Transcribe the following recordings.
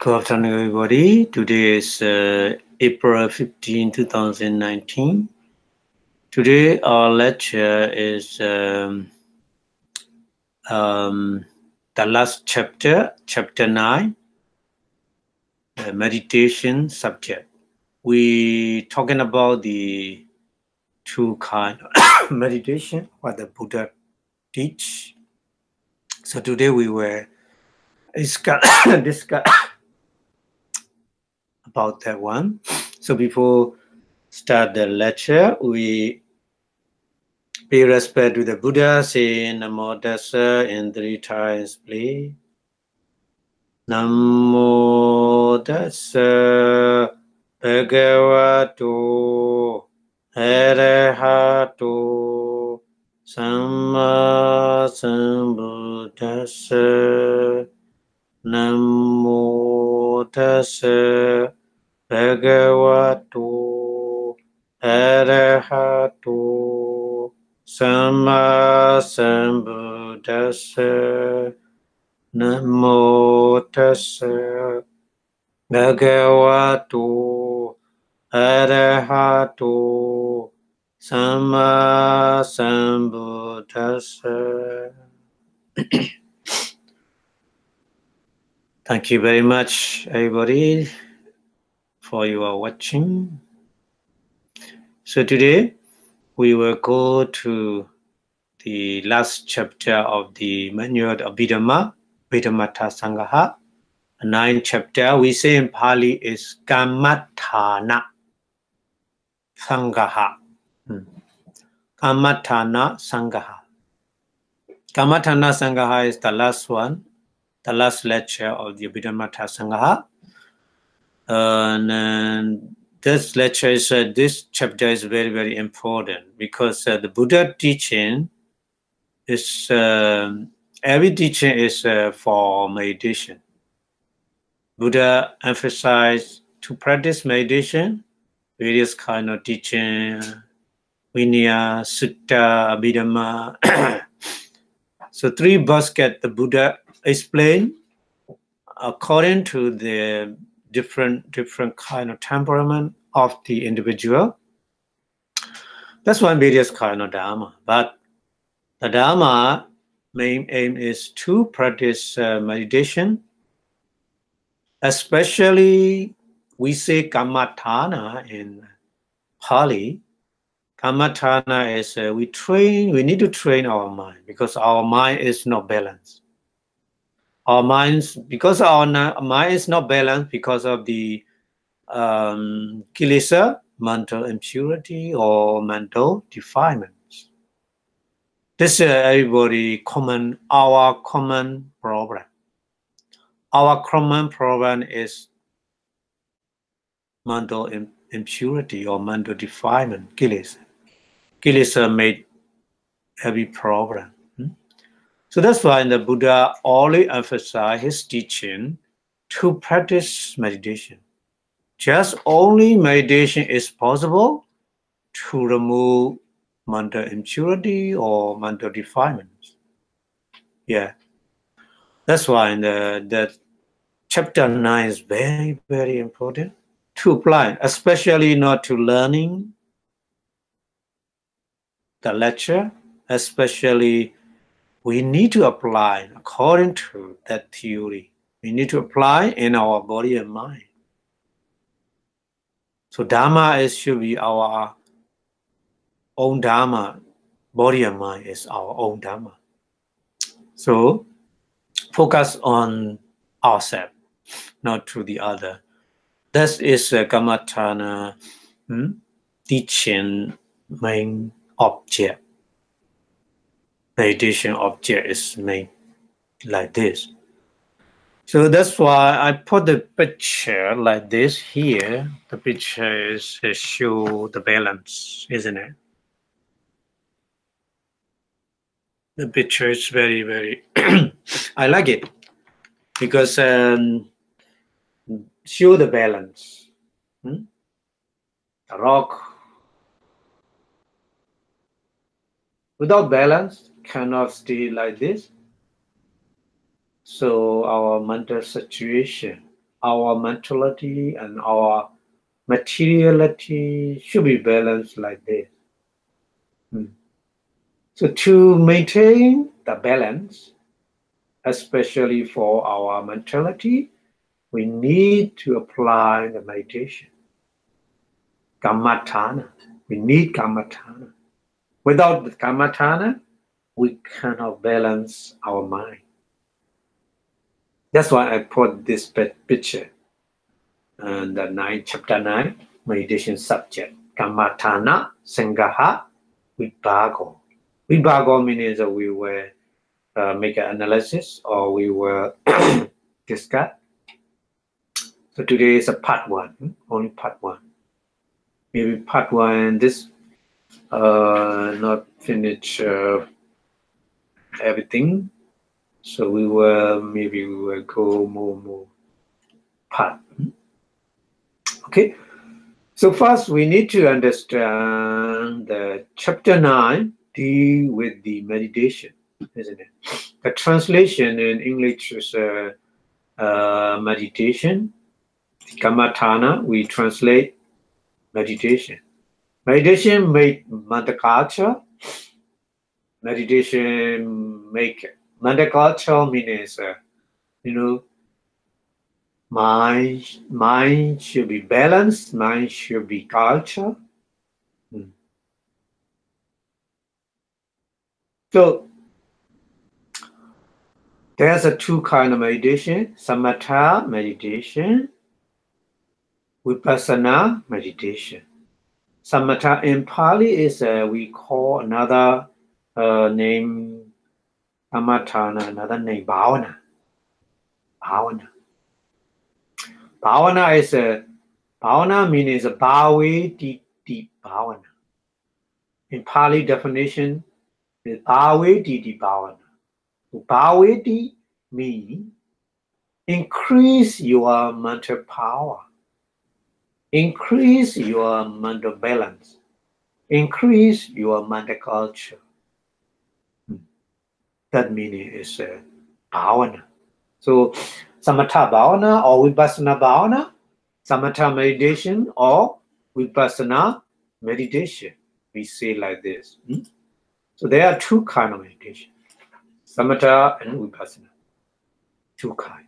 Good afternoon, everybody. Today is April 15, 2019. Today, our lecture is the last chapter, chapter 9, the meditation subject. We talking about the two kind of meditation, what the Buddha teach. So today we will discuss about that one. So before start the lecture, we pay respect to the Buddha, say Namo Tassa in 3 times, please. Namo Tassa Bhagavato Arahato Samma Sambuddhassa. Namo Tassa Bhagavato Arahato Samma Sambuddhassa. Namo Tassa Bhagavato Arahato Samma Sambuddhassa. Thank you very much, everybody, for your watching. So today we will go to the last chapter of the manual of Abhidhamma, Vidhammata Sangaha. The 9th chapter we say in Pali is Kammatthana Sangaha. Kammatthana Sangaha. Kammatthana Sangaha is the last one, the last lecture of the Abhidhammata Sangaha. And this lecture is, this chapter is very, very important because the Buddha teaching is, every teaching is for meditation. Buddha emphasized to practice meditation, various kind of teaching, Vinaya, Sutta, Abhidhamma. So 3 baskets the Buddha explained according to the different kind of temperament of the individual. That's one various kind of Dharma. But the Dharma main aim is to practice meditation. Especially we say Kammatthana in Pali. Kammatthana is we need to train our mind because our mind is not balanced. Because our mind is not balanced because of the kilesa, mental impurity or mental defilements. This is our common problem. Our common problem is mental impurity or mental defilement, kilesa. Kilesa made heavy problem. So that's why the Buddha always emphasized his teaching to practice meditation. Just only meditation is possible to remove mental impurity or mental defilements. Yeah. That's why the chapter 9 is very, very important to apply, especially not to learning the lecture, especially we need to apply according to that theory. We need to apply in our body and mind. So Dharma should be our own Dharma. Body and mind is our own Dharma. So focus on ourselves, not to the other. That is a Kammatthana teaching main object. Meditation object is made like this. So that's why I put the picture like this here. The picture is show the balance, isn't it? The picture is very, very I like it because show the balance. The rock without balance cannot stay like this. So our mental situation our mentality and our materiality should be balanced like this. So to maintain the balance, especially for our mentality, we need to apply the meditation. Kammatthana. We need kammatthana. Without the kammatthana, we cannot balance our mind. That's why I put this picture and the chapter 9 meditation subject. Kammatthana Sangaha Vipago. Vipago means that we will make an analysis or we will discuss. So today is a part 1, only part 1. Maybe part 1, this not finish everything. So we will go more part. Okay. So first we need to understand the chapter 9 deal with the meditation, isn't it? The translation in English is meditation. Kammatthana, we translate meditation. Meditation make mental culture. Meditation make mental culture means, mind should be balanced. Mind should be culture. So there's a 2 kind of meditation: samatha meditation, Vipassanā meditation. Samatha in Pali is we call another name kammatthana, another name bhavana. Bhavana is bhavana means bhave diti bhavana. In Pali definition is bhave diti bhavana. Bhave diti means increase your mental power, increase your mental balance, increase your mental culture. That meaning is bhavana. So samatha bhavana or vipassana bhavana, samatha meditation or vipassana meditation. We say like this. So there are 2 kinds of meditation: samatha and vipassana. 2 kinds.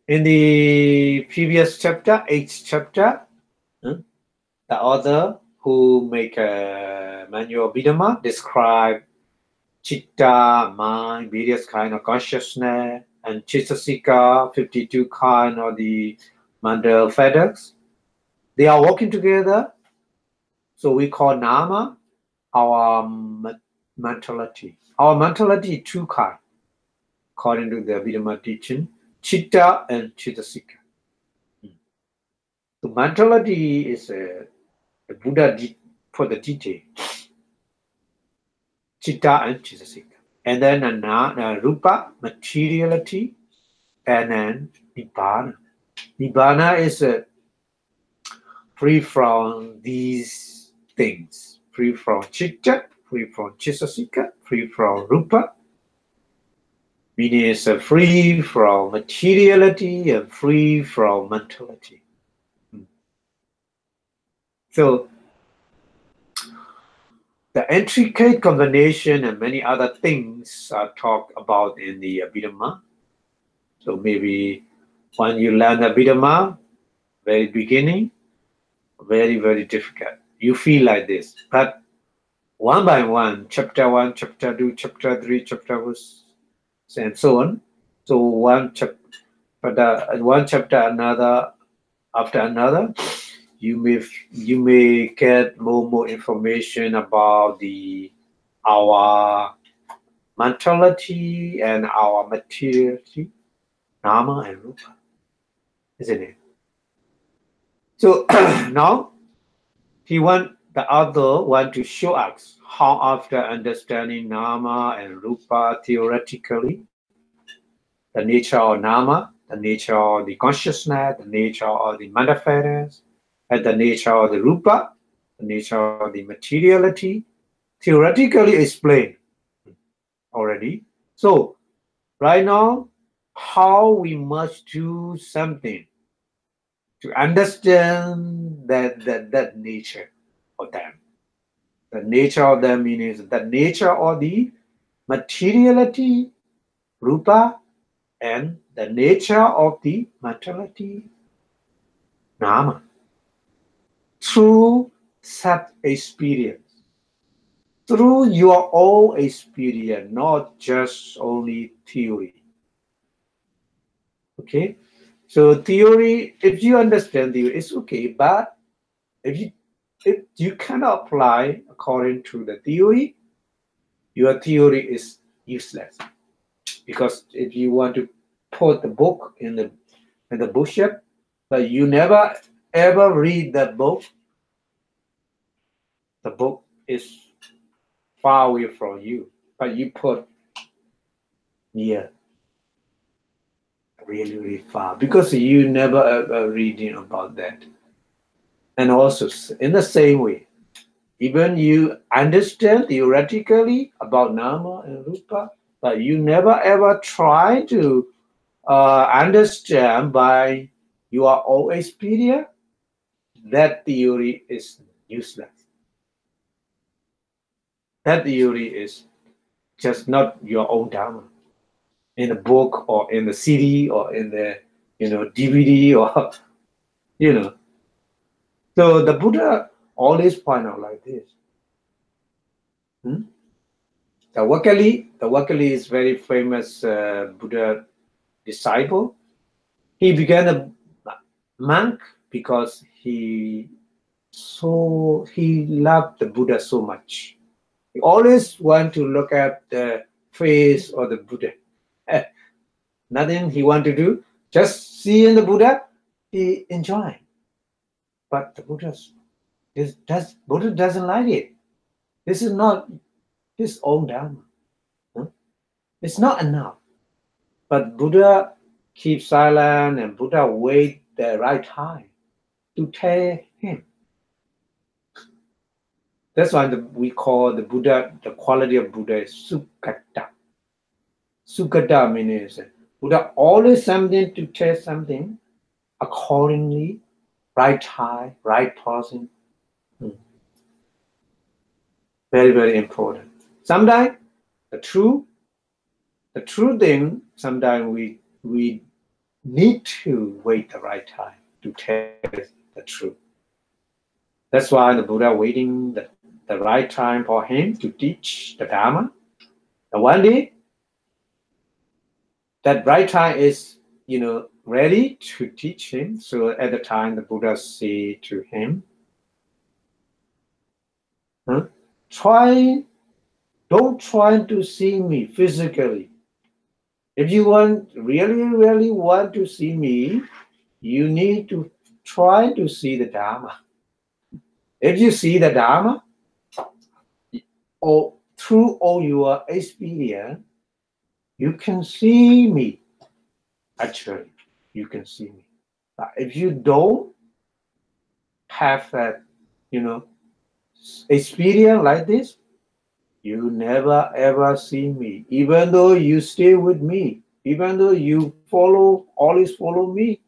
In the previous chapter, 8th chapter, the author who make a manual Abhidhamma describe chitta, mind, various kind of consciousness, and Chittasika, 52 kind of the mental fetters. They are working together. So we call nama our mentality. Our mentality 2 kind, according to the Abhidhamma teaching, chitta and Chittasika. So mentality is the Buddha for the detail. Chitta and Chittasika. And then rupa, materiality, and then nibbana. Nibbana is free from these things, free from chitta, free from Chittasika, free from rupa. Meaning is free from materiality and free from mentality. So the intricate combination and many other things are talked about in the Abhidhamma. So maybe when you learn Abhidhamma, very beginning, very, very difficult. You feel like this. But one by one, chapter 1, chapter 2, chapter 3, chapter 4, and so on. So one chapter another after another, you may get more information about our mentality and our materiality, nama and rupa, isn't it? So now the author want to show us how, after understanding nama and rupa theoretically, the nature of nama, the nature of the consciousness, the nature of the manifestors, and the nature of the rupa, the nature of the materiality, theoretically explained already. So right now, how we must do something to understand that nature of them. The nature of them means the nature of the materiality, rupa, and the nature of the mentality, nama. Through such experience, through your own experience, not just only theory. Okay, so theory, if you understand theory, it's okay, but if you cannot apply according to the theory, your theory is useless. Because if you want to put the book in the bookshelf, but you never ever read that book, the book is far away from you. But you put near, really, really far, because you never ever reading about that. And also, in the same way, even you understand theoretically about nama and rupa, but you never ever try to understand by your own experience, that theory is useless. That theory is just not your own dharma. In a book or in the CD or in the DVD or you know. So the Buddha always point out like this. The Vakali is very famous Buddha disciple. He began a monk because he loved the Buddha so much. He always want to look at the face of the Buddha. Nothing he want to do, just seeing the Buddha, he enjoy. But the Buddha doesn't like it. This is not his own dharma. It's not enough. But Buddha keep silent, and Buddha wait the right time to tell him. That's why we call the Buddha, the quality of Buddha is Sukata. Sukata means Buddha always something to tell something accordingly, right time, right person. Very, very important. Sometimes the true thing, sometimes we need to wait the right time to tell the truth. That's why the Buddha waiting the right time for him to teach the Dharma. And one day, that right time is, ready to teach him. So at the time, the Buddha say to him, don't try to see me physically. If you really want to see me, you need to try to see the Dharma. If you see the Dharma, or through all your experience, you can see me. Actually, you can see me. But if you don't have that, experience like this, you never ever see me. Even though you stay with me, even though you always follow me,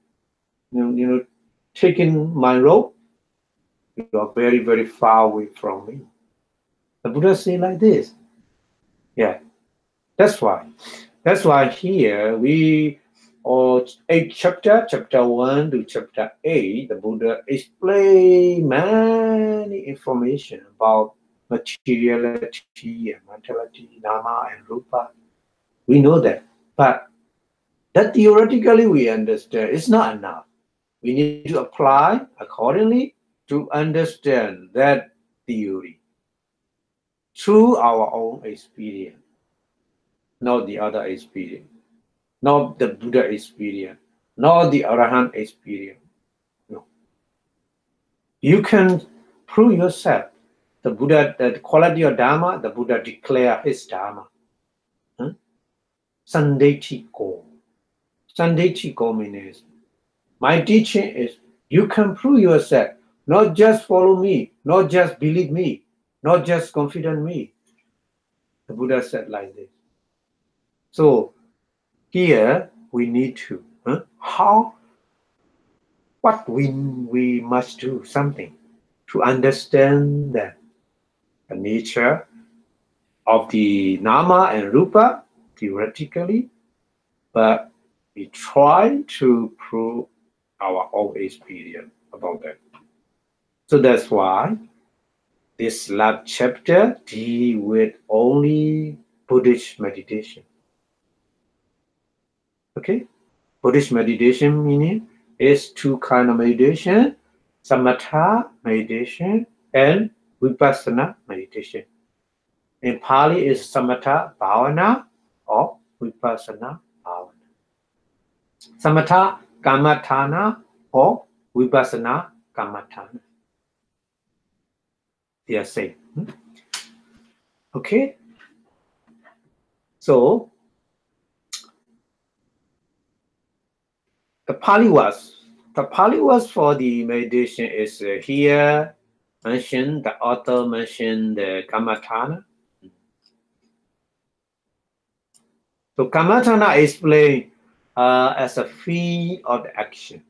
taking my road, you are very, very far away from me. The Buddha say like this. Yeah, that's why. That's why here chapter 1 to chapter 8, the Buddha explain many information about materiality and mentality, nama and rupa. We know that, but that theoretically we understand it's not enough. We need to apply accordingly to understand that theory through our own experience, not the other experience, not the Buddha experience, not the Arahant experience. No. You can prove yourself. The Buddha, the quality of Dharma, the Buddha declare his Dharma. Sandetiko. Sandetiko means my teaching is you can prove yourself, not just follow me, not just believe me, not just confident me. The Buddha said like this. So here we need to? How? What we must do something to understand the nature of the nama and rupa theoretically, but we try to prove our own experience about that. So that's why this last chapter deals with only Buddhist meditation. Okay? Buddhist meditation meaning is two kinds of meditation, samatha meditation and vipassana meditation. In Pali is samatha bhavana or vipassana bhavana. Samatha kammatthana or vipassana kammatthana. They are same. Okay? So the Pali was for the meditation is here mentioned, the author mentioned the kammatthana. So kammatthana is explained as a field of the action.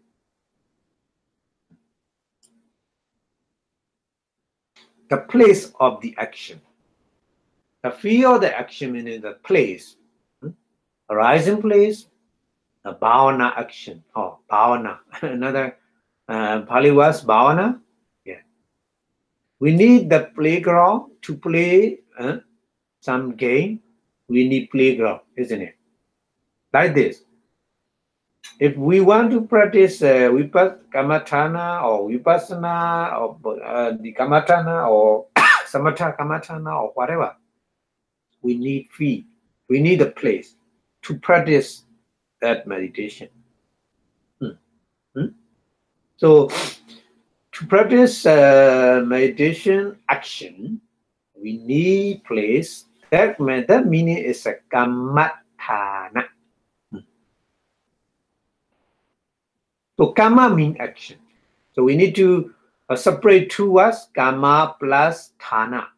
The place of the action. The field of the action meaning the place. Arising place, a bhavana action. Oh, bhavana. Another Pali was bhavana. Yeah. We need the playground to play some game. We need playground, isn't it? Like this. If we want to practice kammatthana or vipassana or the kammatthana or samatha kammatthana or whatever, we need fee. We need a place to practice that meditation. So to practice meditation action, we need place. That meaning is a kammatthana. So kamma means action. So we need to separate two words, kamma plus thana.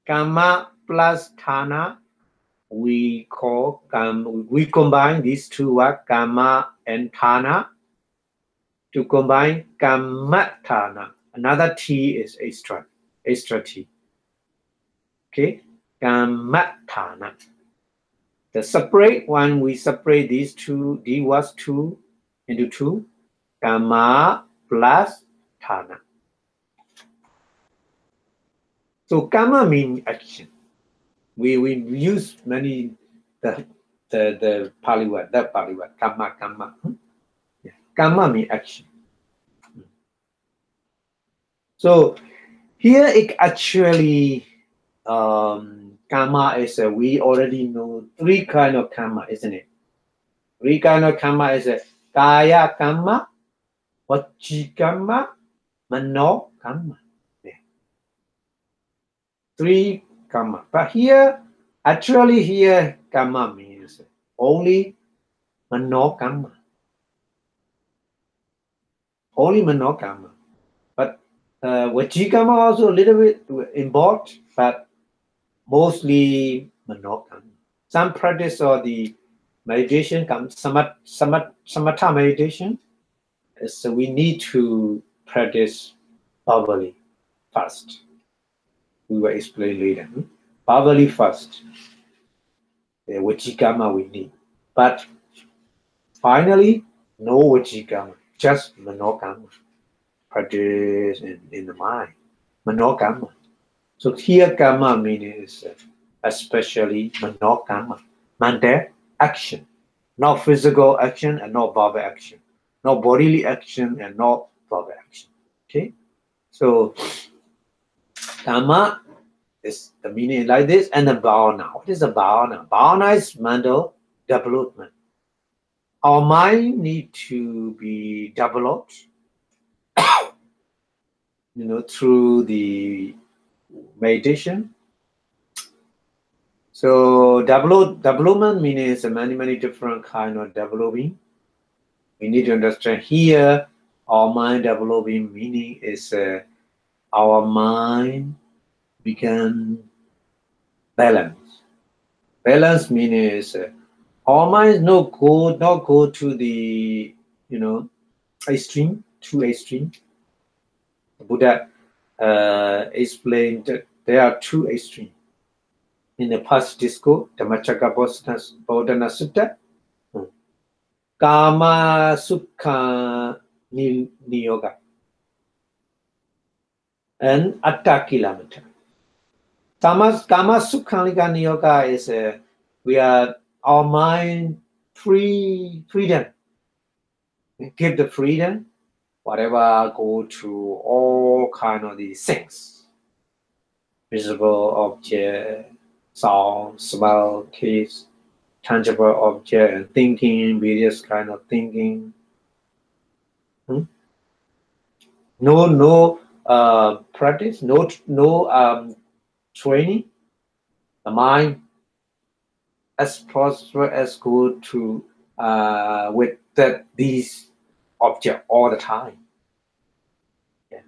Kamma plus thana, we combine these two words, kamma and thana, to combine kammatthana. Another T is extra T. Okay, kammatthana. The separate one, we separate these words into two, kamma plus thana. So kamma means action. We use many the Pali word, kamma. Yeah. Kamma means action. So here it actually karma is we already know three kind of karma, isn't it? Three kind of karma is kaya karma, vachi karma, mano karma. Yeah. Three karma. But here, actually here karma means only mano karma. Only mano karma. But vachi karma also a little bit involved, but mostly mano karma. Some practice or the meditation comes samatha meditation. So we need to practice verbally first. We will explain later. Verbally first. Vajikama we need. But finally, no Vajikama, just Manokama. Practice in the mind. Manokama. So here Kama means especially Manokama. Mante, action. Not physical action and not verbal action. Not bodily action and not verbal action. Okay? So Kama is the meaning like this, and the bhavana. What is a bhavana? Bhavana is mental development. Our mind need to be developed, through the meditation. So development means many different kind of developing. We need to understand here our mind developing meaning is our mind become balanced. Balance means Our mind not go to the extreme, too extreme. Buddha explained that there are two extremes. In the past discourse, Dhammacakkappavattana Sutta, Kama Sukha Niyoga and Atta Kilamata. Kama Sukha Niyoga is we are our mind freedom. We give the freedom, whatever go to all kind of these things. Visible object, sound, smell, taste, tangible object, and thinking, various kind of thinking. No practice, no training. The mind as prosperous as good to with these objects all the time. Yeah.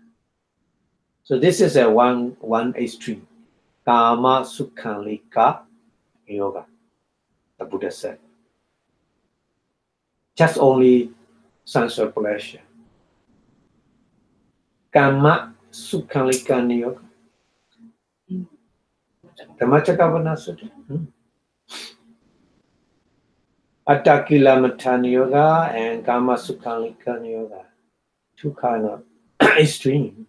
So this is a one extreme. Kama Sukhalika Yoga, the Buddha said. Just only sensual pleasure. Kama Sukhalika Yoga. Dhammacakkappavattana Sutta. Atta Kilamata Yoga and Kama Sukhalika Yoga. Two kind of extreme.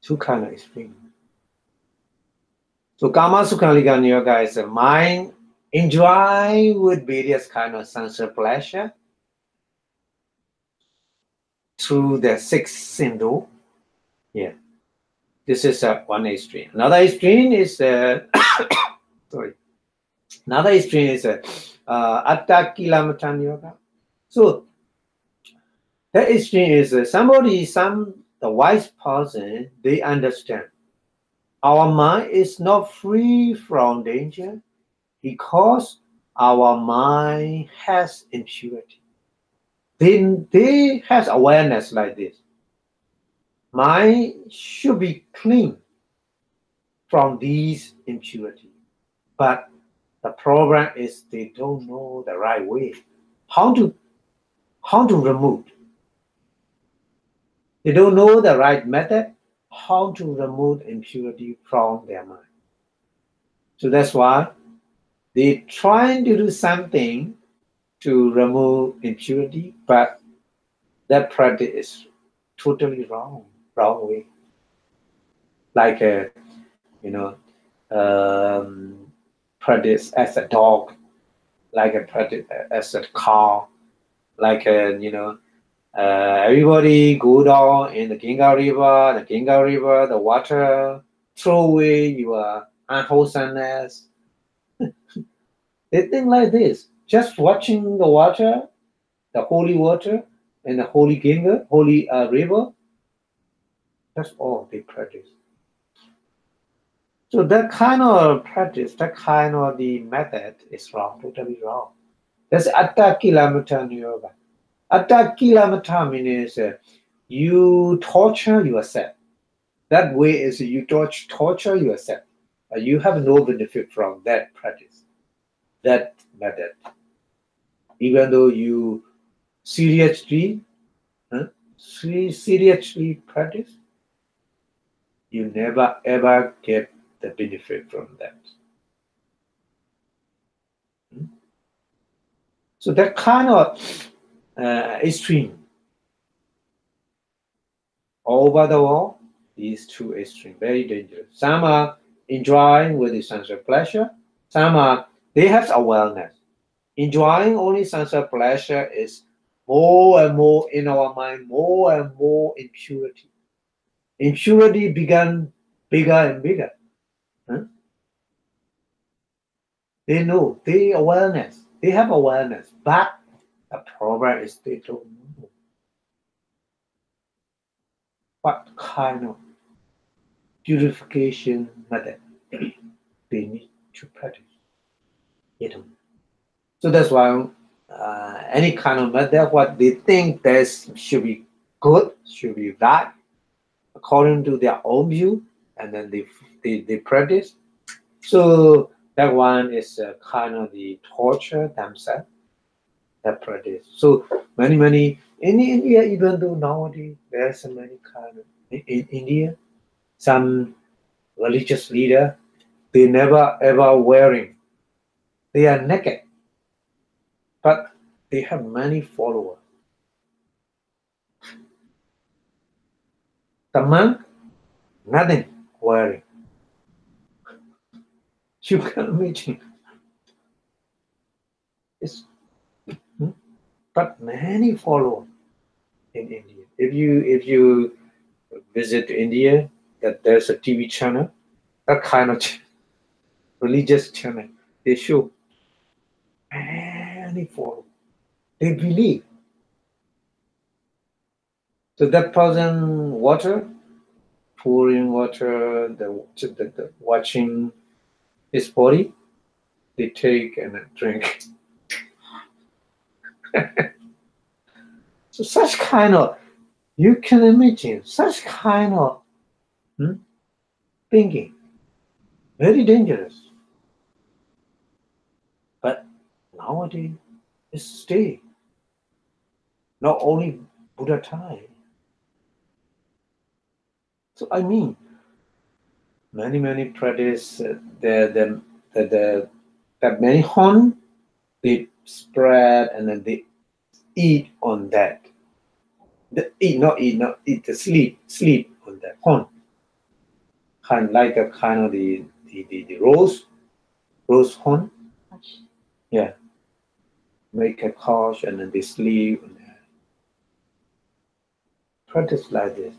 Two kind of extreme. So Kama Sukhalika Yoga is a mind enjoy with various kind of sensual pleasure through the six sindu. Yeah. This is one extreme. Another extreme is sorry. Another extreme is Atta Kilamata Yoga. So that extreme is the wise person, they understand our mind is not free from danger because our mind has impurity. They has awareness like this. Mind should be clean from these impurities. But the problem is they don't know the right way. How to remove. They don't know the right method, how to remove impurity from their mind. So that's why they're trying to do something to remove impurity, but that practice is totally wrong way. Like practice as a dog, like a practice as a car, like everybody go down in the Ginga River, the water, throw away your unwholesomeness. They think like this. Just watching the water, the holy water, and the holy river, that's all they practice. So that kind of practice, that kind of the method is wrong, totally wrong. That's Atta Kilamata Yoga. Atta Kilamata means you torture yourself. That way is you torture yourself. You have no benefit from that practice, that method. Even though you seriously practice, you never ever get the benefit from that. So that kind of extreme over the world, these two extremes, very dangerous. Some are enjoying with the sense of pleasure. Some are, they have awareness. Enjoying only sense of pleasure is more and more in our mind, more and more impurity. Impurity began bigger and bigger. They know, they have awareness, but the problem is they don't know what kind of purification method they need to practice. They don't know. So that's why any kind of method, what they think that should be good, should be right, according to their own view, and then they practice. So That one is kind of the torture themselves that practice. So many in India, even though nowadays there are so many kind of in India, some religious leader, they never ever wearing, they are naked, but they have many followers. The monk, nothing wearing. You can imagine. It's, but many followers in India. If you visit India, that there's a TV channel, that kind of religious channel, they show many followers. They believe. So that person water, pouring water, the watching his body, they take and drink. So such kind of, you can imagine such kind of thinking, very dangerous. But nowadays, it's stay. Not only Buddha time. So I mean, many practice that many horn they spread and then they eat on that. Not eat, the sleep on that horn. Kind of like a kind of the rose horn. Yeah. Make a couch and then they sleep on that. Practice like this.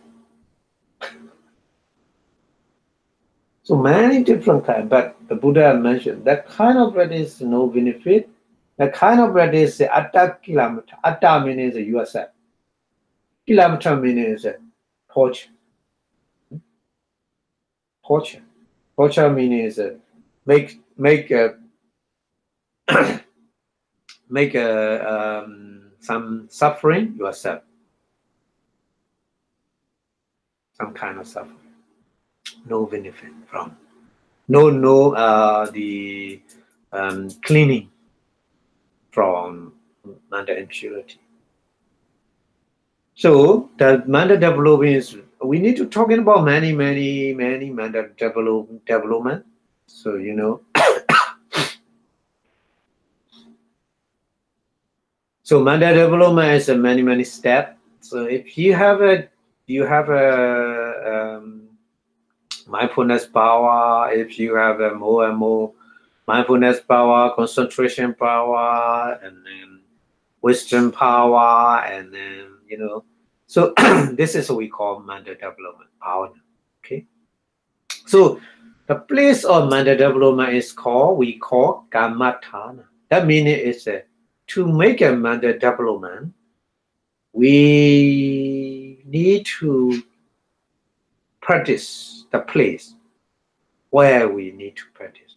So many different kinds, but the Buddha mentioned that kind of practice no benefit. That kind of practice is atta kilometer. Atta means yourself. Kilometer means torture. Torture. Torture means make some suffering yourself. Some kind of suffering. No benefit from. The cleaning from mental impurity. So the mental development is, we need to talking about many mental development. So you know, so mental development is a many steps. So if you have a mindfulness power, if you have a more and more mindfulness power, concentration power, and then wisdom power, and then so this is what we call mental development power. Okay, so the place of mental development is we call kammatthana. That means it's to make a mental development, we need to practice the place where we need to practice.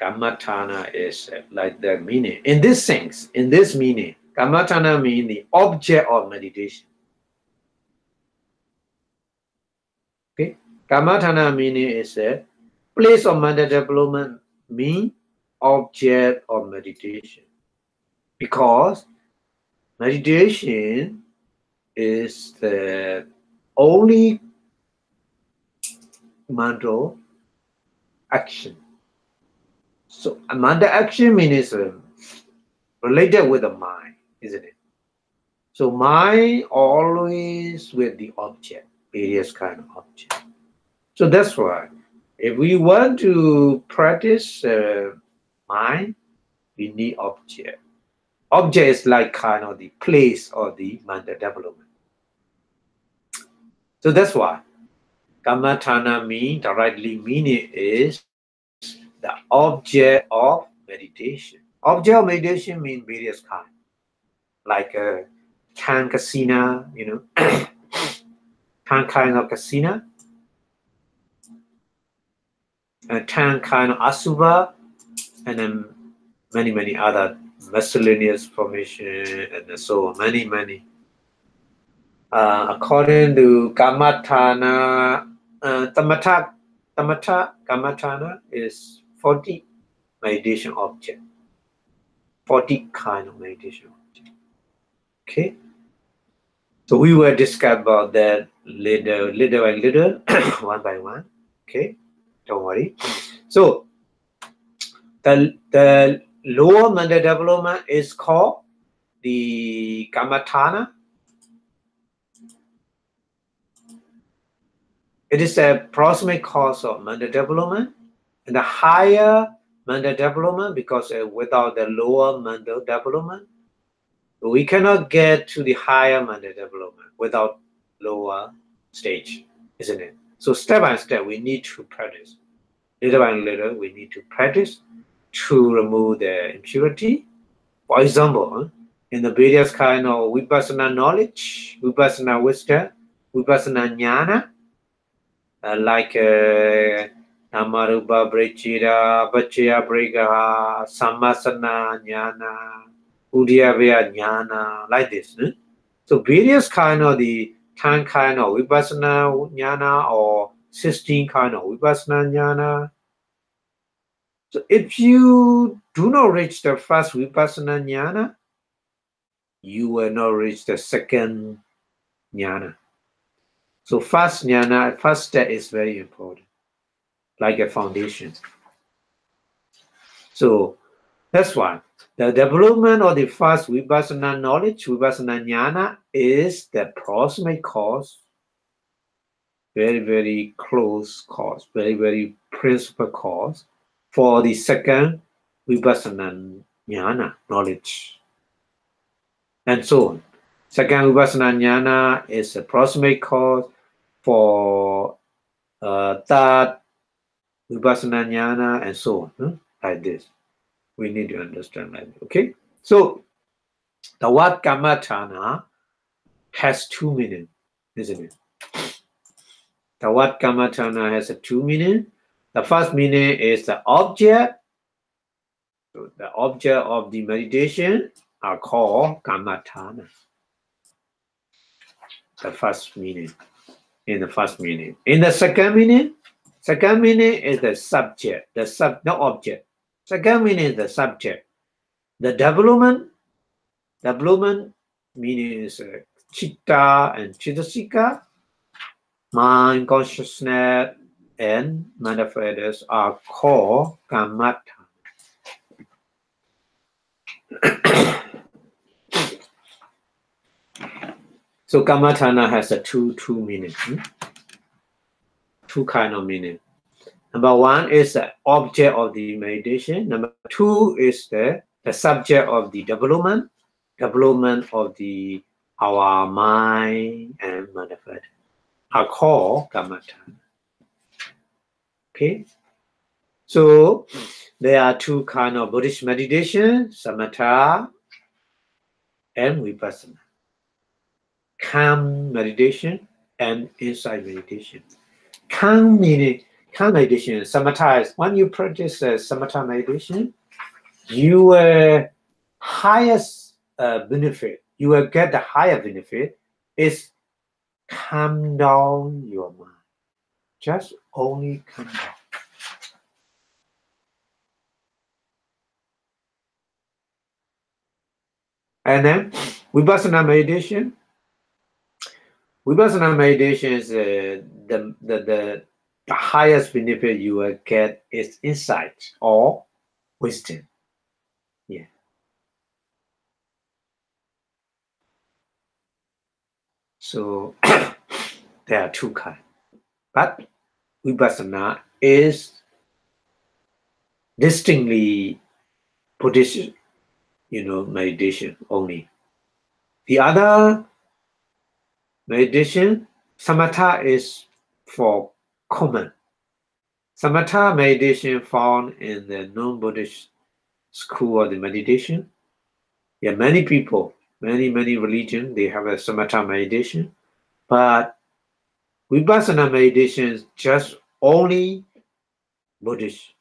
Kammatthana is like the meaning. In this sense, in this meaning, kammatthana means the object of meditation. Okay, kammatthana meaning is a place of mental development, mean object of meditation. Because meditation is the only mental action. So a mental action means related with the mind, isn't it? So mind always with the object, various kind of object. So that's why if we want to practice mind, we need object. Object is like kind of the place of the mental development. So that's why kammatthana directly meaning is the object of meditation. Object of meditation means various kinds, like a 10 kasina, 10 kind of kasina, 10 kind of asubha, and then many other miscellaneous formation, and so on, many. According to kammatthana, tamatha Kammatthana is 40 meditation object. 40 kind of meditation object. Okay? So we will discuss about that little by little, one by one. Okay? Don't worry. So the lower mental development is called the Kammatthana. It is a proximate cause of mental development. And the higher mental development, because without the lower mental development, we cannot get to the higher mental development without lower stage, isn't it? So step by step, we need to practice. Little by little, we need to practice to remove the impurity. For example, in the various kind of Vipassana knowledge, Vipassana wisdom, Vipassana jnana, like Namarupa Brechira, Bachaya Bregaha, Sammasana jnana, Udyavya jnana, like this. So various kind of the 10 kind of Vipassana jnana or 16 kind of Vipassana jnana. So if you do not reach the first Vipassana jnana, you will not reach the second jnana. So first jnana, first step is very important, like a foundation. So that's why the development of the first Vipassana knowledge, Vipassana jnana, is the proximate cause, very, very close cause, very, very principal cause for the second Vipassana jnana knowledge. And so on. Second Vipassana jnana is a proximate cause for third Vipassana jnana and so on. Like this. We need to understand like that. Okay? So the word Kammatthana has two meanings, isn't it? The word Kammatthana has a two meaning. The first meaning is the object. So the object of the meditation are called Kammatthana. The first meaning. In the first meaning. In the second meaning is the subject, the object. Second meaning is the subject. The development meaning is chitta and chittasika, mind, consciousness, and manifestors are called kammatthana. So kammatthana has a two meaning. Two kind of meaning. Number one is the object of the meditation. Number two is the subject of the development of our mind and manifest are called kammatthana. Okay, so there are two kind of Buddhist meditation: samatha and vipassana. Calm meditation and insight meditation. Calm meditation, samatha is when you practice samatha meditation, you highest benefit, you will get the higher benefit is calm down your mind. Just only calm down. And then Vipassana meditation is the highest benefit you will get is insight or wisdom. Yeah. So there are two kinds. But Vipassana is distinctly Buddhist, meditation only. The other meditation, samatha, is for common. Samatha meditation found in the non-Buddhist school of the meditation. Yeah, many people, many religions, they have a samatha meditation. But Vipassana meditation is just only Buddhist.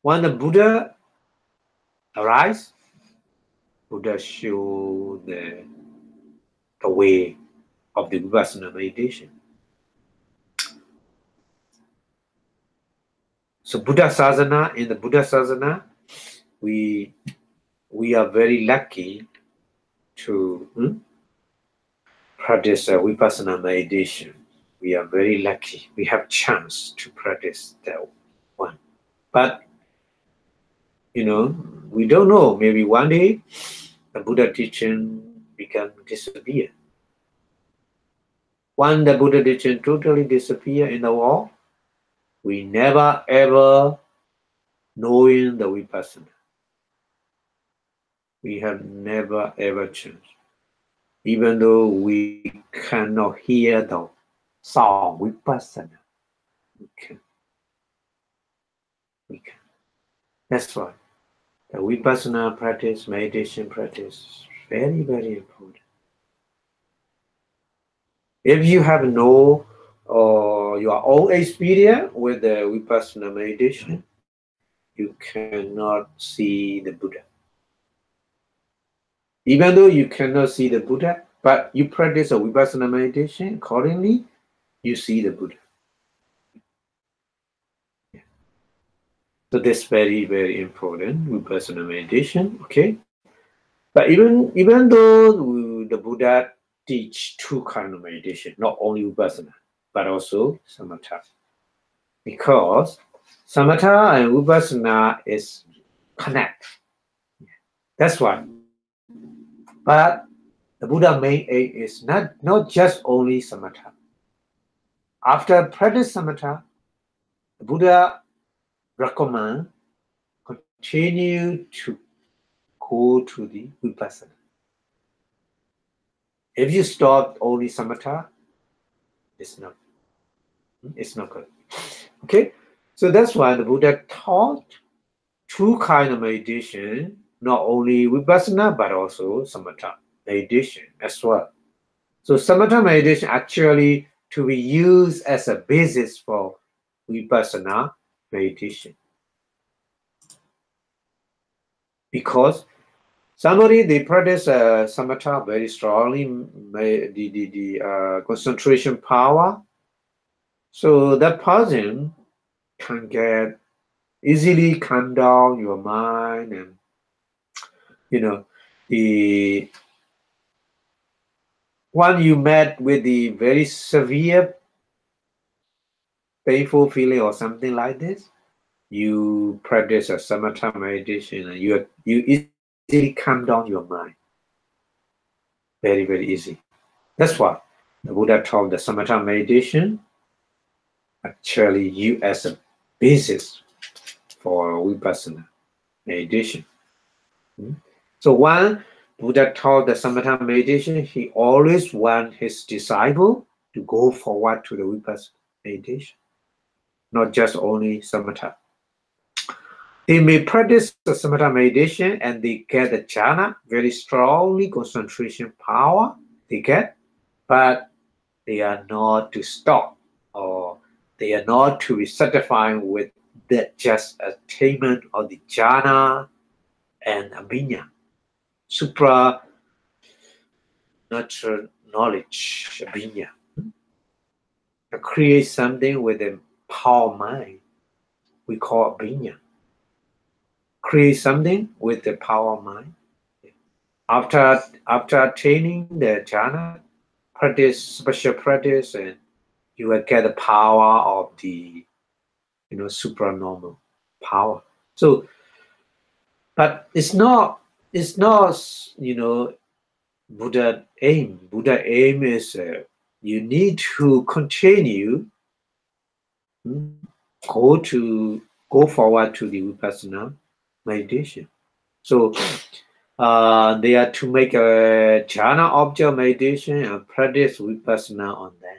When the Buddha arises, Buddha showed the way of the Vipassana meditation. So Buddha Sasana, in the Buddha Sasana, we are very lucky to practice Vipassana meditation. We are very lucky. We have chance to practice that one. But, we don't know. Maybe one day the Buddha teaching become disappear. When the Buddha teaching totally disappear in the world, we never ever knowing the Vipassana. We have never ever changed. Even though we cannot hear the sound Vipassana, we can. That's why the Vipassana practice, meditation practice, is very, very important. If you have no your own experience with the Vipassana meditation, you cannot see the Buddha. Even though you cannot see the Buddha, but you practice a Vipassana meditation, accordingly, you see the Buddha. So that's very, very important, Vipassana meditation, okay? But even though the Buddha teach two kinds of meditation, not only Vipassana, but also Samatha. Because Samatha and Vipassana is connect. That's why. But the Buddha main aim is not just only Samatha. After practice Samatha, the Buddha recommend continue to go to the Vipassana. If you stop only Samatha, it's not good. Okay, so that's why the Buddha taught two kinds of meditation, not only Vipassana but also Samatha meditation as well. So Samatha meditation actually to be used as a basis for Vipassana meditation. Because somebody they practice Samatha very strongly, the concentration power. So that person can get easily calm down your mind, and the when you met with the very severe painful feeling or something like this, you practice a Samatha meditation and you easily calm down your mind. Very, very easy. That's why the Buddha taught the Samatha meditation actually used as a basis for Vipassana meditation. So when Buddha taught the Samatha meditation, he always want his disciple to go forward to the Vipassana meditation, not just only Samatha. They may practice the Samatha meditation and they get the jhana, very strongly concentration power they get, but they are not to stop, or they are not to be satisfied with the just attainment of the jhana and abhidhamma, supra natural knowledge, abhidhamma. To create something with a power mind, we call abhidhamma. Create something with the power mind. After attaining the jhana, practice special practice, and you will get the power of the supranormal power. So, but it's not Buddha aim. Buddha aim is you need to continue go forward to the Vipassana meditation. So they are to make a jhana object meditation and practice Vipassana on that.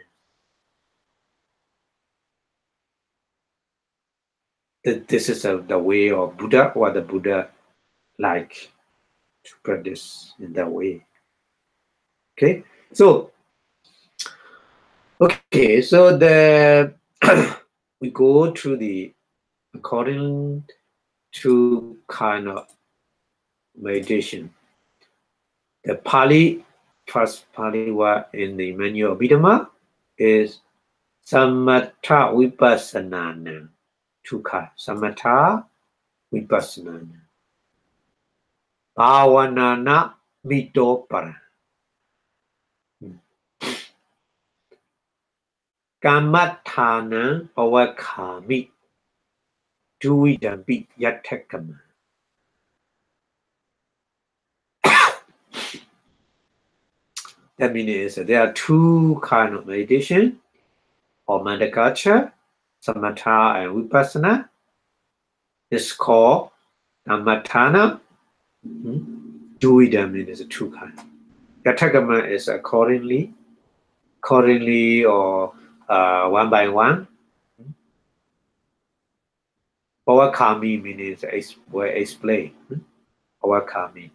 This is the way of Buddha, or the Buddha like to practice in that way. Okay, so the we go to the according to kind of meditation. The first Pali word in the manual Abhidhamma is Samatha Vipassana, two kinds, samatha, vipassana. Bhavanana mitopara. Kamathana pavakami. Duidambi yatakama. That means there are two kinds of meditation, or mandakacha, samatha and vipassana. It's called Kamathana. Duidam is two kinds. Yatakama is accordingly or one by one. Pavakami means well explain. Pavakami.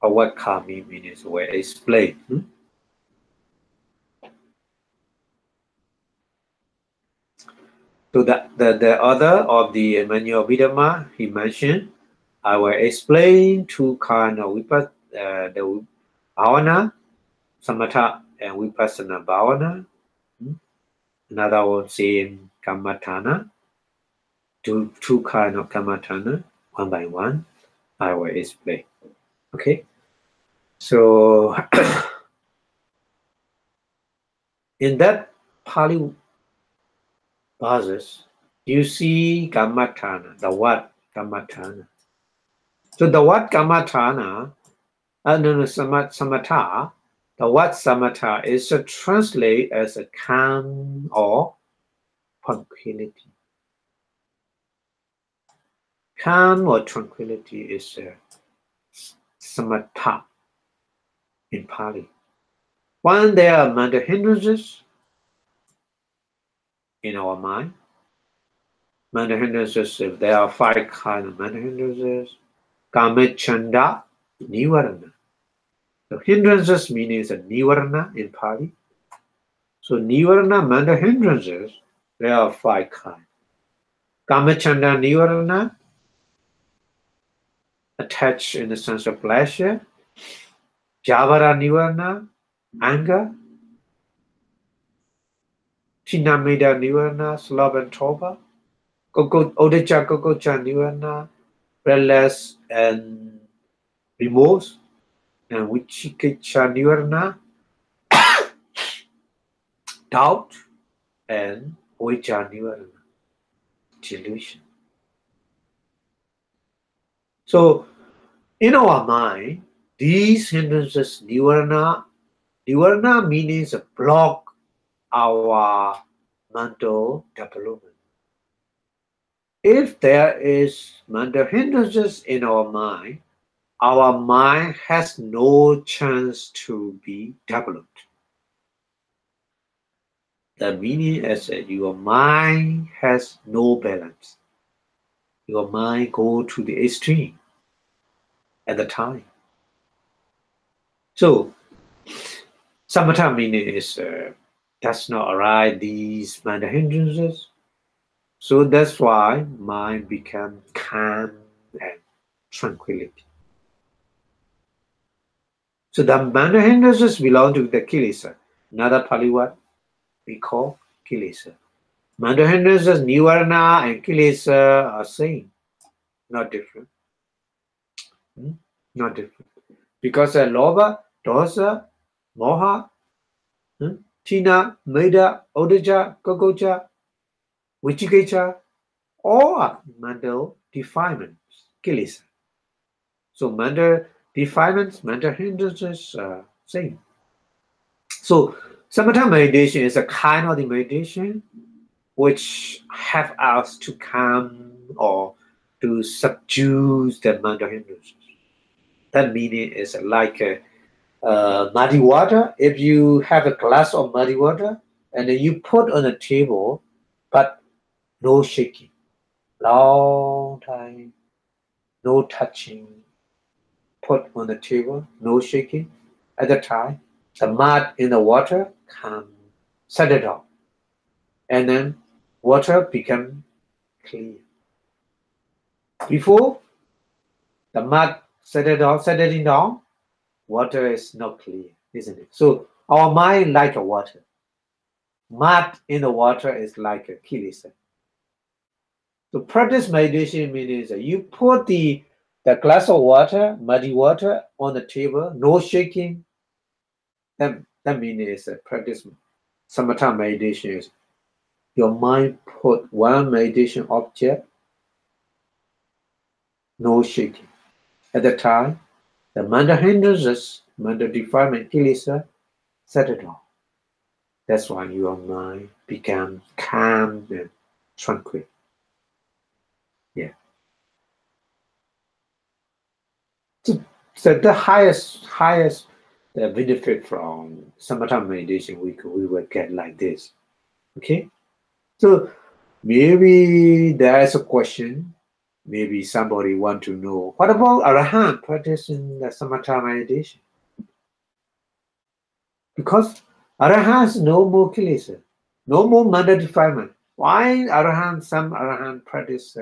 Pavakami means well explain. So the other of the manual Abhidhamma he mentioned, I will explain two kind of the bhavana, samatha and vipassana bhavana. Another one saying kammatthana, two kind of kammatthana, one by one. I will explain. Okay, so in that Pali verses, you see kammatthana, the word kammatthana. So the word kammatthana, samatha, the word samatha is translated as a calm or tranquility. Calm or tranquility is samatha in Pali. When there are mental hindrances in our mind, mental hindrances, if there are 5 kinds of mental hindrances, kamachanda, nivarana. So hindrances means a nivarana in Pali. So nivarana, mental hindrances, there are 5 kinds. Kamachanda nivarana, attached in the sense of pleasure. Javara nivarana, anger. Tinamida nivarana, sloth and torpor. Odecha kokocha nivarana, restless and remorse. And vichikiccha nivarana, doubt, and vijja nivarana, delusion. So in our mind, these hindrances, nivarana means block our mental development. If there is mental hindrances in our mind has no chance to be developed. The meaning is that your mind has no balance. Your mind go to the extreme at the time. So samatha meaning is does not arise these mental hindrances. So that's why mind becomes calm and tranquility. So the mental hindrances belong to the kilesa. Another Pali word we call kilesa. Mental hindrances, nivarana and kilesa are same, not different. Not different. Because lobha, dosa, moha, tina, meda, odaja, kokocha, vichikiccha, all are mental defilements, kilesa. So mental defilements, mental hindrances are same. So samatha meditation is a kind of the meditation which have us to calm or to subdue the mental hindrances. That meaning is like muddy water. If you have a glass of muddy water and then you put on a table, but no shaking, long time, no touching, put on the table, no shaking. At the time, the mud in the water can settle down, and then water become clear. Before the mud settling down, water is not clear, isn't it? So our mind like a water. Mud in the water is like a kilesa. So practice meditation means that you put the glass of water, muddy water, on the table, no shaking. That means it's a practice. Samatha meditation is your mind put one meditation object, no shaking. At the time, the mental hindrances, mental defilement, kilesa, settle down. That's why your mind becomes calm and tranquil. Yeah. So the highest benefit from samatha meditation we will get like this. Okay. So maybe there is a question. Maybe somebody want to know what about arahant practicing the samatha meditation? Because arahant has no more kilesa, no more mental defilement. Why arahant? Some arahant practice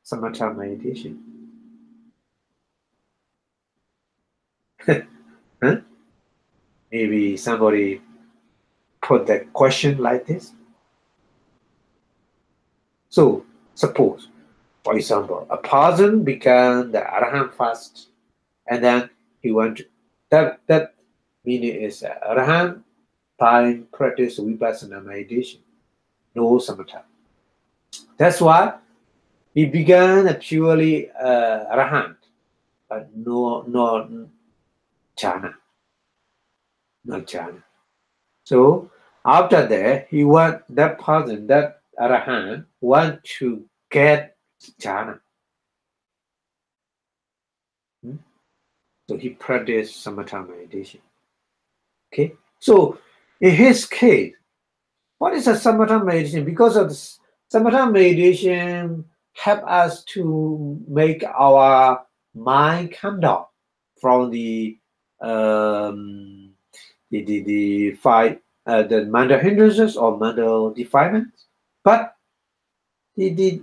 samatha meditation. Huh? Maybe somebody put the question like this. So suppose, for example, a person began the arahant fast, and then he went to, that meaning is arahant time practice Vipassanā meditation, no samatha. That's why he began a purely arahant, but no jhana, no jhana. So after that, that person, that arahant, want to get jhana. So he practiced samatha meditation. Okay. So in his case, what is a samatha meditation? Because of this, samatha meditation help us to make our mind calm down from the mental hindrances or mental defilements. But the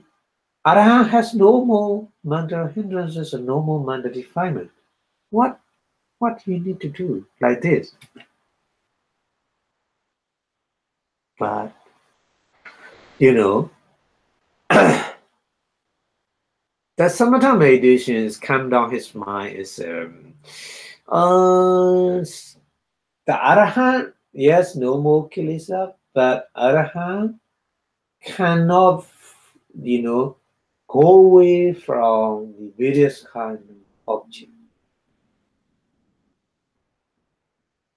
arahant has no more mental hindrances and no more mental defilement. What you need to do like this? But the samatha meditations calm down his mind is the arahant, yes, no more kilesa, but arahant cannot go away from the various kind of objects.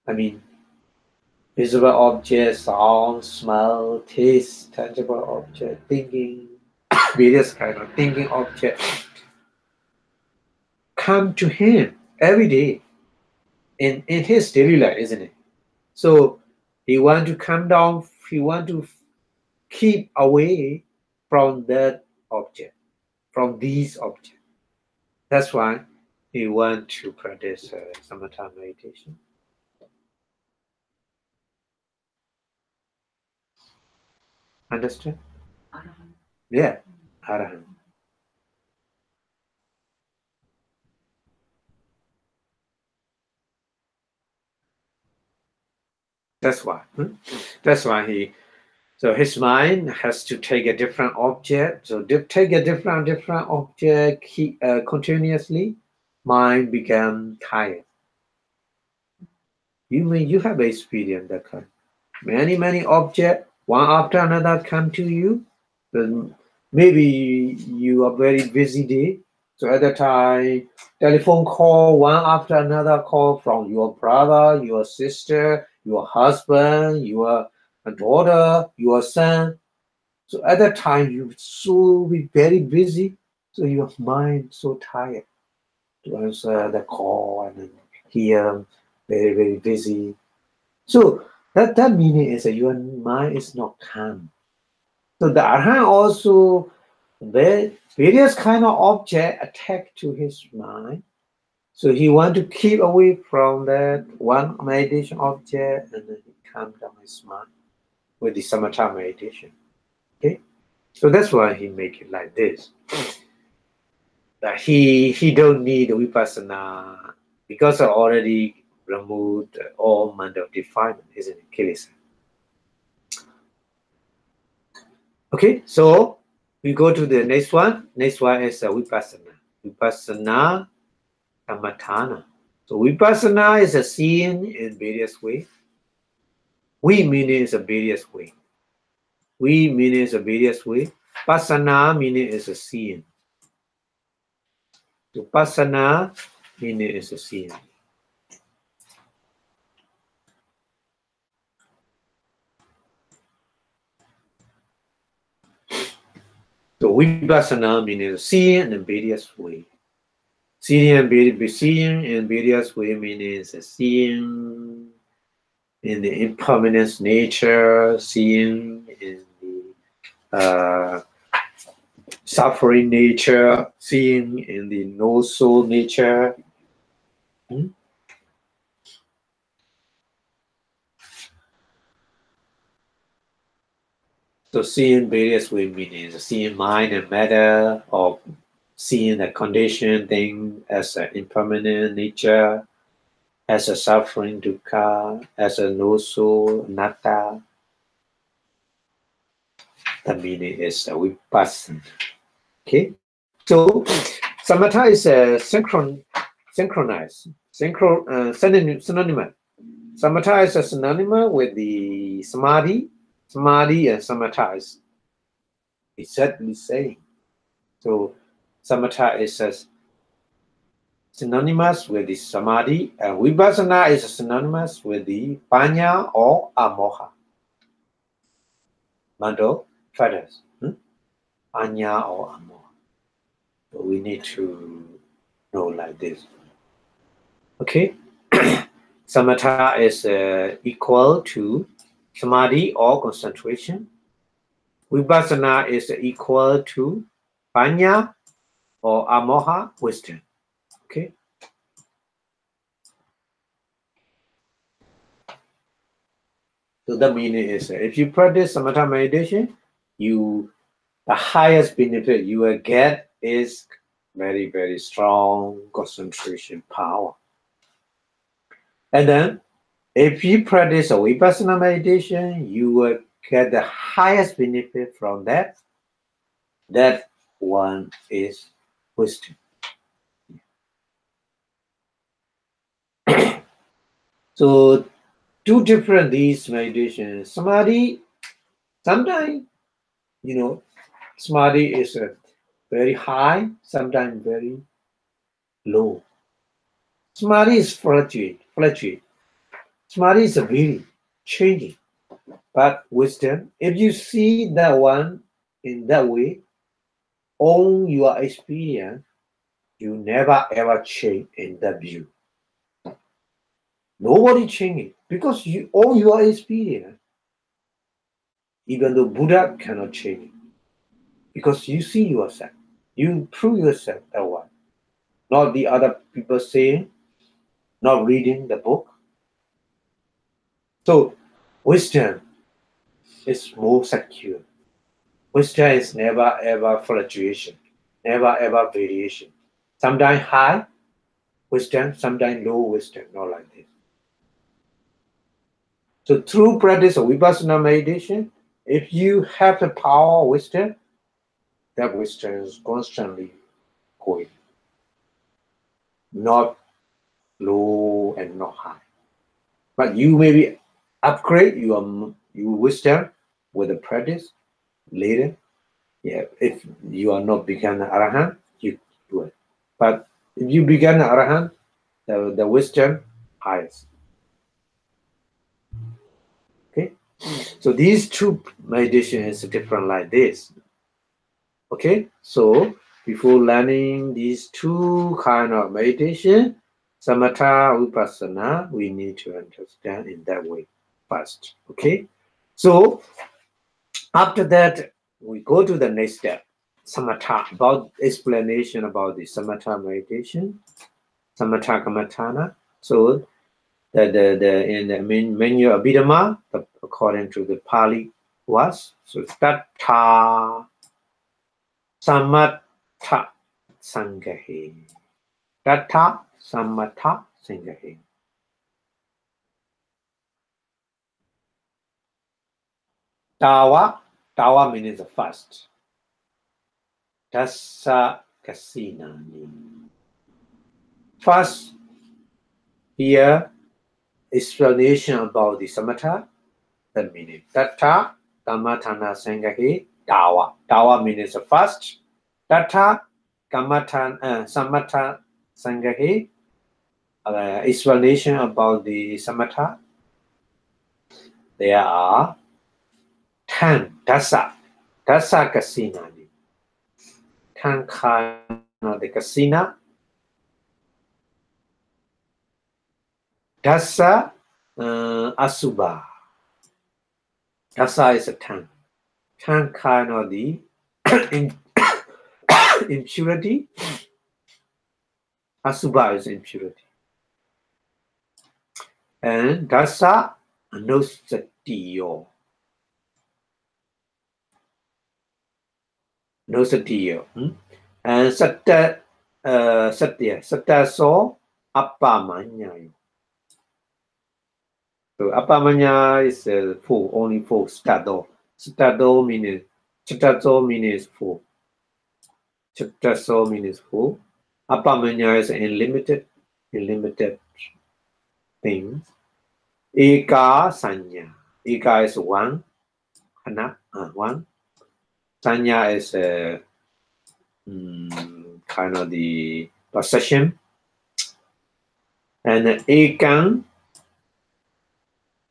I mean, visible objects, sound, smell, taste, tangible object, thinking, various kind of thinking objects come to him every day in his daily life, isn't it? So he want to come down, he want to keep away from that object, from these objects. That's why he want to practice samatha meditation. Understand? Yeah, arahant. That's why. That's why so his mind has to take a different object. So take a different object continuously. Mind become tired. You have experience that kind. Many objects, one after another, come to you. Then maybe you are very busy day. So at the time, telephone call, one after another call from your brother, your sister, your husband, your daughter, your son. So at that time, you so be very busy. So your mind so tired to answer the call and then here very busy. So that meaning is that your mind is not calm. So the arahant also various kind of object attack to his mind. So he want to keep away from that one meditation object and then he calm down his mind with the samatha meditation. Okay, so that's why he make it like this. That he don't need vipassana because I already removed all mental defilement, isn't it? Kilesa. Okay, so We go to the next one. Next one is Vipassana. Vipassana Kammatthana. So Vipassana is a seeing in various ways. We meaning is a various way. We meaning is a various way. Passana meaning is a seeing. So Passana meaning is a seeing. So Vipassana meaning seeing in various way. Seeing in various way meaning seeing in the impermanence nature, seeing in the suffering nature, seeing in the no soul nature. So seeing various way meanings, seeing mind and matter, or seeing the conditioned thing as an impermanent nature, as a suffering dukkha, as a no soul, anatta. The meaning is vipassana. Okay, so samatha is synchronized, synonymous. Samatha is a synonymous with the samadhi. Samadhi and samatha is exactly the same. So samatha is synonymous with the samadhi, and vipassana is synonymous with the panya or amoha. Mando, feathers. Panya or amoha. So we need to know like this. Okay. Samatha is equal to samadhi or concentration. Vipassana is equal to panya or amoha, wisdom. Okay. So the meaning is if you practice samatha meditation, the highest benefit you will get is very, very strong concentration power. And then if you practice a vipassana meditation, you will get the highest benefit from that. That one is wisdom. So two different these meditations. Samadhi, sometimes, samadhi is very high, sometimes very low. Samadhi is fluctuate. Samadhi is a very changing. But wisdom, if you see that one in that way, all your experience, you never ever change in that view. Nobody changing because all your experience, even though Buddha cannot change it, because you see yourself, you prove yourself that one, not the other people saying, not reading the book. So wisdom is more secure. Wisdom is never ever fluctuation, never ever variation. Sometimes high wisdom, sometimes low wisdom, not like this. So through practice of Vipassana meditation, if you have the power of wisdom, that wisdom is constantly going, not low and not high. But you maybe upgrade your wisdom with the practice later. Yeah, if you are not become an arahant, you do it. But if you become an arahant, the wisdom highest. Okay, so these two meditations is different like this. Okay, so before learning these two kind of meditation, samatha, vipassana, we need to understand in that way first. Okay, so after that, we go to the next step, samatha, about explanation about the samatha meditation, samatha kammatthana. So in the menu Abhidhamma, according to the Pali was, so tattha samatha sangahe. Tattha samatha sangahe. Tawa means the first. Dasa kasinani. First, here explanation about the samatha, the meaning. Tattha Kamathana Sangahi Dawa. Dawa means the first. Tattha Samatha Sangahi, explanation about the samatha. There are 10 dasa kasinani. 10 kind of the kasina. Dasa asubha. Dasa is a 10. 10 kind of the impurity. Asubha is impurity. And dasa anosatiyo. Nosatiyo. And satya so appamanya. So appamanya is full, only full. Stado means full. Chattaso means full. Appamanya is unlimited things. Eka sanya. Eka is one. One. Sanya is kind of the possession. And ekang,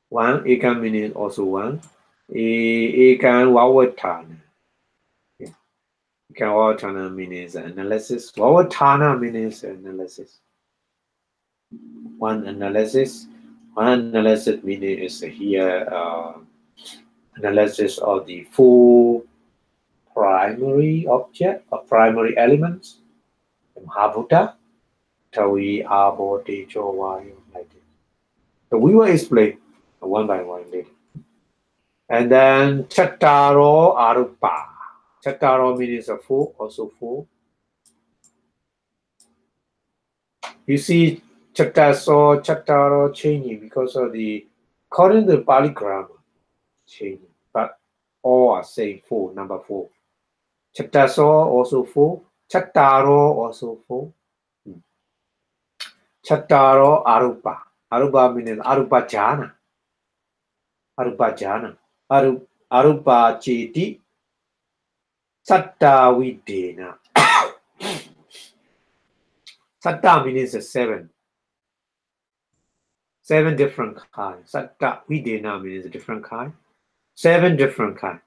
one. Ekang means also one. Ekang vavatana. Ekang vavatana means analysis. Vavatana means analysis. One analysis meaning is here analysis of the full primary object or primary elements. Mahabhuta, Tavi, Abo, Tejo, Vayu, like this. So we will explain one by one later. And then Chattaro Arupa. Chattaro means a full, also full. You see Chattaro changing because of the, according to the Pali grammar, changing. But all are saying full, number 4. Chattaso also full. Chattaro also full. Chattaro Arupa. Arupa means Arupa Jhana. Arupa Jhana. Arupa Cheti. Satta Videna. Satta means 7. 7 different kinds. Satta Videna means a different kind. 7 different kinds.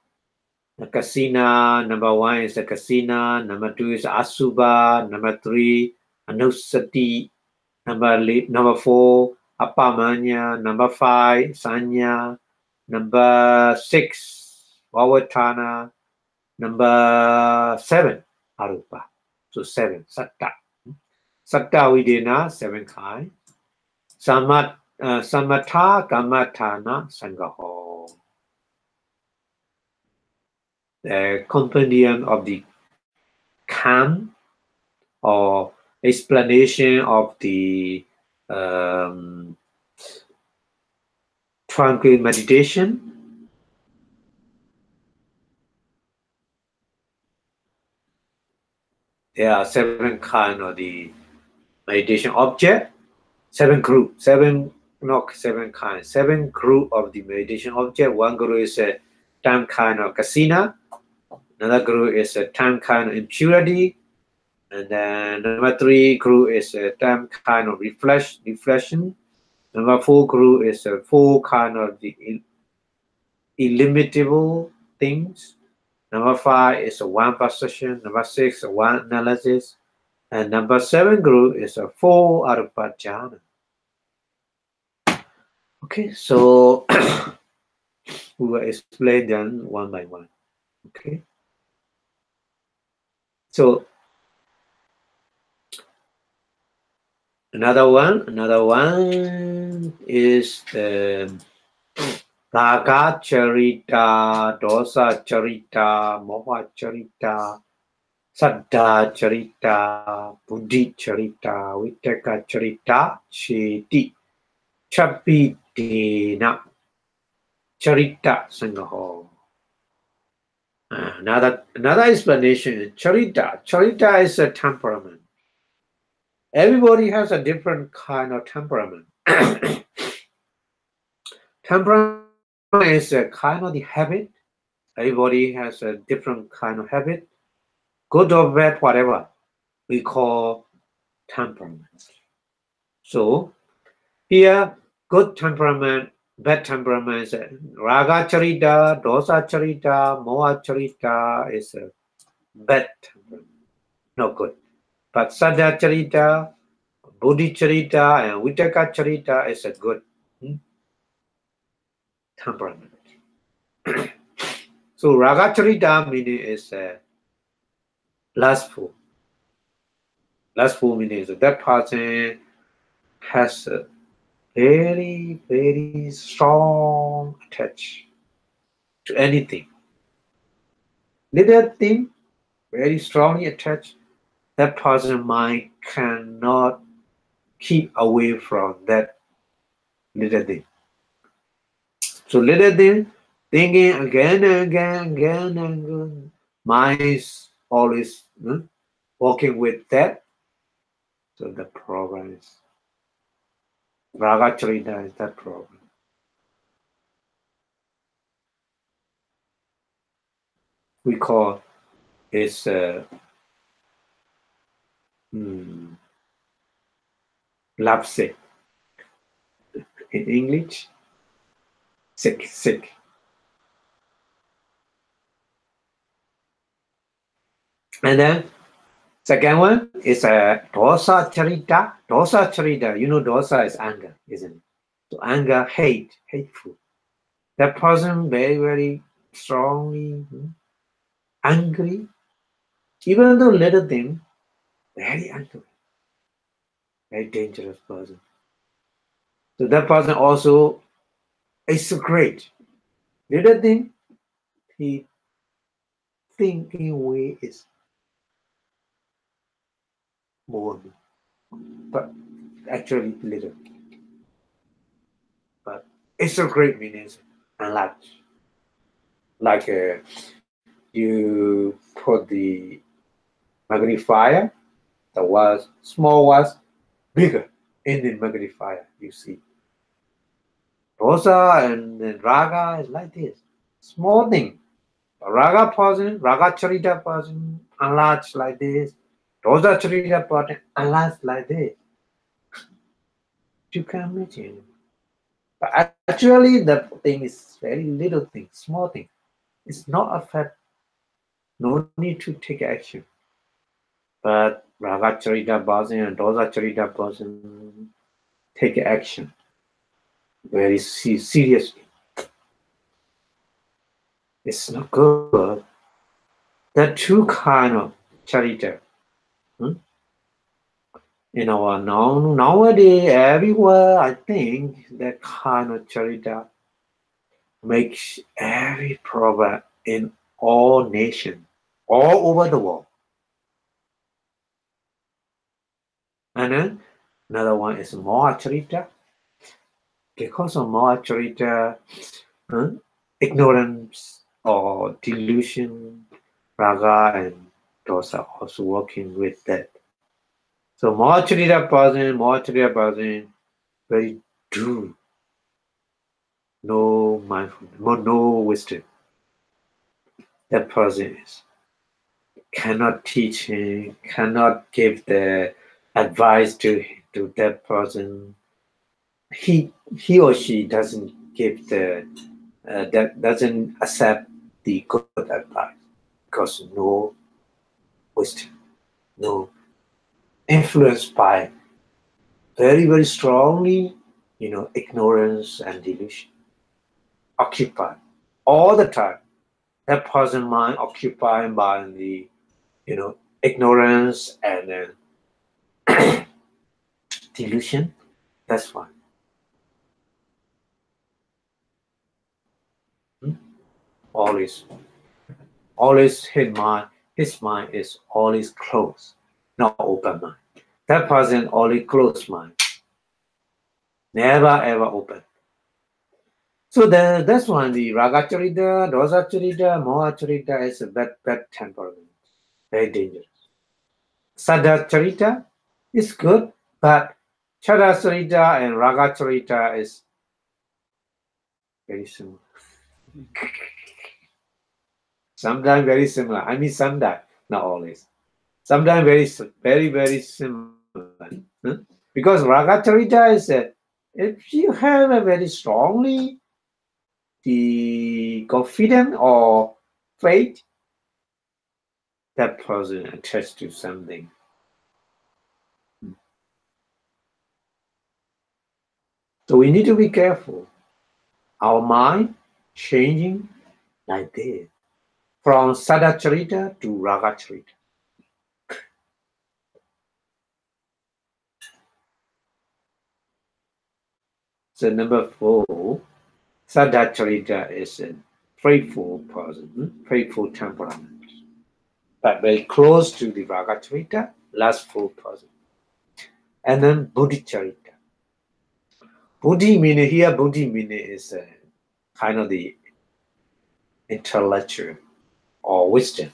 The kasina, number 1 is the kasina. Number 2 is Asubha. Number 3, Anusati. Number 4, Appamanya. Number 5, Sanya. Number 6, Vavatana. Number 7, Arupa. So 7, Satta. Satta Videna, 7 kinds. Samatha Kamatana Sangaho. The compendium of the calm or explanation of the tranquil meditation. There are 7 kinds of the meditation object. 7 group, 7 kinds. 7 group of the meditation object. One group is a time kind of kasina. Another group is a time kind of impurity. And then number 3 group is a time kind of reflection. Number 4 group is a 4 kind of the illimitable things. Number 5 is a 1 possession. Number 6 a 1 analysis. And number 7 group is a 4 Arupa Jhana. Okay, so we will explain them one by one. Okay. So another one is the Raga Charita, Dosa Charita, Moha Charita, Saddha Charita, Buddhi Charita, Vitaka Charita, Cheti, Chapidena, Charita Sangaho. Another explanation is charita. Charita is a temperament. Everybody has a different kind of temperament. Temperament is a kind of the habit. Everybody has a different kind of habit, good or bad, whatever. We call temperament. So here, good temperament, bad temperament is raga charita, dosa charita, moha charita is a bad temperament, not good. But Saddha Charita, Bodhi Charita, and Vitaka Charita is a good temperament. So Raga Charita meaning is lustful. Lustful meaning is that person has a very, very strong attach to anything. Little thing, very strongly attached, that person's mind cannot keep away from that little thing. So little thing, thinking again and again, mind is always working with that. So the problem is Raga Charita is that problem. We call it's lovesick. In English, sick. And then second one is dosa charita. Dosa charita, dosa is anger, isn't it? So anger, hateful. That person very, very strongly angry, even though little thing, very angry, very dangerous person. So that person also is so great. Little thing, he thinking way is more, but actually little. But it's so great meanings and large. Like you put the magnifier, the was small was bigger in the magnifier. You see, Rosa and Raga is like this, small thing. Raga person, Raga Charita person, enlarged like this. Rosa Charita person, enlarged like this. You can imagine. But actually, the thing is very little thing, small thing. It's not affect. No need to take action. But Raga Charita person and Dosa Charita person take action very seriously. It's not good. There are two kind of charita. In our nowadays, everywhere, I think that kind of charita makes every problem in all nations, all over the world. And then another one is moha charita. Because of moha charita, ignorance or delusion, raga and dosa also working with that. So moha charita person, very dull, no mindfulness, no wisdom. That person is cannot teach him, cannot give the advice to that person. He or she doesn't give the that doesn't accept the good advice because no wisdom, no influenced by very, very strongly, ignorance and delusion. Occupied all the time. That person mind occupied by the, ignorance and delusion. That's why. Always his mind is always closed, not open mind. That person always closed mind. Never ever open. So that's one. The Ragacharita, Dosacharita, Mohacharita is a bad temperament. Very dangerous. Saddhacharita is good, but Chadacharita and Ragacharita is very similar. Sometimes very similar. I mean, sometimes, not always. Sometimes very similar. Huh? Because Ragacharita is if you have a very strongly the confidence or faith, that person attached to something. So we need to be careful. Our mind changing like this from Saddhacharita to Ragacharita. So number 4, Saddhacharita is a faithful person, faithful temperament, but very close to the Ragacharita, lustful person. And then Bodhicharita. Buddhi meaning here, Buddhi meaning is kind of the intellectual or wisdom.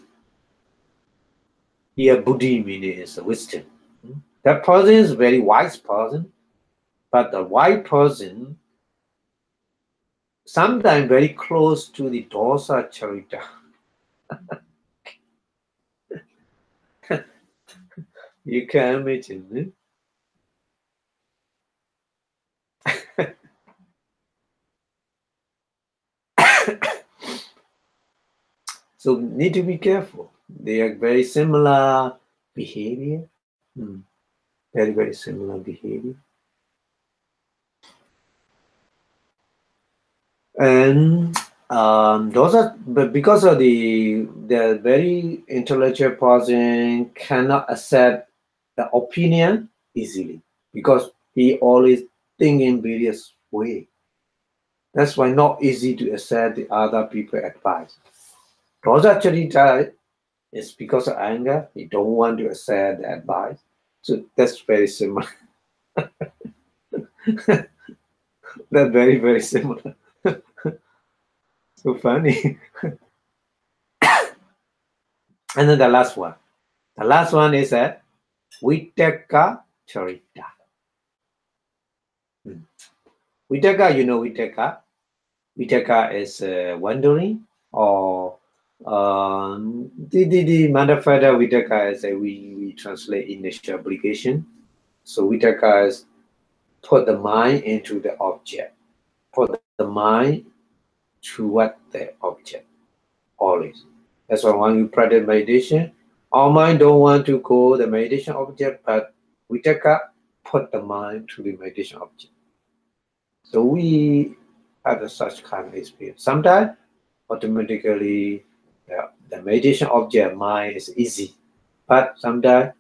Here, Buddhi meaning is wisdom. That person is a very wise person, but the wise person sometimes very close to the dosa charita. You can imagine. So need to be careful. They are very similar behavior. Very similar behavior. And those are, but because of the very intellectual person cannot accept the opinion easily because he always think in various way. That's why not easy to accept the other people advice. Rosa Charita is because of anger. He don't want to accept the advice. So that's very similar. That's very similar. So funny. And then the last one. The last one is a Vitaka Charita. Vitaka, you know Vitaka. Vitaka is wandering or the Mandapata Vitaka is we translate initial obligation. So Vitaka is put the mind into the object. Put the mind toward the object. Always. That's why when you practice meditation, our mind don't want to go the meditation object, but Vitaka put the mind to the meditation object. So we have such kind of experience. Sometimes automatically the meditation object mind is easy, but sometimes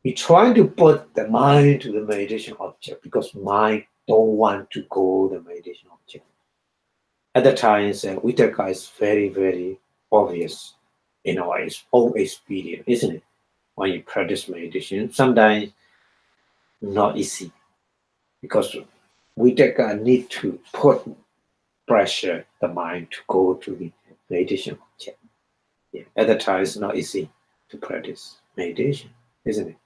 we try to put the mind to the meditation object because mind don't want to go the meditation object. At the times, Vitaka is very obvious in our own experience, isn't it? When you practice meditation, sometimes not easy because Vitaka need to put pressure the mind to go to the meditation object. Yeah. At the time, it's not easy to practice meditation, isn't it?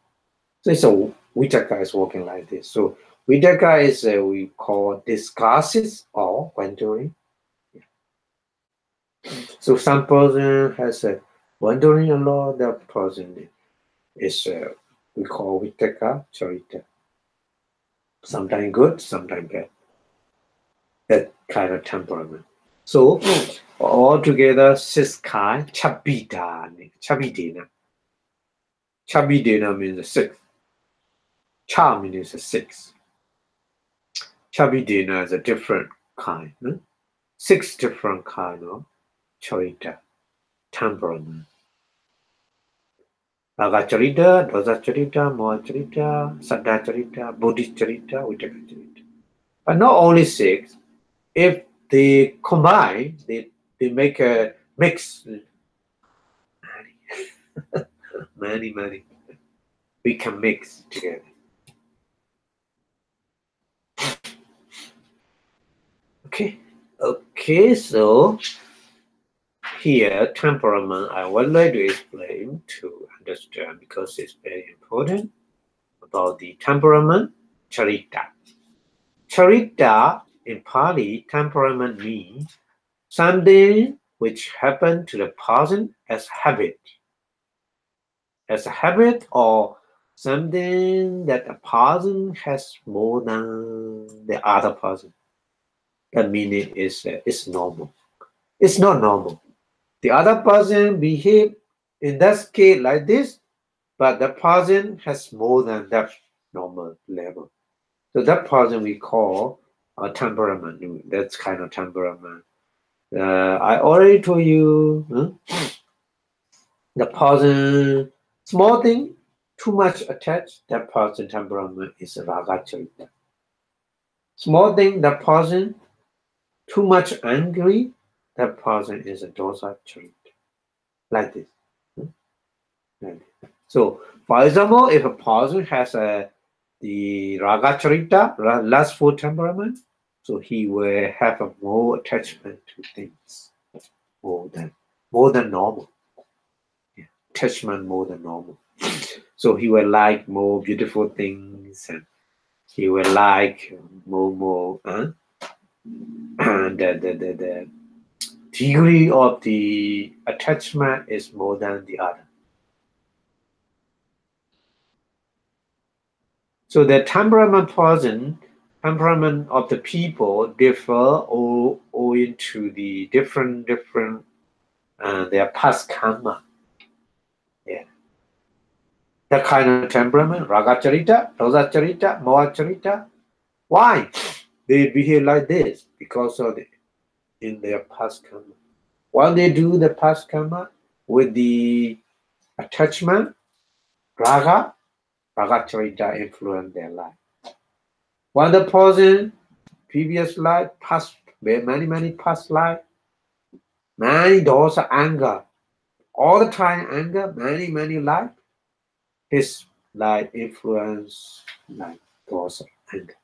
So it's a Vitaka is working like this. So Vitaka is we call discurses or wandering. Yeah. So some person has a wandering a lot. That person is we call Vitaka Charita. Sometimes good, sometimes bad. That kind of temperament. So altogether 6 kind, Chabidena. Chabidena means 6. Cha means 6. Chabidena is a different kind. 6 different kind of charita, temperament. Ragacharita, Dosacharita, Mohacharita, Saddhacharita, Bodhicharita, Vitaka. But not only 6. If they combine, they make a mix. Many. We can mix together. Okay, so here temperament I would like to explain to understand because it's very important about the temperament, charita. Charita in Pali, temperament means something which happened to the person as habit. As a habit or something that a person has more than the other person. The meaning is it's normal. It's not normal. The other person behave in that case like this, but the person has more than that normal level. So that person we call a temperament. That's kind of temperament. I already told you the person, small thing, too much attached, that person temperament is a raga charita. Small thing, that person too much angry, that person is a dosa charita. Like this. Like this. So, for example, if a person has the raga charita, lustful temperament, so he will have a more attachment to things, more than normal. Yeah. Attachment more than normal. So he will like more beautiful things, and he will like more. And the degree of the attachment is more than the other. So the temperament of the people differ owing to the different their past karma. Yeah. That kind of temperament, raga charita, dosa charita, moha charita. Why? They behave like this because of in their past karma. When they do the past karma with the attachment, raga charita influence their life. When the person previous life, past many past life, many dosa anger, all the time anger, many life, his life influence like dosa anger.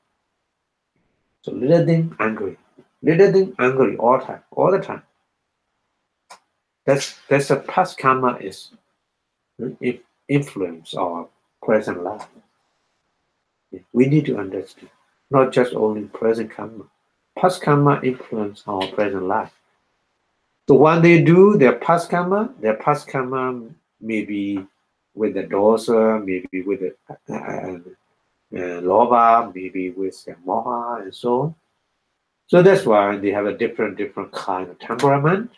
So little thing angry all the time. That's a past karma is influence our present life. We need to understand, not just only present karma. Past karma influence our present life. So when they do their past karma may be with the dosa, maybe with the lobha, maybe with the moha, and so on. So that's why they have a different kind of temperament.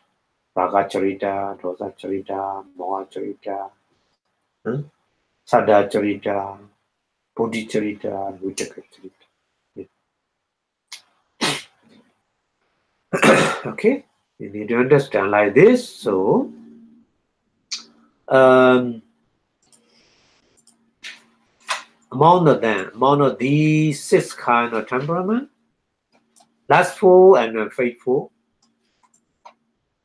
Raga charita, dosa charita, moha charita, Saddha charita, bodhi charita, vitaka charita. Okay, you need to understand like this. So, among of these 6 kind of temperament, lustful and unfaithful,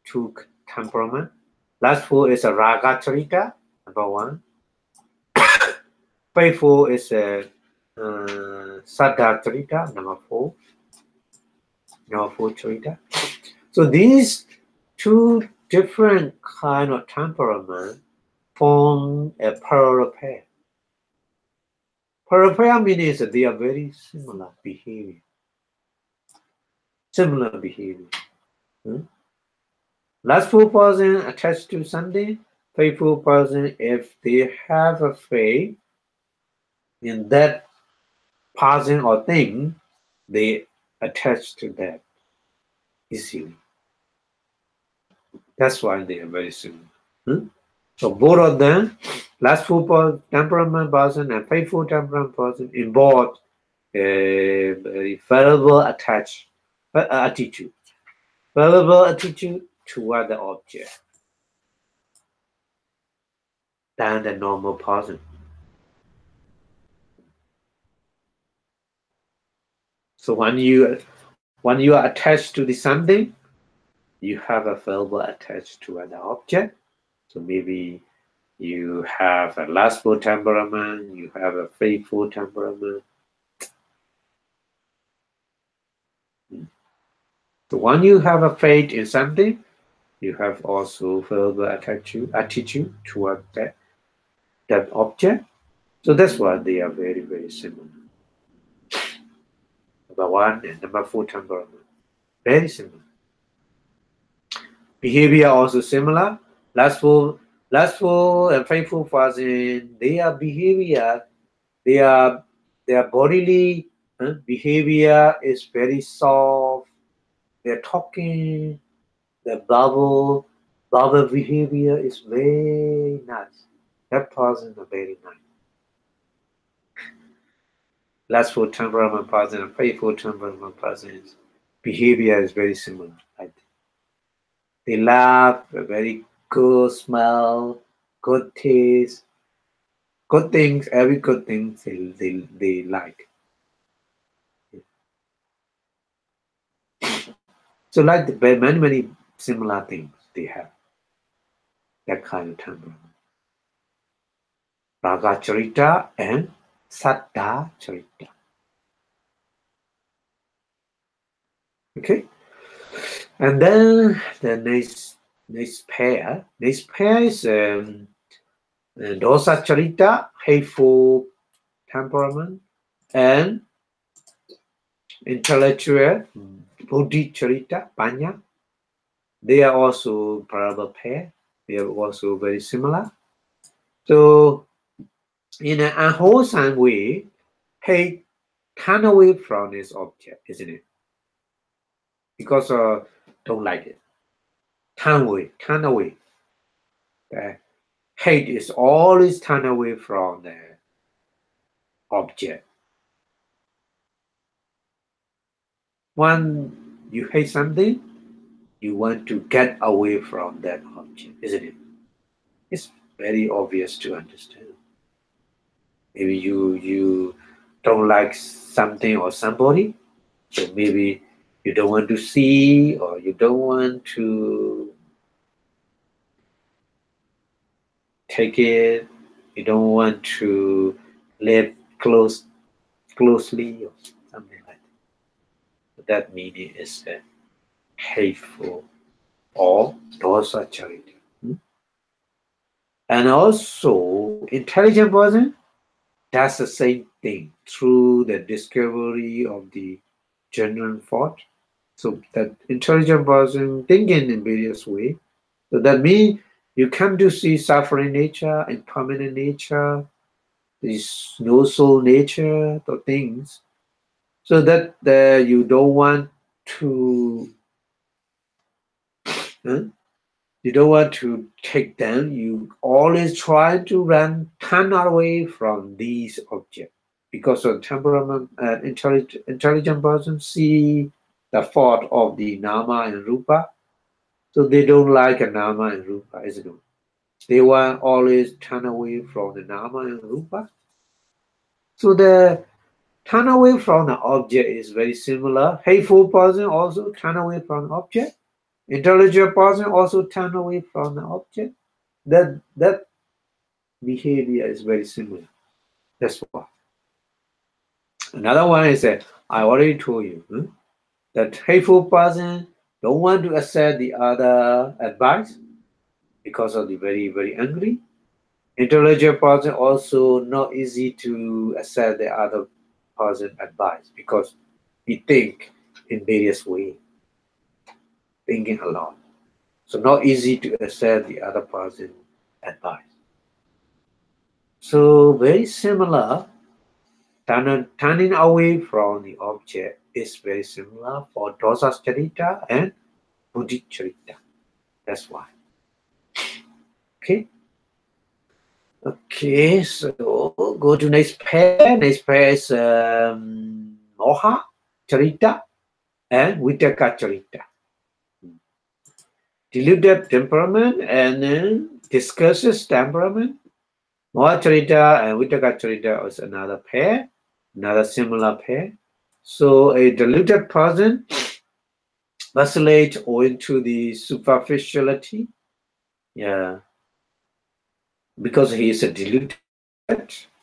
2 temperament. Lustful is a raga charita, number 1. Faithful is a saddha charita, number 4. Number 4 charita. So these 2 different kind of temperament form a parallel pair. Parallel pair means that they are very similar behavior. Lustful person attached to something, faithful person, if they have a faith in that person or thing, they attach to that easily. That's why they are very similar. So both of them, lustful temperament person and faithful temperament person, involve a very fallible attitude. Fallible attitude toward the object than the normal person. So when you are attached to the something, you have a fallible attached to an object. So maybe you have a lustful temperament, you have a faithful temperament. So when you have a faith in something, you have also further attitude toward that object. So that's why they are very, very similar. Number 1 and number 4, temperament. Very similar. Behavior also similar. Lustful and faithful person, their behavior, their bodily behavior is very soft. Their talking, their bubble behavior is very nice. That person is very nice. Lustful temperament person and faithful temperament person's behavior is very similar. Right? They laugh, a very good smell, good taste, good things, every good thing they like. So like many similar things they have. That kind of temperament. Raga Charita and Satta Charita. Okay? And then the next pair is Dosa Charita, hateful temperament, and intellectual Buddhi Charita, Panya. They are also parallel pair. They are also very similar. So in an unwholesome way, hate turn away from this object, isn't it? Because don't like it. Turn away. The hate is always turn away from the object. When you hate something, you want to get away from that object, isn't it? It's very obvious to understand. Maybe you don't like something or somebody, so maybe you don't want to see or you don't want to take it, you don't want to live closely or something like that. That meaning is hateful or dosa charity. And also intelligent person does the same thing through the discovery of the genuine thought. So that intelligent person thinking in various ways. So that means you come to see suffering nature, impermanent nature, this no soul nature, the things. So that you don't want to you don't want to take them. You always try to turn away from these objects. Because of temperament, intelligent person see the fault of the nama and rupa, so they don't like a nama and rupa, isn't it? They want always turn away from the nama and rupa. So the turn away from the object is very similar. Hateful person also turn away from the object. Intelligent person also turn away from the object. That behavior is very similar. That's why. Another one is that I already told you that hateful person don't want to accept the other advice because of the very, very angry. Intelligent person also not easy to accept the other person advice because he think in various ways, thinking a lot. So not easy to accept the other person advice. So very similar. Turning away from the object is very similar for dosa charita and buddhi charita. That's why. Okay, so go to next pair. Next pair is moha charita and vitaka charita. Deluded temperament and then discursive temperament. Moha charita and vitaka charita is another pair, another similar pair. So a deluded person vacillates owing to the superficiality. Yeah. Because he is a deluded,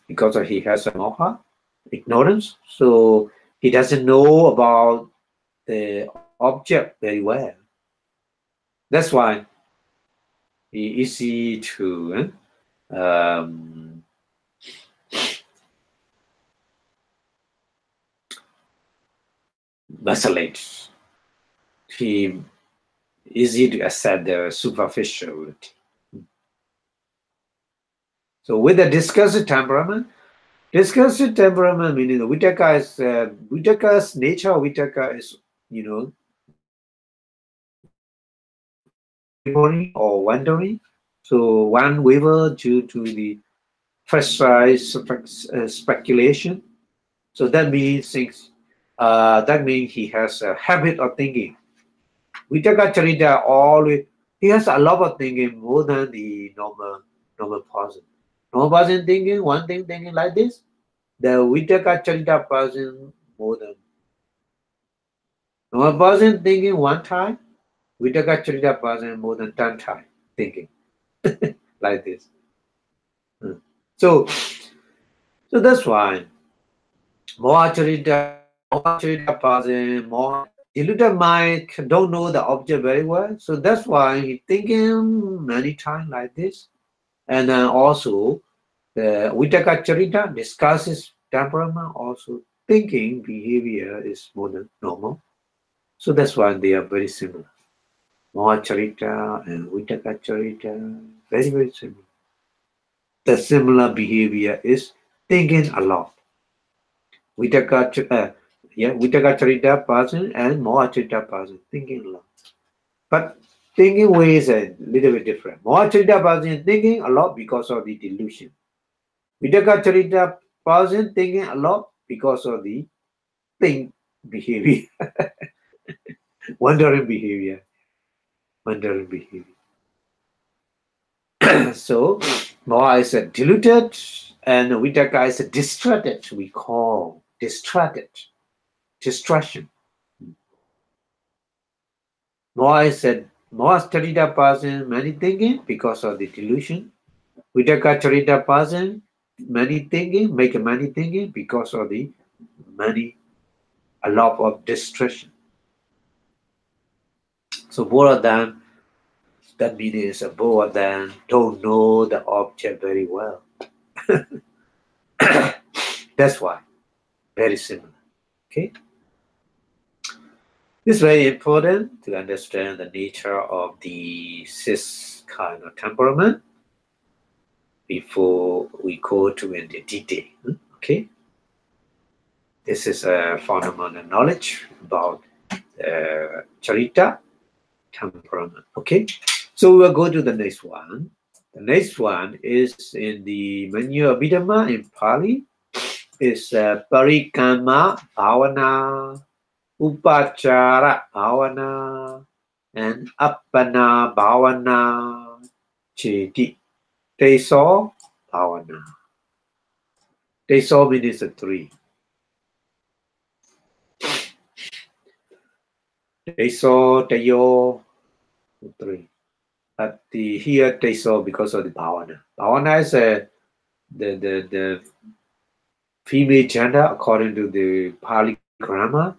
because he has a moha, ignorance, so he doesn't know about the object very well. That's why it's easy to vacillate. He easy to accept the superficiality. So with the discursive temperament meaning the Vitaka is Vitaka's nature. Vitaka is wavering or wandering. So one waver due to the first size speculation. So that means things. That means he has a habit of thinking. Vitaka Charita always he has a lot of thinking more than the normal person. Normal person thinking one thing thinking like this. The Vitaka Charita person more than normal person thinking one time. Vitaka Charita person more than 10 times thinking like this. So that's why more Charita person, more diluted mind don't know the object very well. So that's why he thinking many times like this. And then also the Vitaka Charita discusses temperament, also thinking behavior is more than normal. So that's why they are very similar. Mahacharita and Vitaka Charita, very, very similar. The similar behavior is thinking a lot. Vitaka Charita person and Mahacharita person, thinking a lot. But thinking way is a little bit different. Mahacharita person is thinking a lot because of the delusion. Vitaka Charita person thinking a lot because of the think behavior. Wandering behavior. So Moha is a diluted and Vitaka is a distracted. We call distracted. Distraction. Moha is a Charita person, many thinking because of the delusion. Vitaka Charita person, many thinking, make many thinking because of the a lot of distraction. So both of them, that means both of them don't know the object very well. That's why. Very similar. Okay. It's very important to understand the nature of the cis kind of temperament before we go to into detail. Okay. This is a fundamental knowledge about Charita temperament. Okay. So we'll go to the next one. The next one is in the menu Abhidhamma in Pali. Is Parikama Bhavana, Upachara Bhavana, and Appana Bhavana Cheti. Teso Bhavana. Teso means three. Teso, Teyo, three. But here Teso because of the Bhavana. Bhavana is the female gender according to the Pali grammar.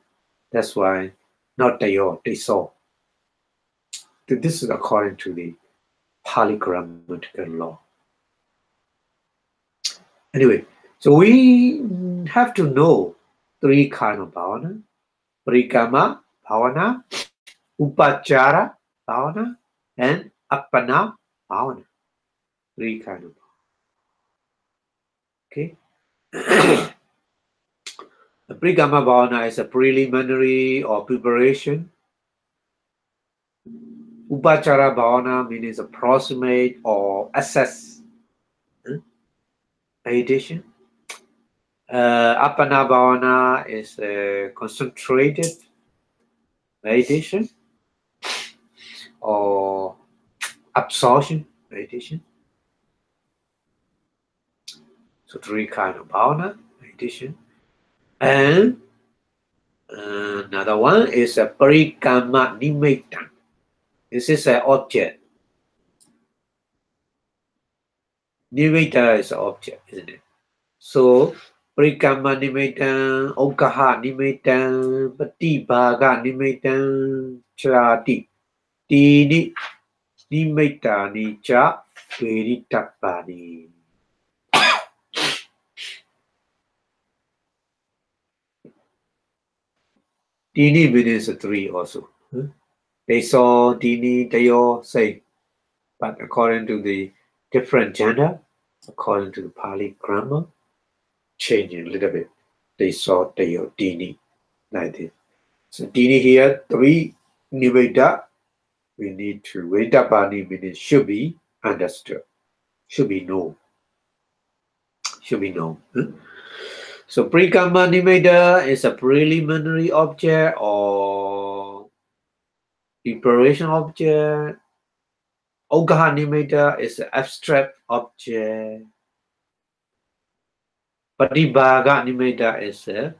That's why not Teyo, Teso. This is according to the Pali grammatical law. Anyway, so we have to know three kind of bhavana: Parikama bhavana, Upachara bhavana, and Appana bhavana. Three kind of bhavana. Okay. The Parikama bhavana is a preliminary or preparation. Upachara bhavana means approximate or assess meditation. Appana bhavana is a concentrated meditation or absorption meditation. So three kind of bhavana meditation. And another one is a parikama nimitta. This is an object. Nimitta is an object, isn't it? So Prikama nimitan, Okaha nimitan, Patibaga nimitan, Chati, Dini, Nimitani cha, Veritapani. Dini means three also. They saw Dini, they all say, but according to the different gender, according to the Pali grammar, changing a little bit. They saw Tayo Dini like this. So Dini here, three Niveda, we need to Vedapani meaning should be understood, should be known. Should be known. So Prikama Niveda is a preliminary object or preparation object. Ogaha Niveda is an abstract object. Patibhaga Niveda is a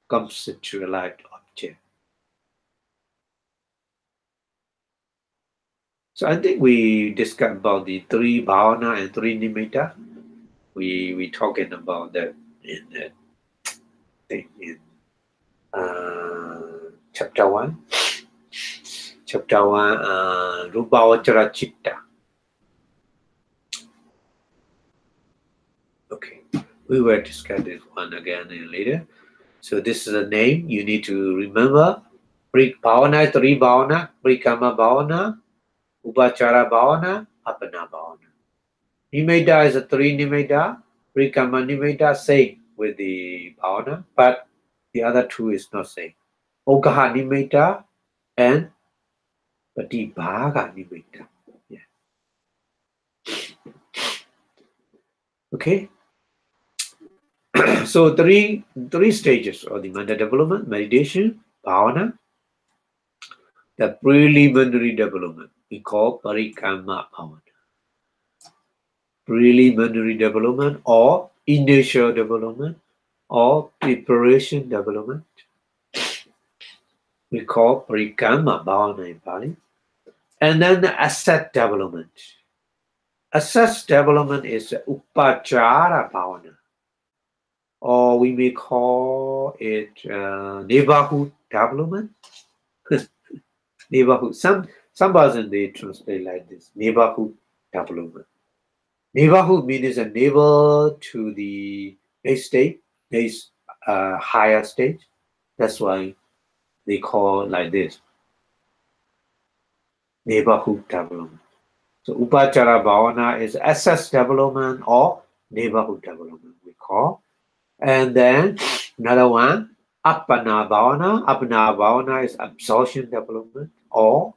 conceptualized object. So I think we discussed about the three bhavana and three nimitta. We talking about that in that thing in chapter 1. Chapter 1, Rupavachara Chitta. Okay, we will discuss this one again later. So this is a name you need to remember. Bhavana, three bhavana, Prikama bhavana, Upachara bhavana, Apana bhavana. Nimitta is a three nimitta. Prikama nimitta same with the bhavana, but the other two is not same. Okaha nimitta and Patibhaga nimitta. Yeah. Okay. So three stages of the mental development: meditation, bhavana, the preliminary development we call parikama bhavana. Preliminary development or initial development or preparation development we call parikama bhavana in Pali. And then the asset development. Asset development is upachara bhavana, or we may call it neighborhood development. Neighborhood. Some version they translate like this: neighborhood development. Neighborhood means a neighbor to the base state, base higher stage. That's why they call like this: neighborhood development. So upachara bhavana is asset development or neighborhood development we call. And then another one, appana bhavana. Appana bhavana is absorption development or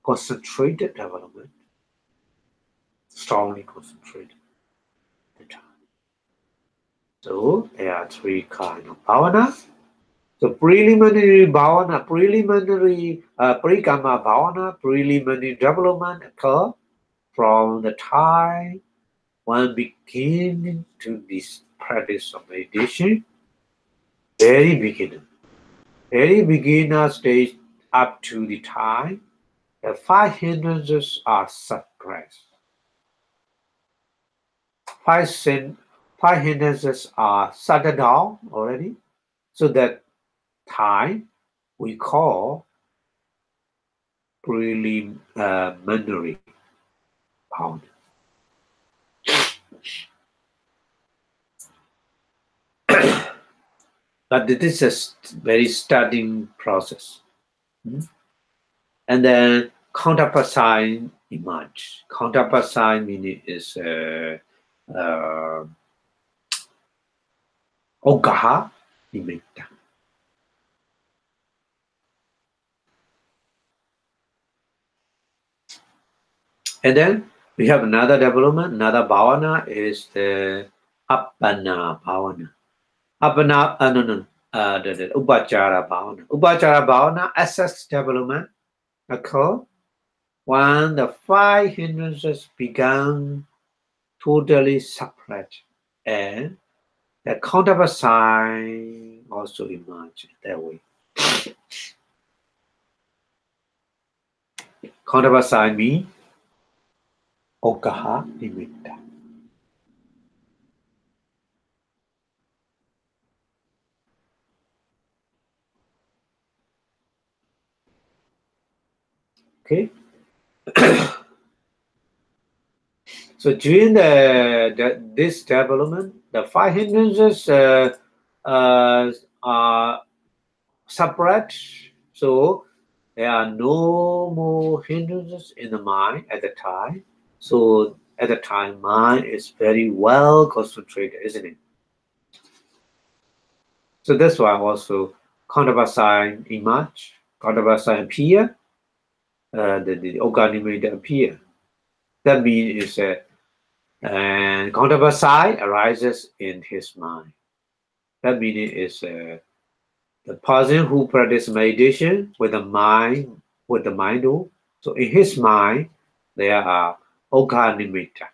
concentrated development. Strongly concentrated. So there are three kinds of bhavana. So preliminary bhavana, parikama bhavana, preliminary development occur from the time one begins to this practice of meditation, very beginner stage up to the time the five hindrances are suppressed. Five hindrances are shut down already, so that time we call preliminary bhavana. But this is a very starting process. And then counterpart emerge. Counterpart meaning is Ogaha nimitta. And then we have another development, another bhavana is the Appana bhavana. The Upachara bhavana. Upachara bhavana assess development occur when the five hindrances become totally separate and the counterpart sign also emerge that way. Counterpart sign means Okaha nimitta. Okay. So during this development, the five hindrances are separate. So there are no more hindrances in the mind at the time. So at the time, mind is very well concentrated, isn't it? So that's why also Pannobhasa emerge, Pannobhasa appear, the Oganimeda appear. That means and Pannobhasa arises in his mind. That meaning is the person who practices meditation with the mind, So in his mind, there are Oganimeda.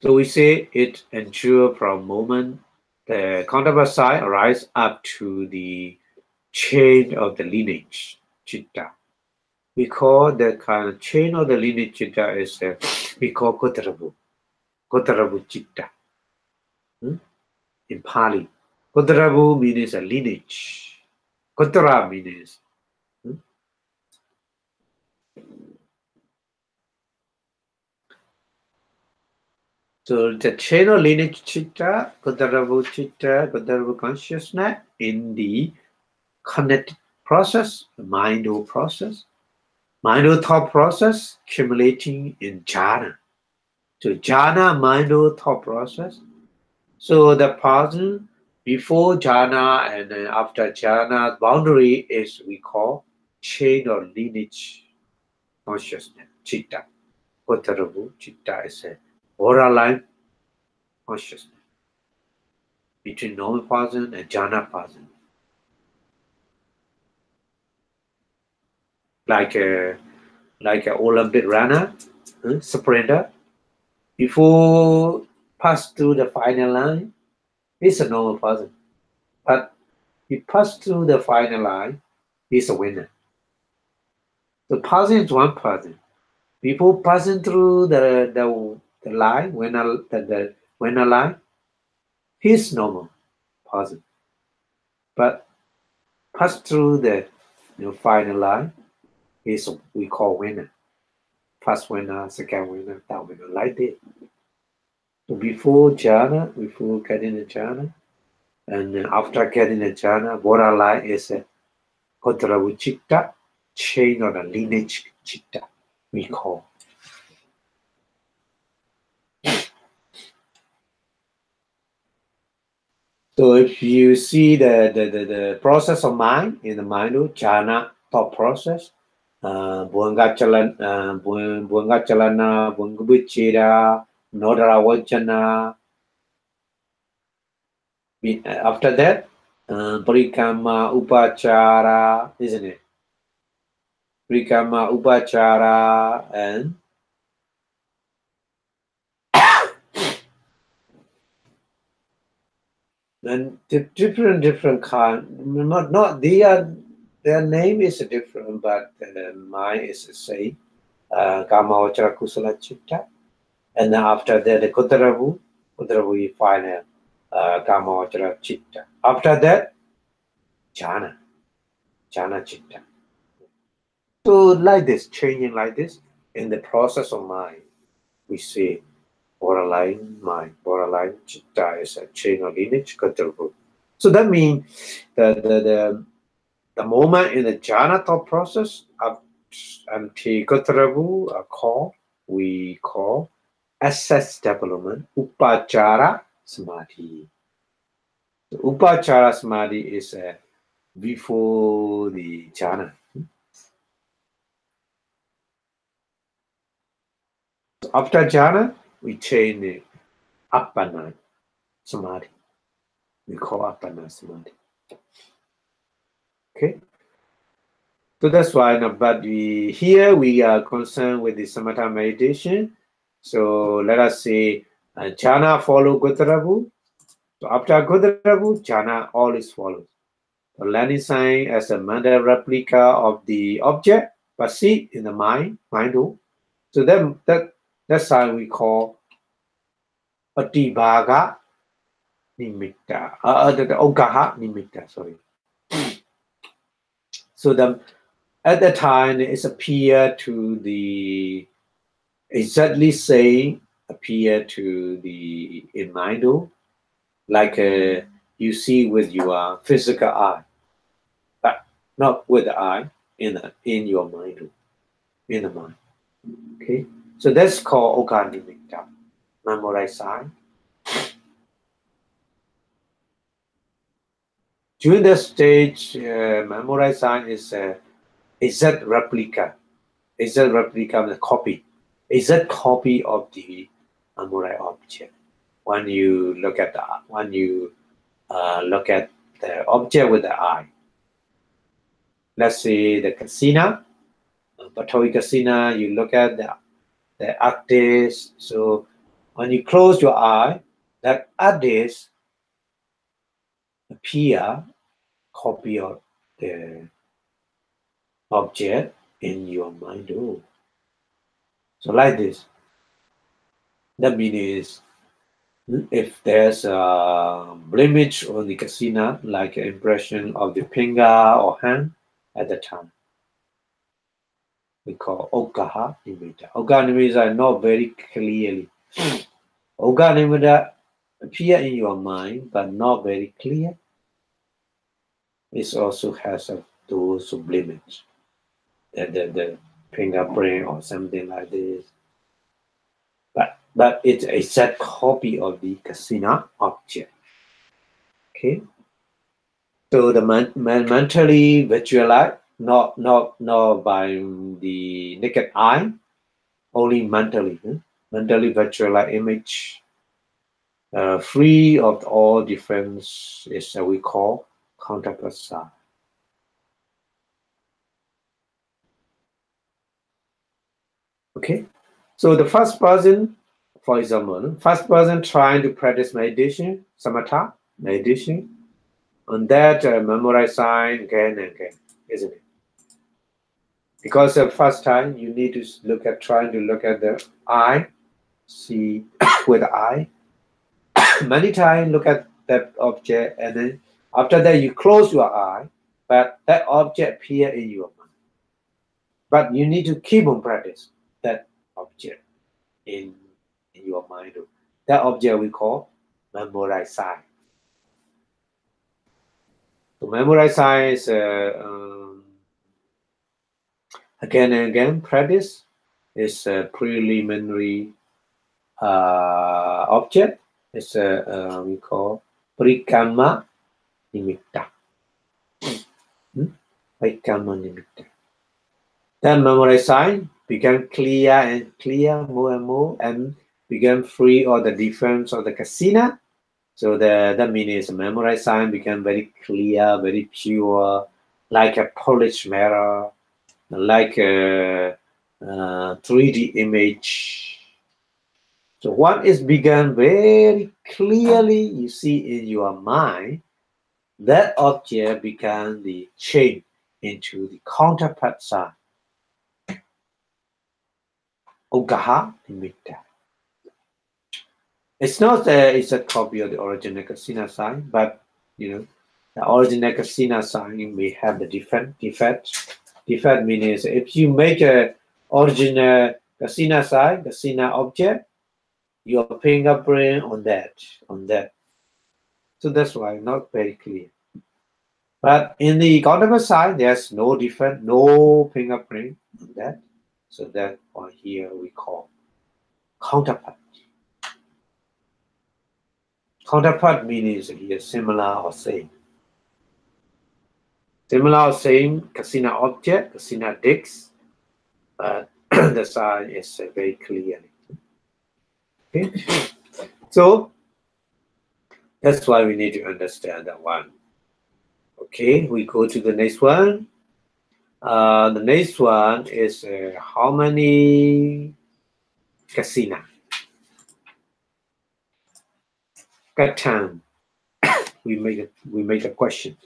So we say it endures from moment the Pannobhasa arises up to the chain of the lineage, Chitta. We call the kind of chain of the lineage Chitta is we call Kotarabu Chitta. In Pali. Kotarabu means a lineage. Kotara means. So the chain of lineage Chitta, Kotarabu consciousness in the connected process, the mind process. Mind thought process accumulating in jhana. So jhana, mind thought process. So the person before jhana and then after jhana boundary is we call chain or lineage consciousness, chitta. Kotarabu chitta is a borderline consciousness between normal person and jhana person. Like a Olympic runner, sprinter, before pass through the final line, he's a normal person. But he passed through the final line, he's a winner. The person is one person. Before passing through the line, the winner line, he's normal person. But pass through the final line, he's we call winner. First winner, second winner, third winner, like that. So before getting the jhana, and after getting the jhana, borderline is a Kodravu chitta, chain or a lineage chitta, we call. So if you see the process of mind in the mind, jhana thought process, buanga chalana, buanga bichira, nodara vajana. After that, parikama upachara, isn't it? Parikama upachara and different kind. Not their name is different, but mine is the same. Kama vachara kusala chitta, and then after that the Kotaravu we find Kama vachara chitta. After that, jhana chitta. So like this, changing like this in the process of mind, we see borderline mind, borderline chitta is a chain of lineage Kotaravu. So that means the moment in the jhana thought process up until Kotaravu we call access development, upachara samadhi. So upachara samadhi is before the jhana. So after jhana, we change the appana samadhi. We call appana samadhi. Okay. So that's why, but here we are concerned with the samatha meditation. So let us say jhana follow Kotaravu. So after Kotaravu, jhana always follows. The landing sign as a mental replica of the object, but see in the mind. So that's how we call Patibhaga Nimitta. The Ogaha Nimitta, sorry. So at the time it appear to the exactly say appear to the in mind, like you see with your physical eye, but not with the eye in your mind, in the mind. Okay, so that's called Okanimikta, memorize sign. During that stage, memorize sign is exact replica. Exact replica, the copy. Exact copy of the memorize object. When you look at the object with the eye. Let's say the casino, Batoy casino. You look at the artist. So when you close your eye, that artist appear copy of the object in your mind. Oh. So like this. That means if there's a blemish on the casino, like an impression of the finger or hand at the time, we call Okaha Nimitta. Okaha Nimitta not very clearly. Okaha Nimitta appear in your mind, but not very clear. It also has those blemish, the fingerprint or something like this. But it's a exact copy of the casino object. Okay. So the mentally visualize, not by the naked eye, only mentally. Mentally visualize image, free of all difference, is we call counterpasa. Okay. So the first person, for example, first person trying to practice meditation, samatha meditation, on that memorize sign again and again, isn't it? Because the first time you need to trying to look at the eye, see with the eye. Many times look at that object, and then after that you close your eye, but that object appear in your mind. But you need to keep on practice that object in your mind. That object we call memorize sign. So memorize sign is again and again practice is a preliminary object. It's we call Parikama Nimitta. Parikama Nimitta. Then memorize sign become clear and clear more and more, and become free of the difference of the casino. So that means memorize sign become very clear, very pure, like a polished mirror, like a 3D image. So what is begun very clearly, you see in your mind, that object becomes the change into the counterpart sign. Ugaha Nimitta. It's not it's a copy of the original casino sign, but the original casino sign may have the defect. Defect means if you make a original casino sign, casino object, your fingerprint on that. So that's why not very clear. But in the counterpart side, there's no different, no fingerprint on that. So that one here we call counterpart. Counterpart means here similar or same. Similar or same casino object, casino disc, but the sign is very clear. Okay, so that's why we need to understand that one. Okay, we go to the next one. The next one is how many casino? Katan. We make a question.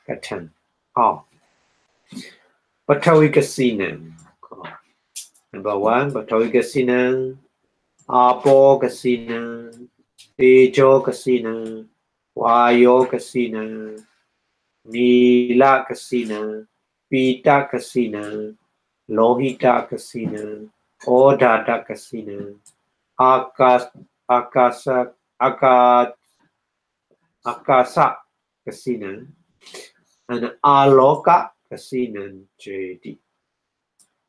Katan. How? Batawi casino. Number one, Batawi casino. Apo casino. Tejo casino. Wayo casino. Nila casino. Pita Kasina, Lohita Kasina, Odata Kasina, Akasa Kasina, and Aloka Kasina Jedi.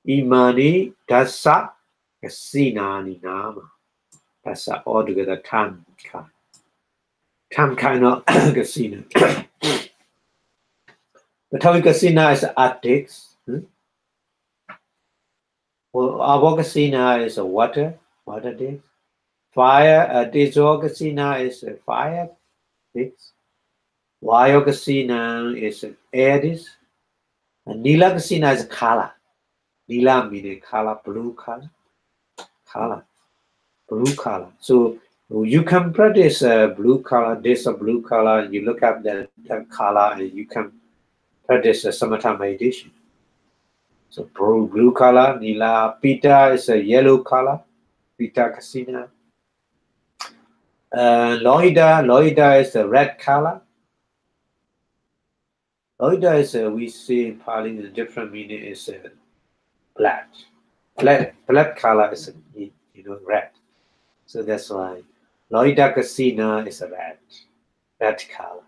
Imani Dasa Kasina Ninama. That's altogether Tam kind of Kasina. The Tawi Kasina is attics. Avocasina is a water dish. Fire, Disocasina is a fire dish. Vyocasina is an air dish. And Nilacasina is a color. Nila meaning color, blue color. Blue color. So you can practice blue color, this a blue color, and you look up that color and you can practice a summertime meditation. So blue color, Nila. Pita is a yellow color. Pita Kasina. Loida is a red color. Loida is we see in Pali in different meaning is black. Black color is red. So that's why Loida Kasina is a red color.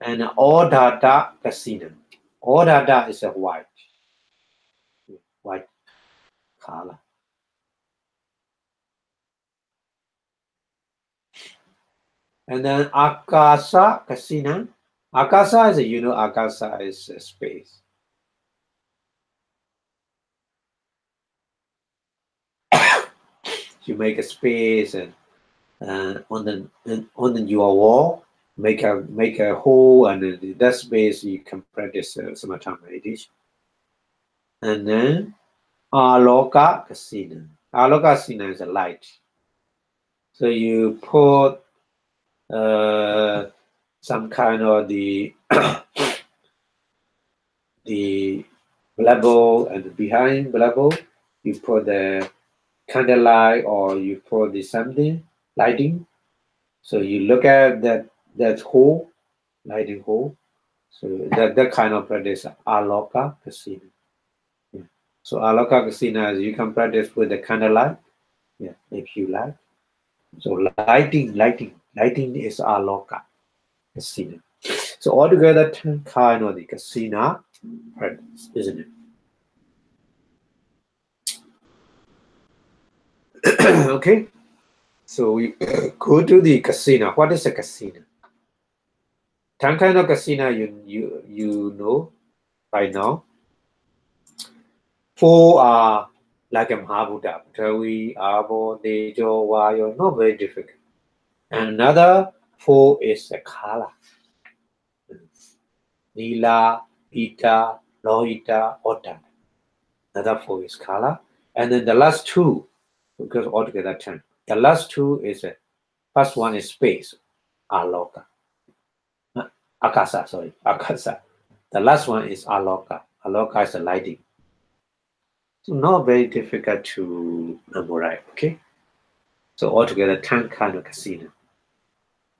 And Odata Kasina. Odata is a white color. And then Akasa Kasina. Akasa is Akasa is space. You make a space and on your wall, make a hole, and in that space you can practice summertime meditation. And then Aloka Kasina. Aloka Kasina is a light. So you put some kind of the level, and behind level you put the candlelight or you put the something lighting. So you look at that hole, lighting hole. So that kind of practice Aloka Kasina. Yeah. So Aloka Kasina is you can practice with the candlelight, if you like. So lighting is Aloka Kasina. So altogether 10 kind of the Kasina practice, isn't it? Okay. So we go to the Kasina. What is a Kasina? 10 kind of Kasina you know by now. 4 are like a Mahabuddha, Patavi, Abo, Tejo, Vayo, not very difficult. And another 4 is a Kala. Nila, Pita, Lohita, Otta. Another 4 is Kala. And then the last 2, because altogether 10. The last 2 is first one is space, Aloka. Akasa. The last one is Aloka. Aloka is the lighting. So not very difficult to memorize, okay? So altogether 10 kind of Kasina.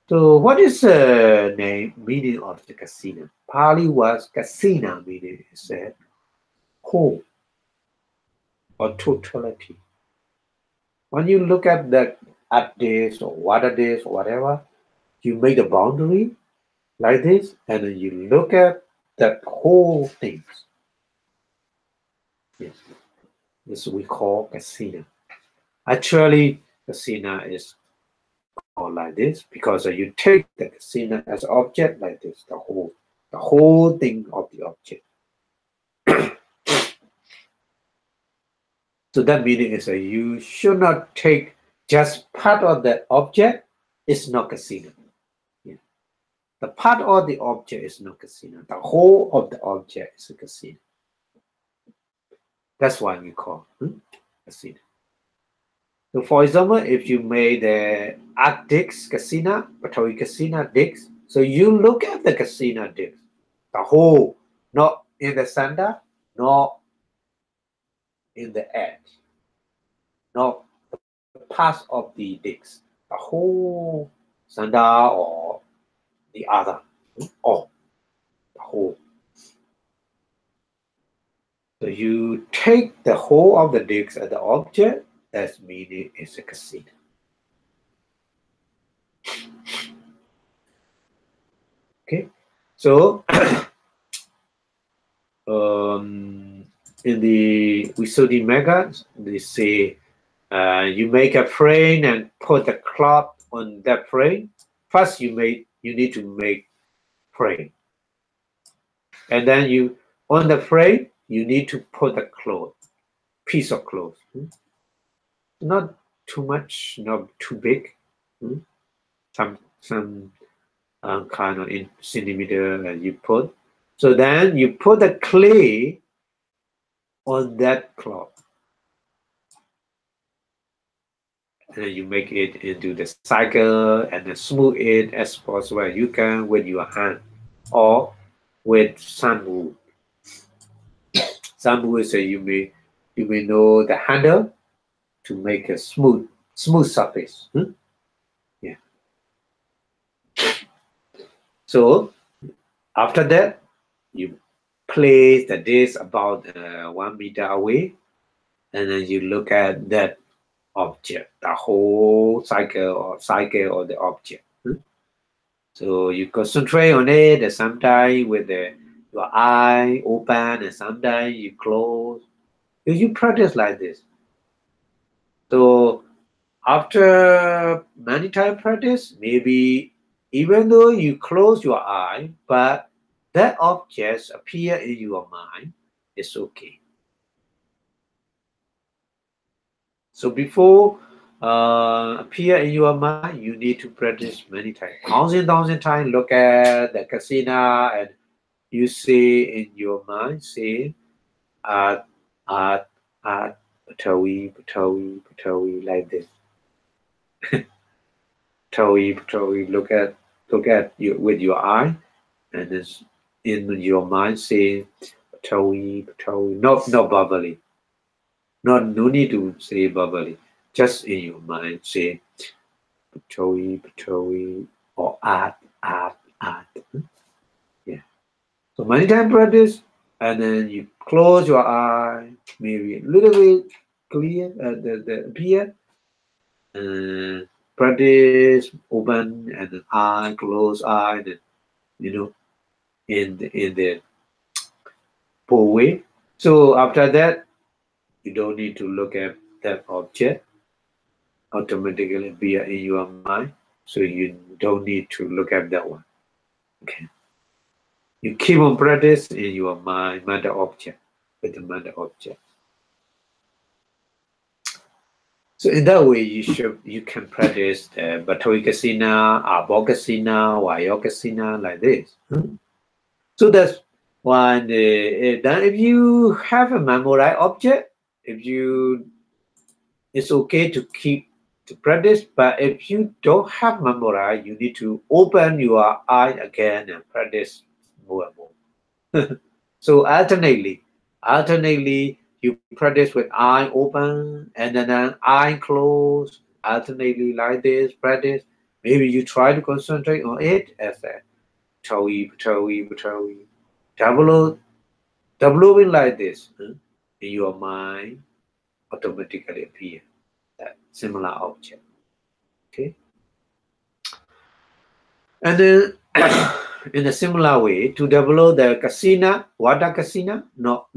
So what is the meaning of the Kasina? Pali was Kasina, meaning is whole or totality. When you look at this or water this or whatever, you make a boundary like this, and then you look at that whole thing. Yes. This we call Kasina. Actually, Kasina is called like this because you take the Kasina as object like this, the whole thing of the object. So that meaning is you should not take just part of that object. It's not Kasina. Yeah. The part of the object is not Kasina. The whole of the object is a Kasina. That's why we call Kasina. So for example, if you made the Arctics Kasina, Patawi Kasina Dix, so you look at the Kasina Dix, the whole, not in the center, not in the edge, not the parts of the Dix, the whole center or the other, or the whole. So you take the whole of the disc as the object, that's meaning it's a casino. Okay, so in the Visuddhimagga, they say you make a frame and put the cloth on that frame. First, you need to make frame, and then on the frame you need to put a cloth, piece of cloth, not too much, not too big, some kind of in centimeter you put. So then you put the clay on that cloth. And then you make it into the cycle and then smooth it as possible you can with your hand or with sandwood. Sandwood, so you may know the handle to make a smooth surface. Yeah. So after that, you place the disc about 1 meter away, and then you look at that object, the whole cycle of the object. So you concentrate on it, and sometimes with your eye open, and sometimes you close. You practice like this. So after many time practice, maybe even though you close your eye, but that objects appear in your mind, it's okay. So before appear in your mind, you need to practice many times. Thousand times, look at the casino and you say in your mind, say, art, patawi, like this. Patawi, look at you with your eye, and then in your mind say, patawi, not bubbly. No need to say bubbly. Just in your mind say, patawi, or art. Yeah. So many times practice, and then you close your eye, maybe a little bit clear, the appear. Practice open and then eye, close eye, and then, in the full way. So after that, you don't need to look at that object. Automatically appear in your mind. So you don't need to look at that one. Okay. You keep on practice in your mind, matter object, with the matter object. So in that way, you can practice the Bhattoikasina, Abhokasina, Vayokasina like this. So that's one. Then if you have a memorized object, it's okay to keep to practice. But if you don't have memorized, you need to open your eye again and practice more and more. So alternately, you practice with eye open and then eye closed, alternately like this, practice. Maybe you try to concentrate on it as a patawi, doubling like this in your mind, automatically appear that similar object. Okay. And then in a similar way, to develop the kasina, vada kasina, not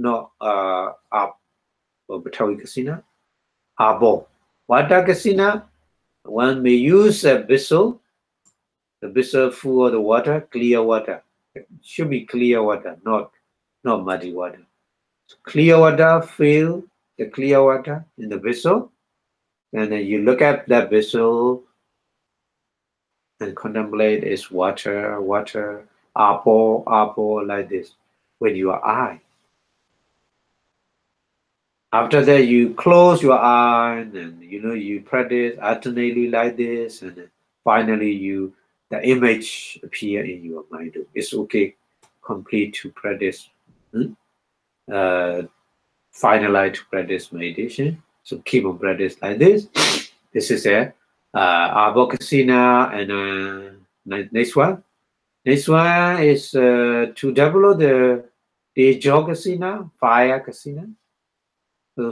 Batawi kasina, abo. Vada kasina, one may use a vessel, the vessel full of the water, clear water. It should be clear water, not muddy water. So clear water, fill the clear water in the vessel, and then you look at that vessel and contemplate its water, apple, like this, with your eye. After that, you close your eye, and you practice alternately like this, and then finally the image appear in your mind. It's okay, complete to practice. Finalize to practice meditation. So keep on practice like this. This is a Abhokasina, and next one. Next one is to develop the Tejo Kasina, fire Kasina.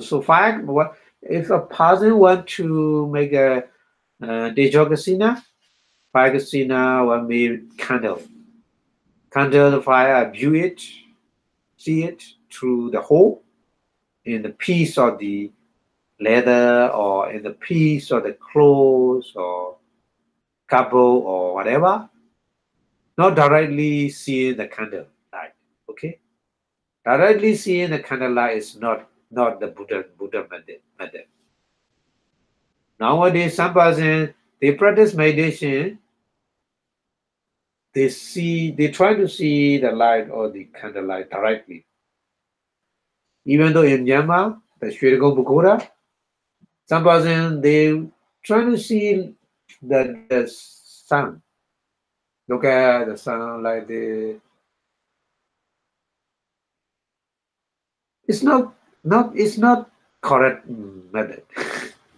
So fire, what if a person want to make a Tejo Kasina, fire Kasina will be candle. Candle the fire, view it, see it through the hole in the piece of the leather or in the piece of the clothes or couple or whatever. Not directly seeing the candle light. Okay, directly seeing the candle light is not the Buddha method. Nowadays, some person they practice meditation. They try to see the light or the candle light directly. Even though in Myanmar, the Shwedagon Pagoda, some person they try to see the sun. Look at the sun like the. It's not correct method.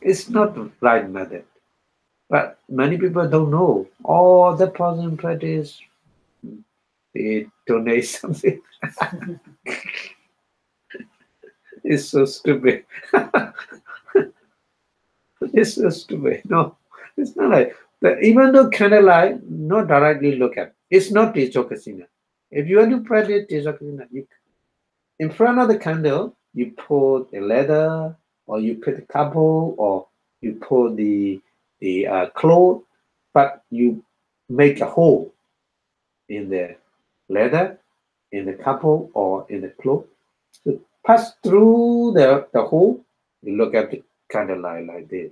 It's not the right method. But many people don't know. Oh, the person practice, they donate something. It's so stupid. It's so stupid. No, it's not like that. Even though candlelight, not directly look at. It's not Tejo Kasina. If you want to practice Tejo Kasina, in front of the candle, you put a leather, or you put a couple, or you put the cloth, but you make a hole in the leather, in the couple, or in the cloth. So pass through the hole, you look at the candlelight like this.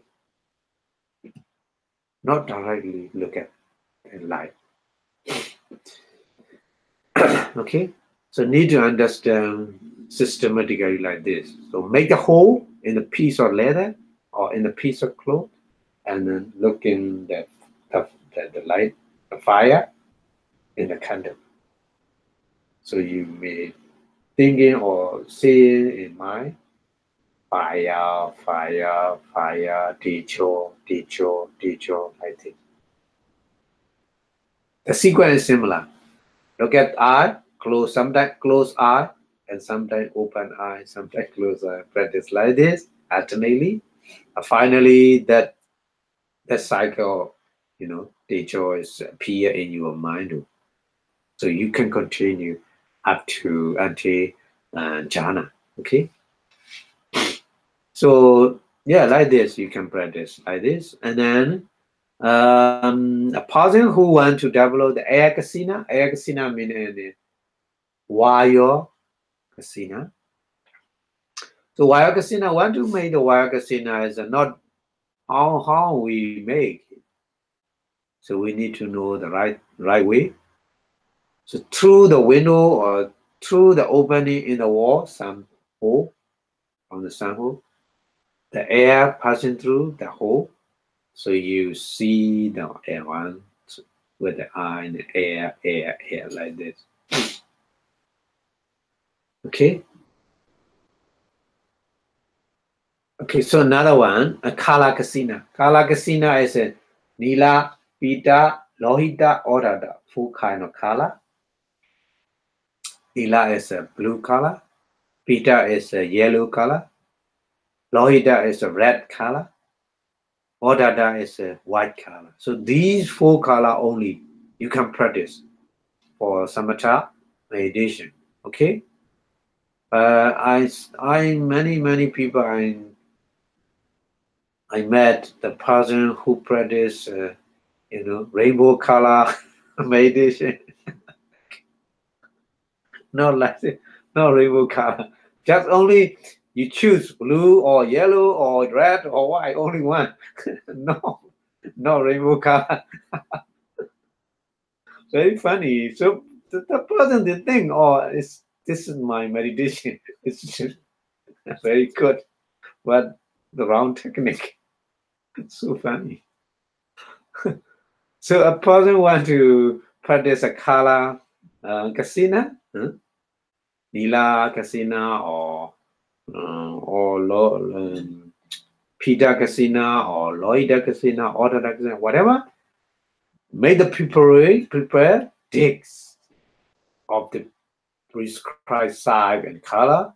Not directly look at the light. Okay? So need to understand systematically like this. So make a hole in a piece of leather or in a piece of cloth, and then look in the light, the fire in the candle. So you may thinking or seeing in mind, fire, fire, fire, teacher, teacher, teacher, I think. The sequence is similar. Look at eye, close, sometimes close eye, and sometimes open eye, sometimes close eye. Practice like this, alternately. Finally, that cycle, teacher is appear in your mind. So you can continue up to until jhana. Okay. So yeah, like this you can practice like this, and then a person who want to develop the ayakasina means wire kasina. So wire kasina, want to make the wire kasina is not how we make it. So we need to know the right way. So through the window or through the opening in the wall, some hole from the sun hole, the air passing through the hole. So you see the air one with the eye and the air like this. Okay. Okay, so another one, a Kala Kasina. Kala Kasina is a Nila, Pita, Lohita, Odada, 4 kind of color. Nila is a blue color. Pita is a yellow color. Lohita is a red color. Odada is a white color. So these 4 color only you can practice for samatha meditation. Okay. Many people I met the person who practice rainbow color meditation. Not like no rainbow color. Just only you choose blue or yellow or red or white, only one. no rainbow color. Very funny. So the person did think, oh, this is my meditation. It's very good, but the wrong technique. It's so funny. So a person want to practice a color kasina, Nila kasina or Pita kasina or Loida kasina, Odada kasina, whatever. Make the prepare digs of the prescribed size and color.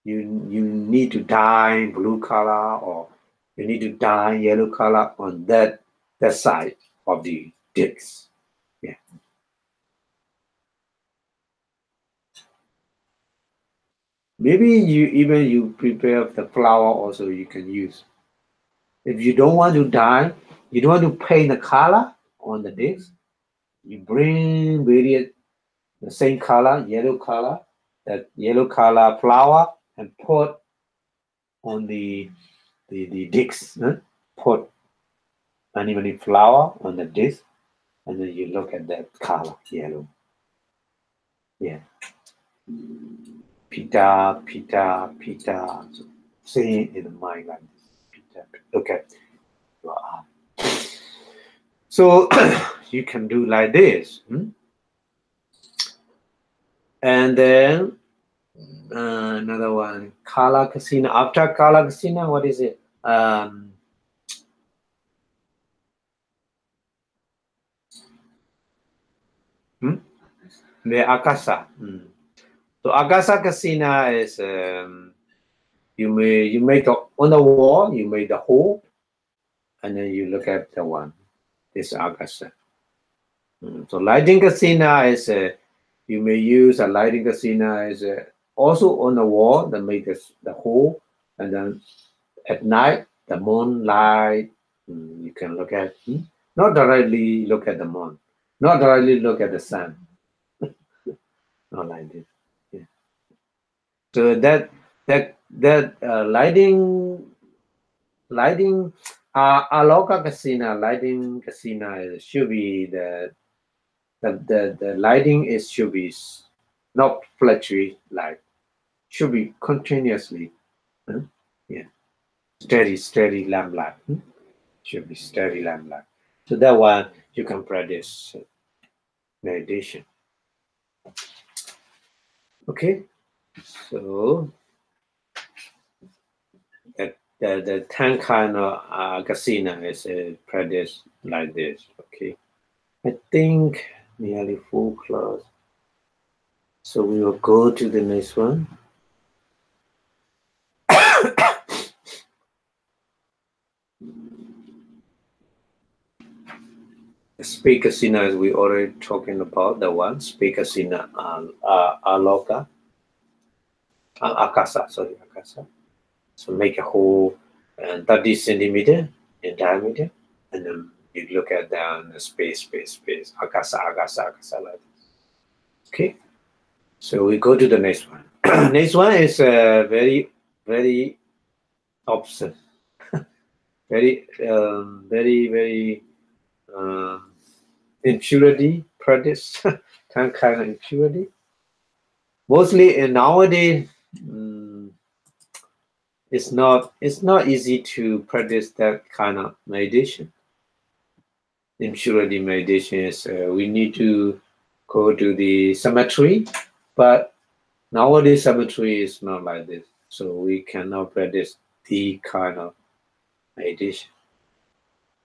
You need to dye blue color, or you need to dye yellow color on that side of the discs. Yeah. Maybe you prepare the flower also you can use. If you don't want to dye, you don't want to paint the color on the disc, you bring various the same color, yellow color, that yellow color flower, and put on the disc. Huh? Put many flower on the disc, and then you look at that color, yellow. Yeah. Pita, pita, pita. Say it in the mind like this. Pita. Look at your arm. So you can do like this. And then another one, Kala Kasina. After Kala Kasina, what is it? The Akasa. So Akasa Kasina is you make on the wall, you make the hole, and then you look at the one. This Akasa. So lighting Kasina is you may use a lighting Kasina is also on the wall that make the hole, and then at night the moonlight you can look at. Not directly look at the moon, not directly look at the sun. Not like this. Yeah. So that lighting aloka casino lighting casino should be the lighting is should be not fluctuate light, should be continuously yeah steady lamplight. Should be steady lamplight. So that one you can practice meditation. Okay, so the 10 kind of casino is practice like this. Okay, I think nearly full class. So we will go to the next one. Speak casino, as we already talking about the one. Speak casino, aloka, akasa. Sorry, akasa. So make a hole 30 centimeter in diameter, and then you look at down the space, akasa, like this. Okay, so we go to the next one. Next one is very opposite, very impurity practice, kind of impurity. Mostly in nowadays, it's not easy to practice that kind of meditation. Impurity meditation is we need to go to the cemetery, but nowadays cemetery is not like this, so we cannot practice the kind of meditation.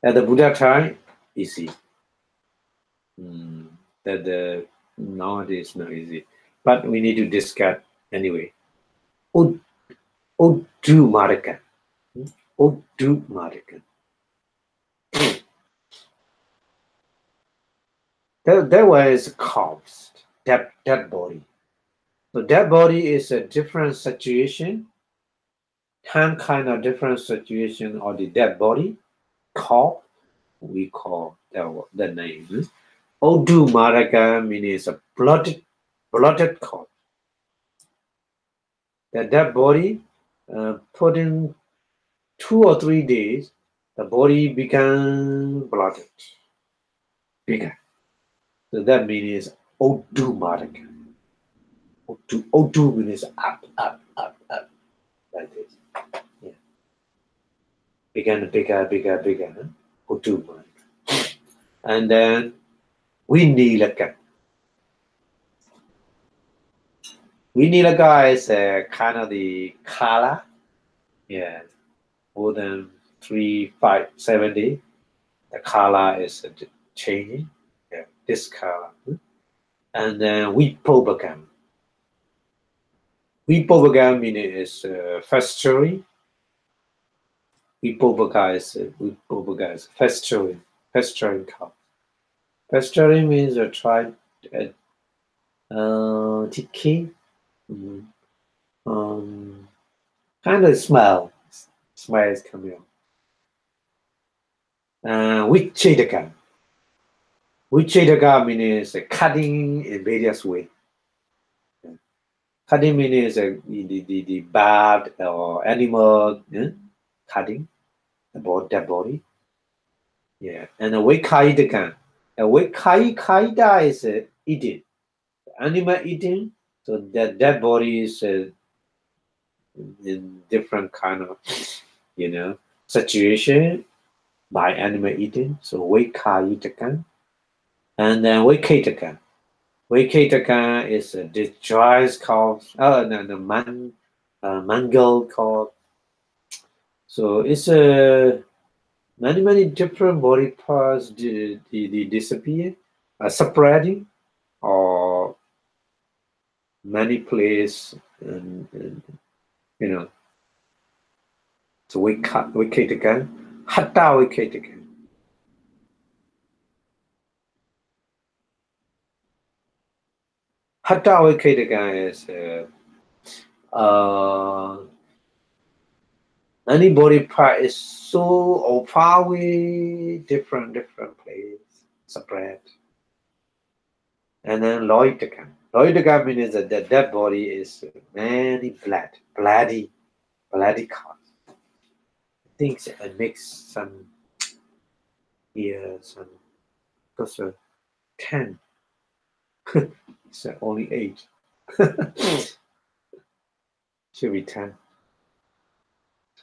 At the Buddha time, easy. That nowadays not easy, but we need to discuss anyway. Udu Marika. Udu Marika. That one is corpse, dead body. So dead body is a different situation, kind of different situation of the dead body. Corpse, we call the name. Odu Maraka means a blooded corpse. The dead body, put in 2 or 3 days, the body began blooded, bigger. So that means Odu Maraka. Odu means up, like this. Yeah. Began bigger. Huh? Odu Maraka. And then Winilaka. Winilaka is kind of the color. Yeah. More than 3, 5, 7 days. The color is changing. Yeah. This color. And then Vipassanā. Vipassanā meaning is festering. Vipassanā is festering cow. Festering means a try ticky, kind of smell is coming out. Vichedaka. Vichedaka means cutting in various ways. Cutting means the bad or animal cutting about their body. Yeah, and a Vikaidaka. A Vikaida is eating, animal eating. So that body is in different kind of situation by animal eating. So Vikaidaka. And then Vikataka. Vikataka is destroys cause mangle cause. So it's many different body parts disappear, spreading, or many places, and So Vikataka, Hatta Vikataka. Hatta Vikataka is any body part is so far away, different place, spread. And then Loitaka. Loitaka means that that body is many bloody cause. Things and makes some here, some because 10. It's only 8. Should be 10.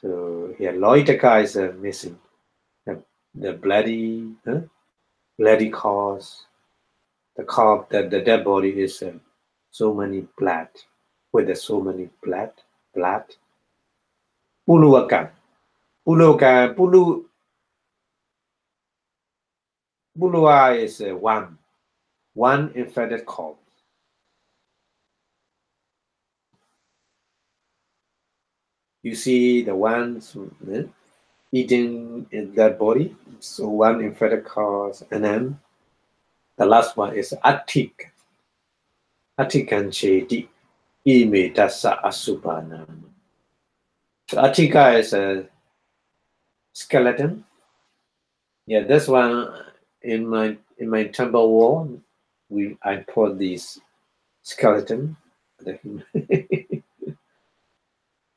So here, Loitaka is missing. The bloody cause. The cause that the dead body is so many blood. With so many blood. Puluaka. Pulua is one infected corpse. You see the ones eating in that body. So one infected corpse, and then the last one is Atik. Atikan Chedi. Ime Dasa Asubana. So Atika is a skeleton. Yeah, this one in my temple wall. I put this skeleton.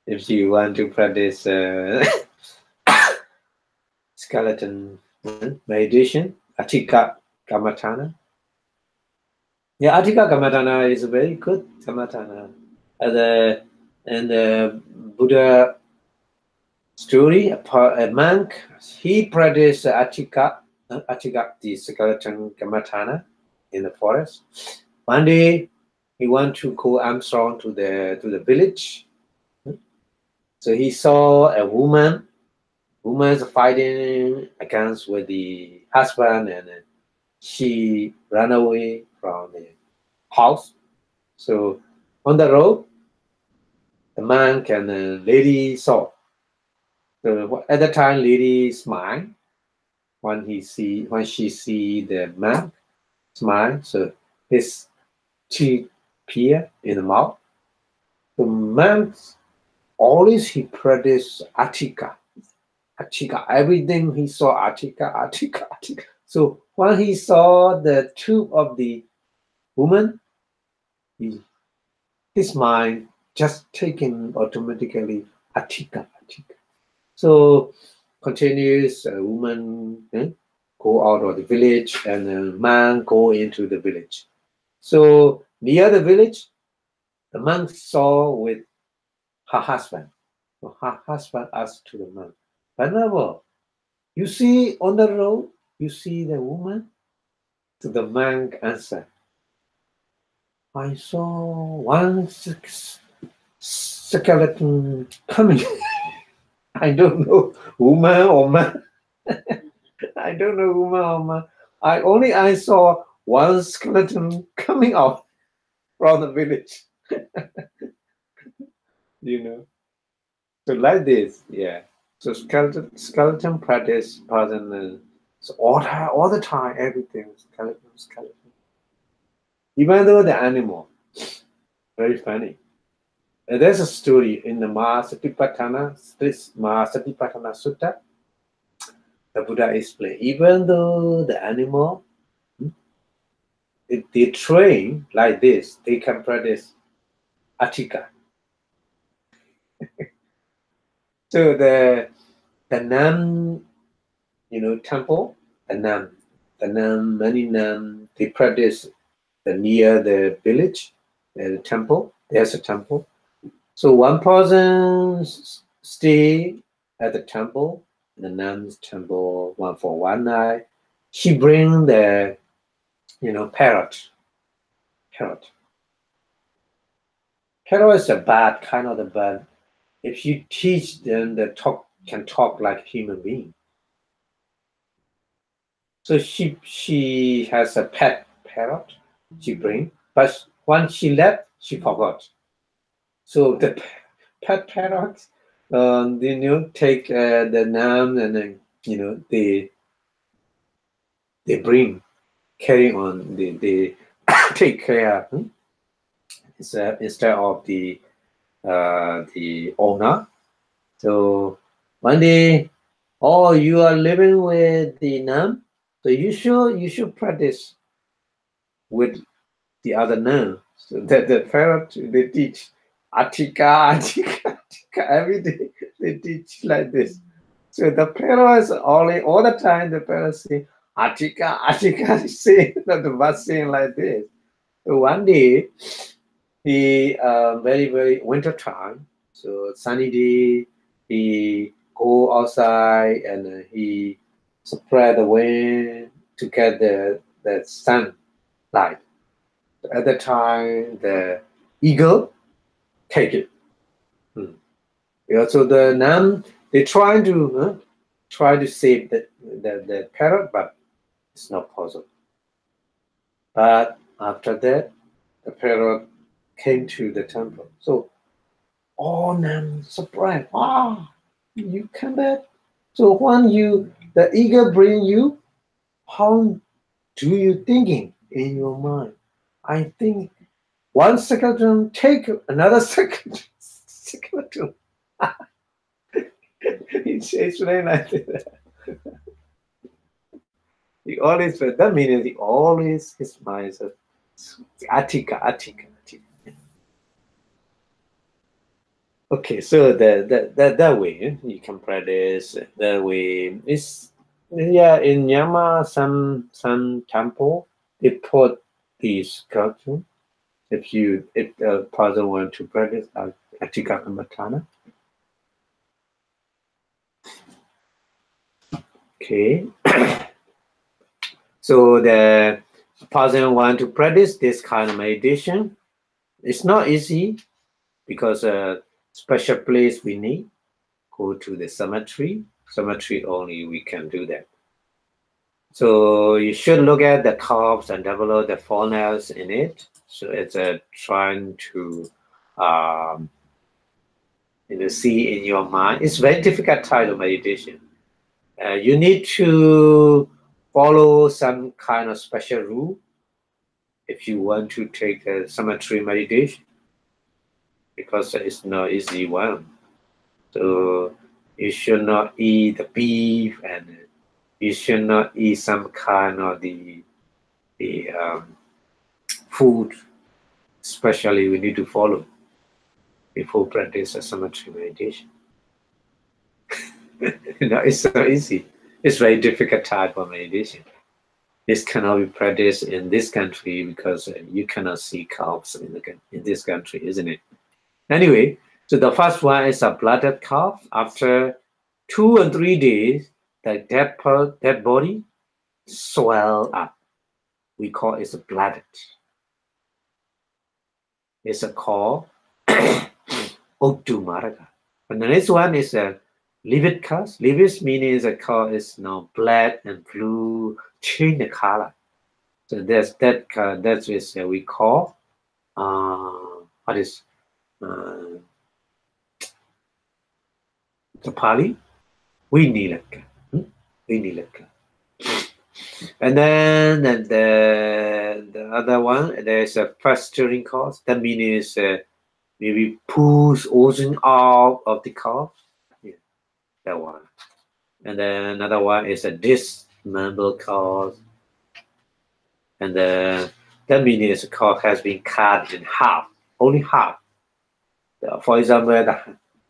If you want to practice skeleton meditation, Atika Kamatana. Yeah, Atika Kamatana is a very good Kamatana. And the Buddha story, a monk, he practiced Atika, the skeleton Kamatana in the forest. One day, he went to go Armstrong to the village. So he saw a woman fighting against with the husband, and she ran away from the house. So on the road, the monk and the lady saw. So at the time, lady smiled when she see the monk smile. So his teeth appear in the mouth. The monk always he practiced Atika. Everything he saw Atika. So when he saw the tube of the woman, his mind just taken automatically Atika. So continues a woman go out of the village, and a man go into the village. So near the village, the monk saw with her husband. So her husband asked to the monk, Venerable, you see on the road, you see the woman? To the monk answered, I saw one skeleton coming. I don't know woman or man. I don't know woman or man. I saw one skeleton coming out from the village. You know. So like this, yeah. So skeleton practice person so all the time, everything skeleton. Even though the animal, very funny. There's a story in the Mahasatipatthana Sutta. The Buddha explained, even though the animal, if they train like this, they can practice atika. So the Nam, temple, the Nam, many Nam, they practice near the village, the temple. There's a temple. So one person stay at the temple, the Nam's temple, for one night. She bring the, parrot. Parrot is a bird, kind of the bird. If you teach them, can talk like human being. So she has a pet parrot. She bring, but once she left, she forgot. So the pet parrot, take the name and then they bring, carry on, they take care instead of the owner. So one day, oh, you are living with the nun, so you should practice with the other nun. So that the parrot, they teach atika every day. They teach like this. So the parrot is all the time. The parrot say atika, say that the verse saying like this. So one day, he very very winter time. So sunny day, he go outside and he spread the wind to get the sunlight. At the time, the eagle take it. Yeah, so the nun, they try to save the parrot, but it's not possible. But after that, the parrot came to the temple. So all nuns surprised. Ah, you come back. So when the eagle bring you, how do you thinking in your mind? I think one skeleton take another skeleton. It's explained like that. That means he always his mind is atika. Okay, so that way you can practice. That way is in Myanmar some temple they put these sculpture. If the person want to practice atika kammatthana. Okay. So the person want to practice this kind of meditation. It's not easy because special place we need. Go to the cemetery. Cemetery only we can do that. So you should look at the curves and develop the fullness in it. So it's trying to see in your mind. It's very difficult type of meditation. You need to follow some kind of special rule if you want to take a cemetery meditation, because it's not easy one. So you should not eat the beef, and you should not eat some kind of the food. Especially we need to follow before practice a cemetery meditation. It's not easy. It's very difficult type of meditation. This cannot be practiced in this country because you cannot see calves in this country, isn't it? Anyway, so the first one is a blooded calf. After 2 or 3 days, the dead body swell up. We call it blooded. It's a call Oktumaraga. And the next one is a livid calf. Livid meaning the calf is now black and blue, change the color. So that is we call what is the Pali Vinilaka. Vinilaka. And then the other one, there's a festering cause. That means maybe pulls oozing out of the cause. Yeah, that one. And then another one is a dismember cause. And that means the cause has been cut in half, only half. For example,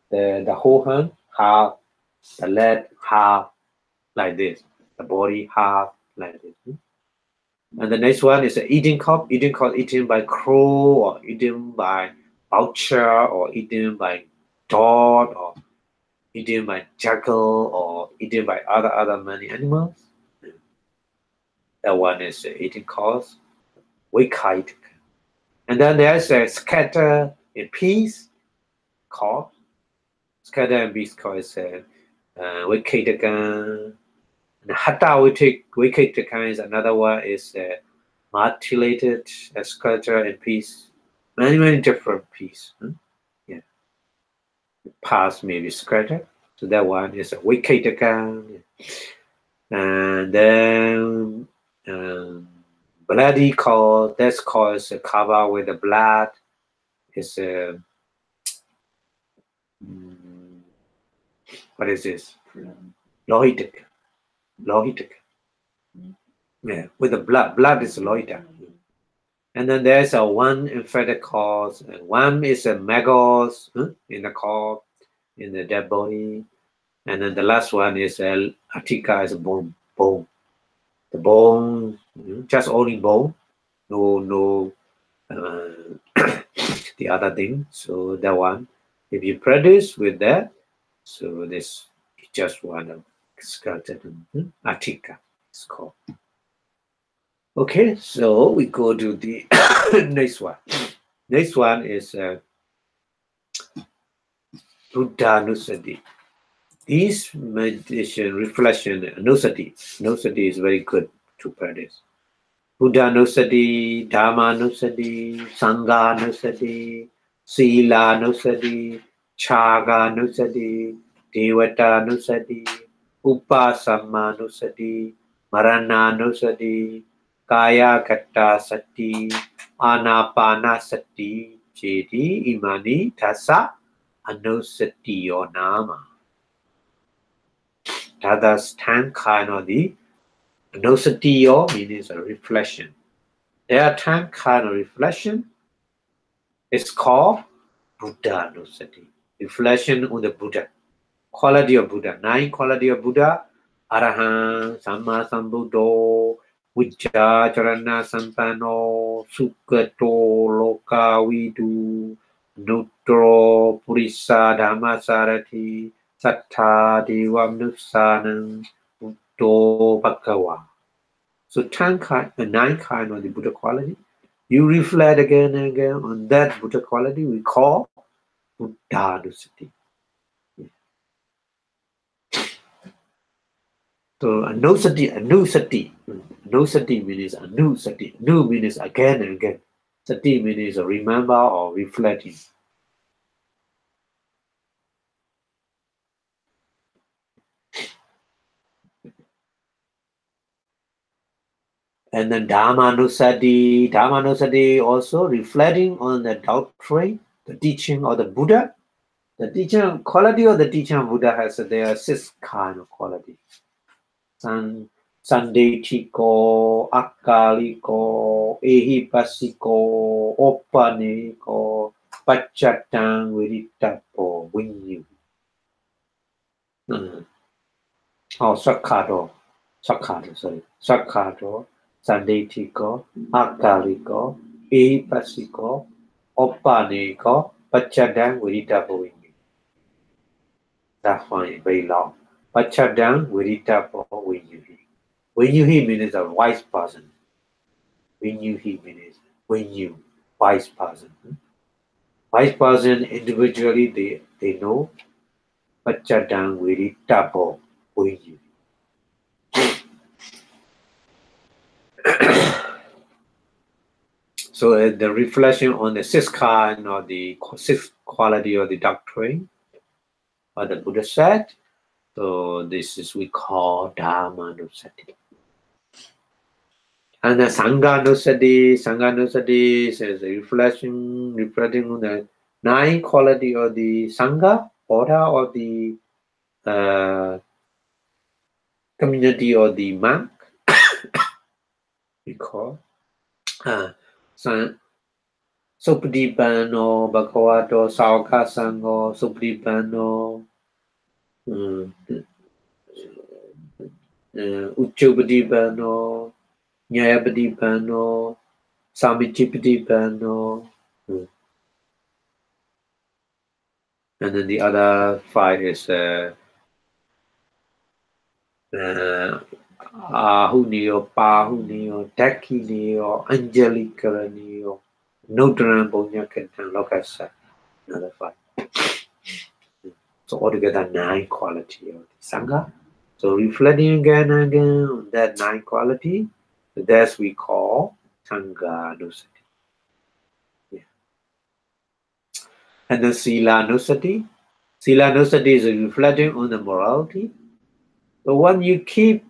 the whole hand, half, the leg, half, like this. The body, half, like this. And the next one is the eating cup. Eating cup eaten by crow or eaten by vulture or eaten by dog or eaten by jackal or eaten by other many animals. That one is eating cause. Wicked. And then there's a scatter in peace cause. Scatter in peace cause is wicked again. And hata wicked again is another one is mutilated, scatter and peace. Many different peace. Yeah. Past maybe scatter. So that one is a wicked again. And then bloody cause, that's cause cover with the blood. It's what is this? Lohitic. Yeah, with the blood. Blood is lohitic. And then there's a one infected cause, and one is a maggots in the core, in the dead body. And then the last one is atika is a bone. The bone, just only bone, no the other thing. So that one, if you practice with that, so this is just one of skeleton. Atika is called. Okay, so we go to the next one. Next one is Buddha Nusati. This meditation, reflection, Nusati. Nusati is very good to practice. Buddha Nusati, Dhamma Nusati, Sangha Nusati, Sila Nusati, Chaga Nusati, Devata Nusati, Upasama Nusati, Marana Nusati, Kaya Katta Sati, Anapana Sati, Jedi Imani Tasa Anusati or Nama. That's 10 kind of the Anusatiyo means a reflection. There are 10 kind of reflection. It's called Buddha Anusati. Reflection on the Buddha. Quality of Buddha. 9 quality of Buddha. Arahant, Samma Sambuddho, Vijja Charana Sampano, Sukhato, Loka Vidu, Nutro, Purisa, Dhammasarati, Sattha, Devam Nussanam, Buddho, Bhagawa. So 9 kind of the Buddha quality. You reflect again and again on that Buddha quality we call Buddhanusati. So anusati means anusati. Anu means again and again. Sati means remember or reflecting. And then Dhammanusati also reflecting on the doctrine, the teaching of the Buddha. The teaching quality of the teaching of Buddha has there are 6 kind of quality. Sandetiko, Akaliko, Ehipassiko, Opaniko, Pachatang, Viritapo, Winyu. Sakado, Sandetiko, Akaliko, Ehipassiko, Opaniko, Pachatang, Viritapo, Winyu. That's fine, very long. Pachatang, Viritapo, Winyu. When you hear means a wise person. When you hear means when you wise person. Wise person individually they know. Pachadang really double when you. So the reflection on the sixth kind or the sixth quality of the doctrine or the Buddha said. So this is we call Dhammanusati. And the Sanghanusati is reflecting on the 9 quality of the Sangha, order of the community or the monk. We call Supadipanno, Bhagavato, Sauka Sangho, Supadipanno, Uchupadipanno, Nyayapadipanno, Samichipadipanno, and then the other 5 is Ahunio, Pahunio, Takinio, Angelicaranio, Notran Bonyakantan, Lokasa, another 5. So altogether 9 quality of the Sangha. So reflecting again and again on that 9 quality, that's we call Sanghanusati. Yeah. And then Silanusati. Silanusati is reflecting on the morality. So when you keep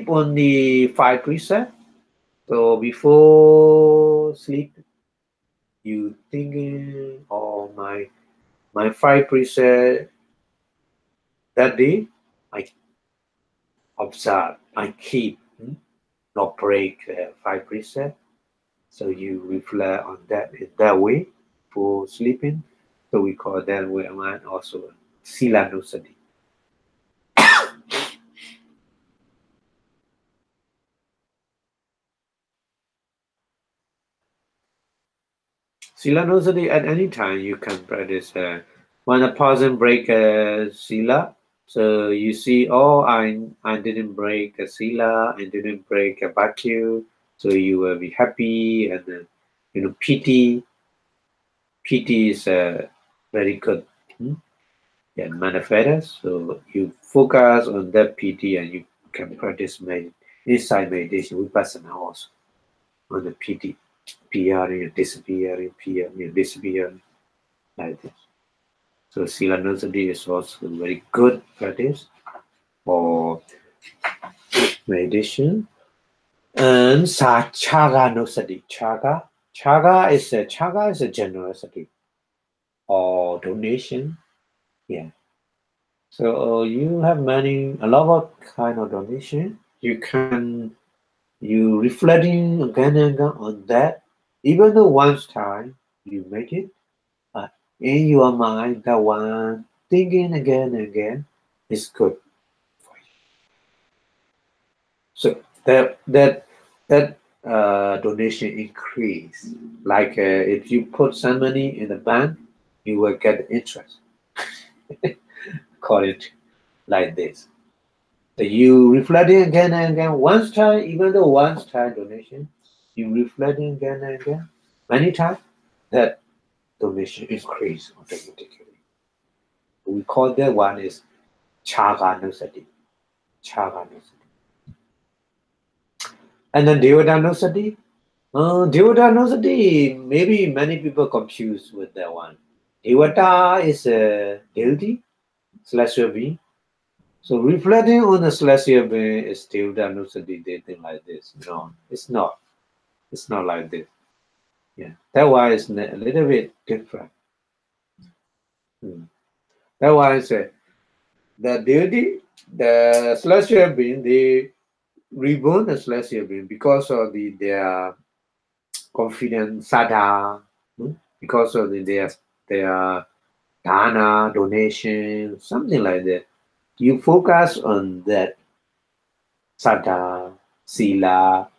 on the 5 precepts, so before sleep, you thinking, oh my 5 precepts that day, I observe, I keep, not break 5 precepts. So you reflect on that in that way for sleeping. So we call that way man also Silanusati. Silanusati at any time you can practice. When a person break a sila, so you see, oh, I didn't break a sila, I didn't break a bhakti, so you will be happy and then pity. Pity is very good. Manifest. So you focus on that pity and you can practice inside meditation, Vipassanā also on the pity, appearing, disappearing, appearing, disappearing, like this. So Silanusati is also very good practice for meditation. And Chaganusati. Chaga is a generosity or donation. Yeah. So you have a lot of kind of donation. You reflecting again and again on that. Even though once time you make it, in your mind, that one thinking again and again is good for you. So that donation increase. Like if you put some money in the bank, you will get interest. Call it like this. So you reflecting again and again. Once time, even though once time donation, you reflecting again and again. Many times, that donation increase automatically. We call that one is Chaganusati. And then Devadanusati. Devadanusati, maybe many people confused with that one. Devata is a deity, celestial being. So reflecting on the celestial being is Devadanusati, they think like this. No, it's not. It's not like this. Yeah, that one is a little bit different. That one is the deity, the celestial being, they reborn the celestial being because of their confidence, saddha, because of their dana, donation, something like that. You focus on that saddha, sila,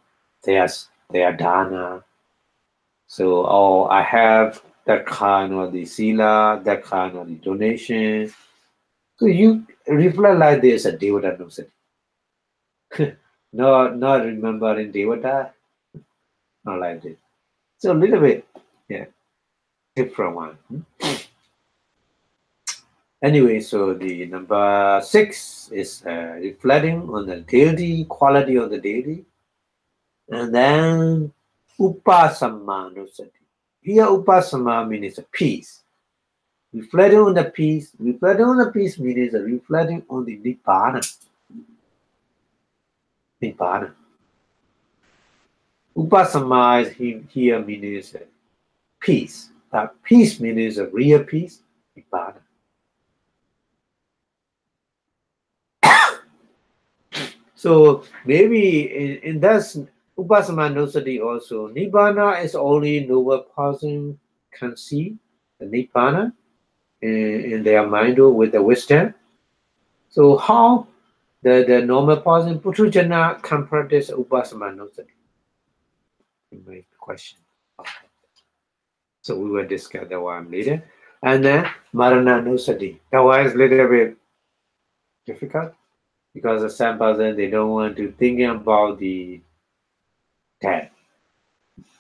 their dana. So, oh, I have that kind of the sila, that kind of the donation. So you reflect like this at Devata Nusati. Not remembering Devata, not like this. So a little bit, yeah, different one. Anyway, so the number 6 is reflecting on the daily quality of the daily. And then Vipassanā Nusati. Here, Vipassanā means peace. Reflecting on the peace. Reflecting on the peace means reflecting on the Nibbana. Nibbana. Vipassanā here means peace. That peace means a real peace. Nibbana. So maybe in that Vipassanā Nusati also, Nibbana is only noble person can see the Nibbana in their mind with the wisdom. So how the normal person, Puthujjana, can practice Vipassanā Nusati? My question. So we will discuss that one later. And then Marana Nusati. That one is a little bit difficult because some person they don't want to think about the death.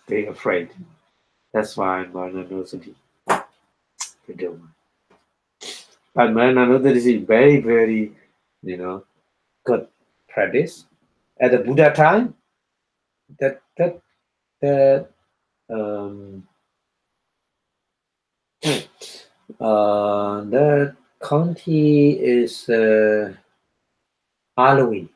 They're afraid. That's why Marana Nusati. They don't want. But Marana Nusati is very, very, good practice. At the Buddha time, the county is Alawi.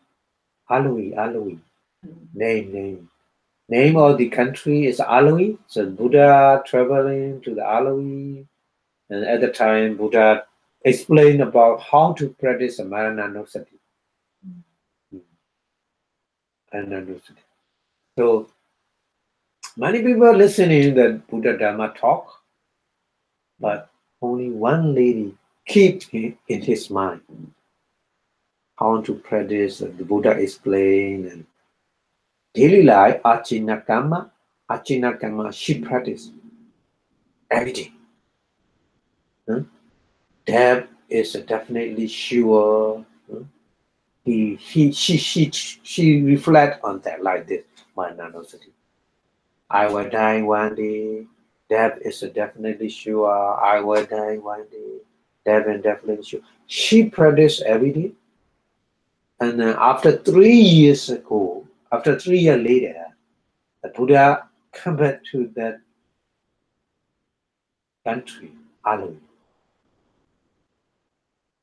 Name of the country is Alawi. So Buddha traveling to the Alawi, and at the time Buddha explained about how to practice Marana Nusati. So many people are listening the Buddha Dharma talk, but only one lady keep in his mind how to practice. The Buddha explained and daily life, Achinakama, she practice every day. That is definitely sure. She reflect on that like this. Marana Nusati. I will die one day. Death is definitely sure. I will die one day. Death is definitely sure. She practiced every day. And then after 3 years ago, after 3 years later, the Buddha come back to that country, Alawi.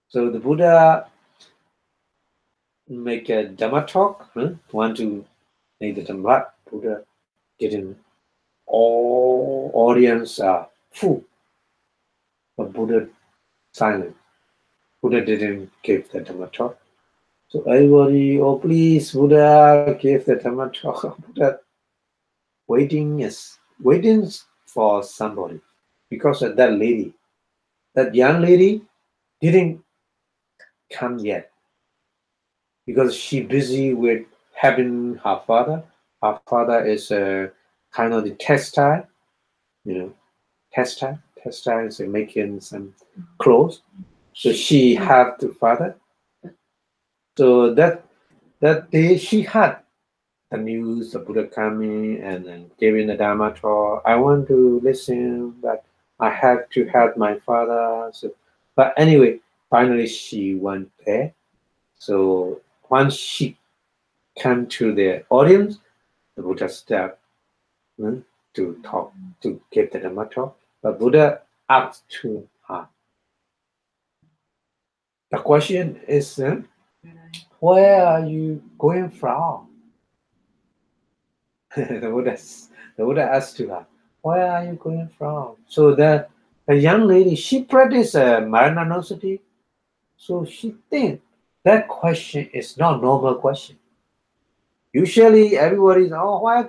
So the Buddha make a Dhamma talk, want to make the Dhamma. Buddha didn't. All audience are full, but Buddha silent. Buddha didn't give the Dhamma talk. So everybody, oh please, Buddha give the Dhamma talk. Buddha waiting for somebody, because that lady, that young lady, didn't come yet, because she busy with having her father. Her father is kind of the textile, textile is making some clothes. So she had the father. So that day she had the news, the Buddha coming and then giving the Dhamma talk. I want to listen, but I have to help my father. So, but anyway, finally she went there. So once she came to the audience, the Buddha stepped to talk, to give the Dhamma talk. But Buddha asked to her. The question is, where are you going from? the Buddha asked to her, where are you going from? So the young lady, she practiced Marana Nusati. So she thinks that question is not normal question. Usually everybody is, oh, where I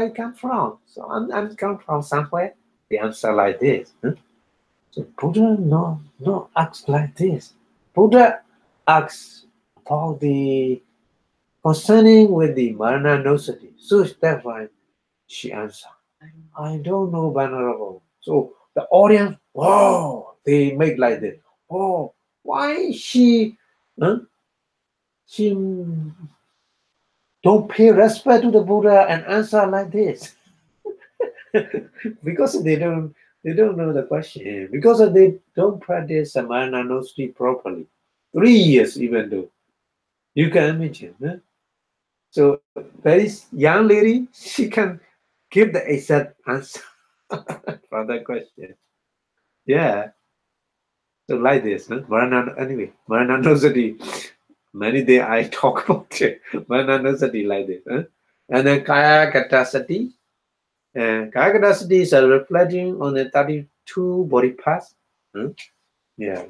come from? So I'm come from somewhere. The answer like this. So Buddha no asks like this. Buddha asks about the concerning with the Marana Nusati. So that's why she answered, I don't know, Venerable. So the audience, wow, they make like this. Oh, why she don't pay respect to the Buddha and answer like this? Because they don't know the question. Because they don't practice Marana Nusati properly. 3 years even though. You can imagine. So very young lady, she can give the exact answer for that question. Yeah. So like this, huh? Anyway, Maranatha many day I talk about it. Maranatha like this, huh? And then Kaya Katasati. And Kaya Katasati is reflecting on the 32 body parts. Huh? Yeah.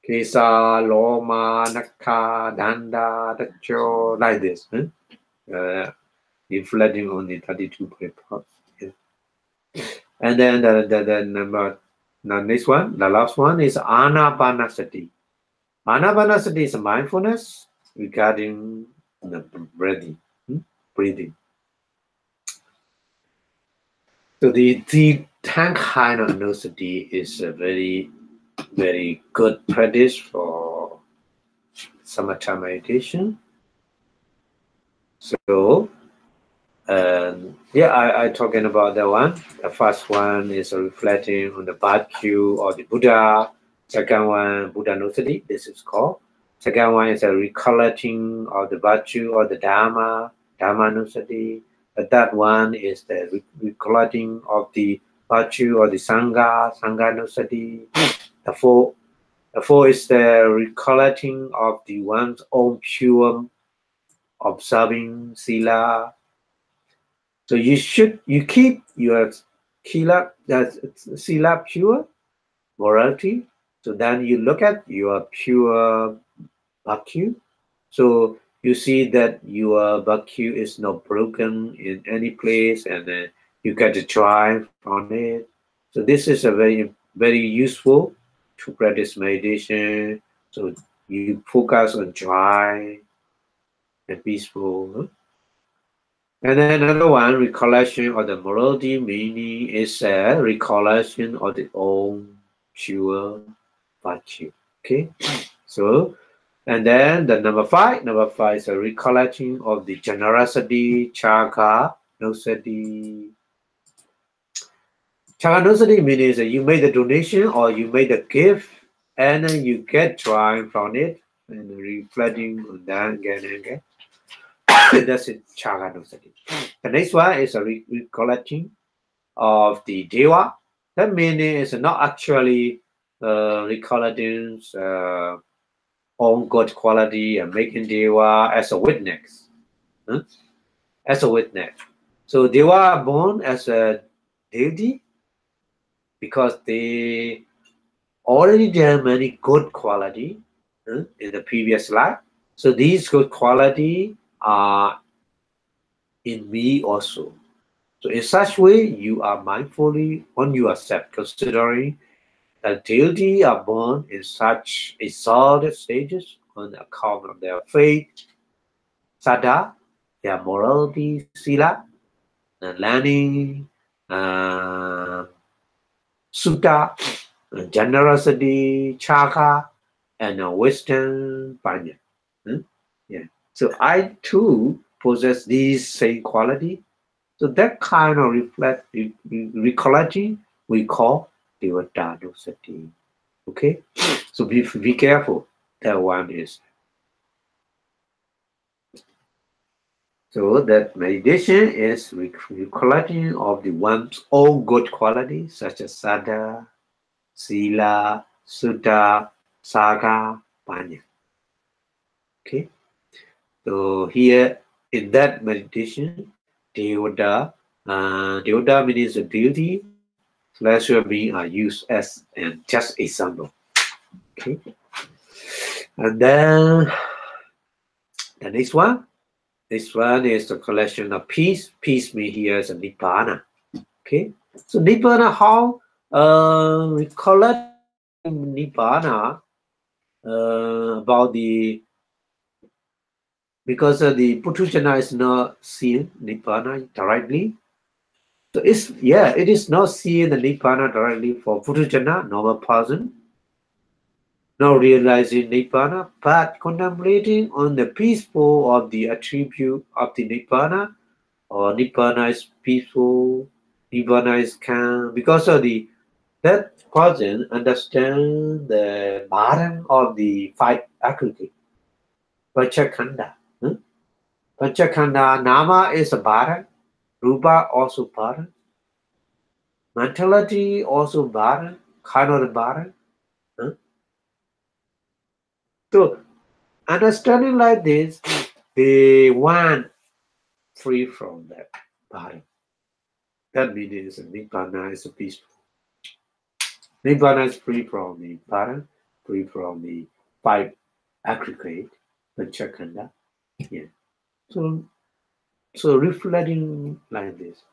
Kesa, Loma, Naka, Danda, Tacho, like this. Huh? Reflecting on the 32 body parts. Yeah. And then the next one, the last one is Anapanasati. Anapanasati is mindfulness regarding the breathing. So the 10 kind of nosati is a very, very good practice for samatha meditation. So, I talking about that one. The first one is reflecting on the virtue of the Buddha. Second one, Buddha nosati, this is called. Second one is a recollecting of the virtue of the Dhamma nosati. The third one is the recollecting of the virtue of the Sangha nosati. The fourth is the recollecting of the one's own pure observing sila. So you keep your sila pure morality. So then you look at your pure bhakti. So you see that your bhakti is not broken in any place, and you get to try on it. So this is a very, very useful to practice meditation. So you focus on dry and peaceful. And then another one, recollection of the morality meaning is a recollection of the own pure virtue. Okay, so and then the number five is a recollection of the generosity, chaka, nosati. Chaka nosati means that you made the donation or you made a gift and then you get drawing from it and reflecting on that again and again. That's it, chaka nosati. The next one is a recollecting of the deva. That meaning is not actually recollecting own good quality and making deva as a witness. Huh? As a witness. So deva are born as a deity because they already have many good quality in the previous life. So these good quality are in me also. So in such way, you are mindfully on yourself, considering that deity are born in such exalted stages on account of their faith, saddha, their morality, sila, and learning, sutta, generosity, chaka, and wisdom, panya. Yeah. So I too possess these same quality. So that kind of recollecting we call devadanosati. Okay, so be careful. That one is. So that meditation is recollecting of the one's own good qualities such as saddha, sila, sutta, saga, panya. Okay, so here in that meditation, devada means a deity, celestial being are used as and just example. Okay, and then the next one. This one is the collection of peace. Peace means here is a nibbana. Okay, so nibbana, how we collect nibbana about the because the Puthujjana is not seeing nibbana directly. So it is not seeing the nibbana directly for Puthujjana, normal person, not realizing nibbana, but contemplating on the peaceful of the attribute of the nibbana, or nibbana is peaceful, nibbana is calm, because of that person understand the burden of the five aggregate. Panchakhanda. Panchakhanda, nama is a burden, Rupa also bhara. Mentality also bhara. Kind of bhara. Huh? So understanding like this, they want free from that bhara. That means Nibbana is peaceful. Nibbana is free from the bhara, free from the five aggregate, panchakanda. Yeah. So reflecting like this.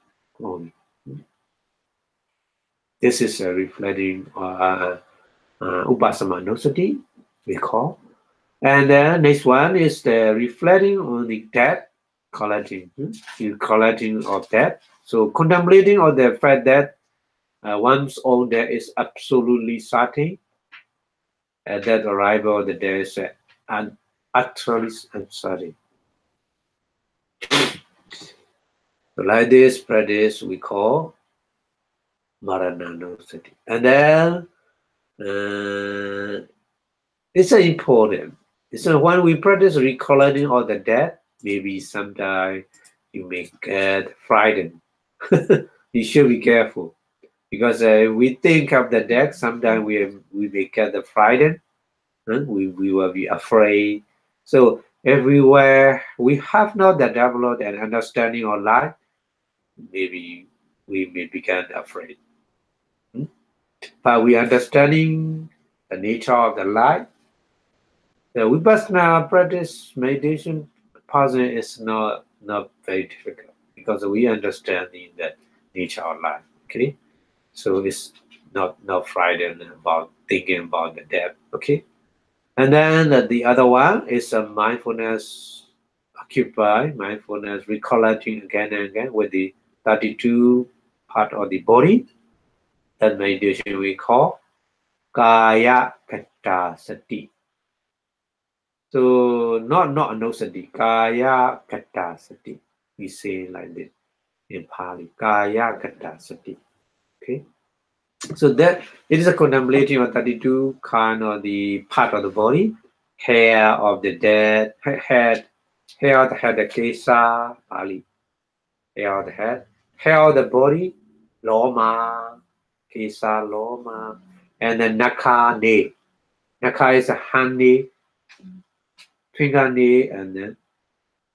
This is reflecting Vipassanā we call. And then next one is the reflecting on the death, collecting of death. So contemplating on the fact that one's own death is absolutely certain, and that arrival of the death is utterly uncertain. So like this practice we call Marananusati. And then it's important. So when we practice recollecting of the dead, maybe sometimes you may get frightened. You should be careful because we think of the dead. Sometimes we may get frightened. We will be afraid. So everywhere we have not developed an understanding of life, maybe we may become afraid. But we understanding the nature of the life. The Vipassana practice meditation person is not very difficult because we understand the nature of life. Okay, so it's not frightened about thinking about the death. Okay, and then the other one is a mindfulness occupy, mindfulness recollecting again and again with the 32 part of the body. That meditation we call Kaya Katta Sati. So not anosati, Kaya Katta Sati. We say like this in Pali, Kaya Katta Sati. Okay. So that it is a contemplating of 32 kind of the part of the body, hair of the dead, head of the head, the kesa, Pali, hair of the head, hair of the body, loma, kesa, loma, and then naka, nail. Naka is a hand nail, finger nail, and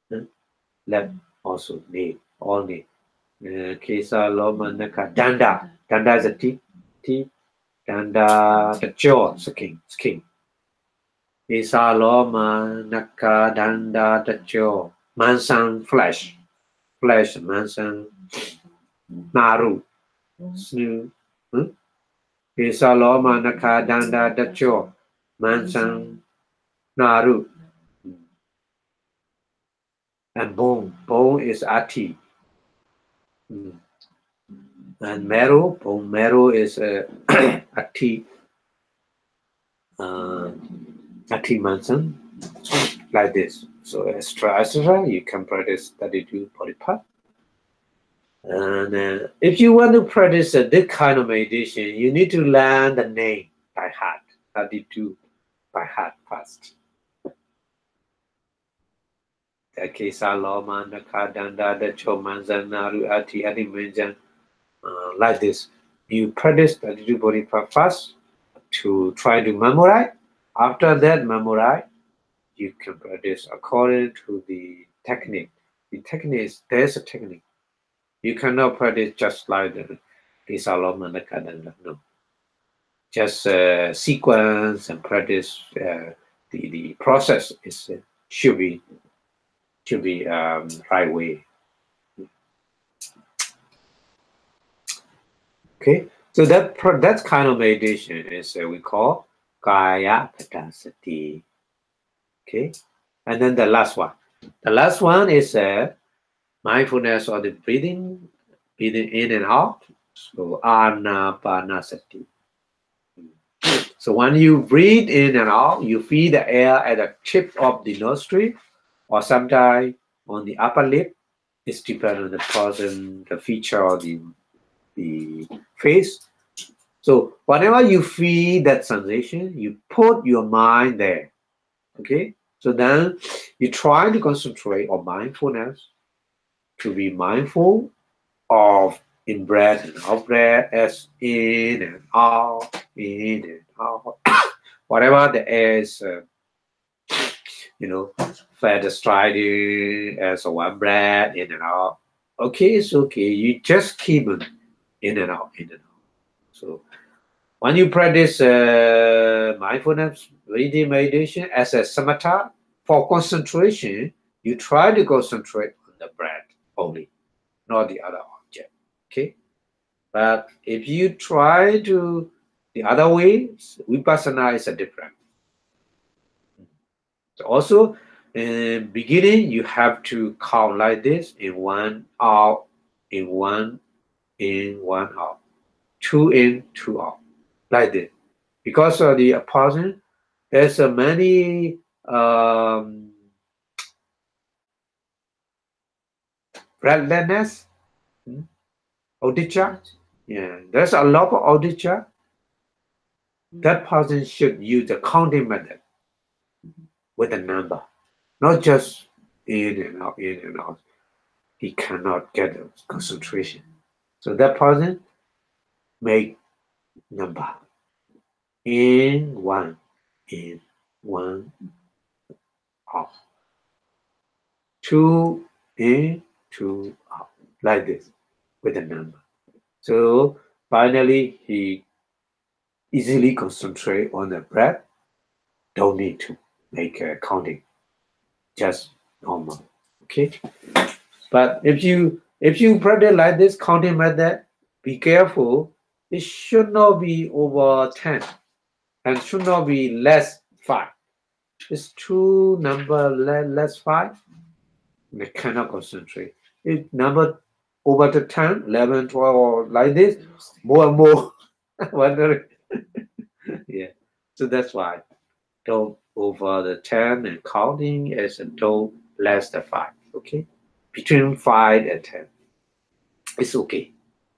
then left also nail, all nail. Kesa, loma, naka, danda. Danda is a teeth. Danda, the jaw, skin. Kesa, loma, naka, danda, the jaw. Mansang, flesh, mansang, naru, snu. Kesa, loma, naka, danda, the jaw. Mansang, naru. And bone is ati. And marrow, bone marrow is ati. Ati mansang, like this. So extra, you can practice 32 body part. And if you want to practice this kind of meditation, you need to learn the name by heart, 32 by heart first. Kesa, loma, naka, danda, dacho, manzan, naru, ati, manjan. Like this. You practice 32 body part first to try to memorize. After that memorize, you can practice according to the technique. The technique is, there's a technique. You cannot practice just like the Kesa, loma, naka, danda. No. Just sequence and practice. The process is should be right way. Okay, so that kind of meditation is we call Kaya Katta Sati. Okay, and then the last one. The last one is mindfulness of the breathing in and out. So Anapanasati. So when you breathe in and out, you feel the air at the tip of the nostril, or sometimes on the upper lip. It's dependent on the person, the feature, or the face. So whenever you feel that sensation, you put your mind there. Okay? So then you try to concentrate on mindfulness, to be mindful of in breath and out breath as in and out, in and out. Whatever the air is, fat striding as a one breath in and out. Okay, it's okay. You just keep it in and out, in and out. So when you practice mindfulness breathing meditation as a samatha for concentration, you try to concentrate on the breath only, not the other object. Okay, but if you try to the other way, vipassana is a different. So also, in the beginning, you have to count like this: in one out, in one out, two in, two out, like this. Because of the opposite, there's many breathlessness, odicca. Yeah, there's a lot of odicca. That person should use the counting method with a number, not just in and out, in and out. He cannot get the concentration. So that person make number in one out, two in, two out, like this with a number. So finally, he easily concentrate on the breath. Don't need to make a counting, just normal. Okay. But if you practice like this counting method, be careful. It should not be over 10 and should not be less 5. It's two number less 5. They cannot concentrate. If number over the 10, 11, 12, or like this, more and more wondering. Yeah. So that's why don't over the 10 and counting as a don't less than 5. Okay. Between 5 and 10. It's okay.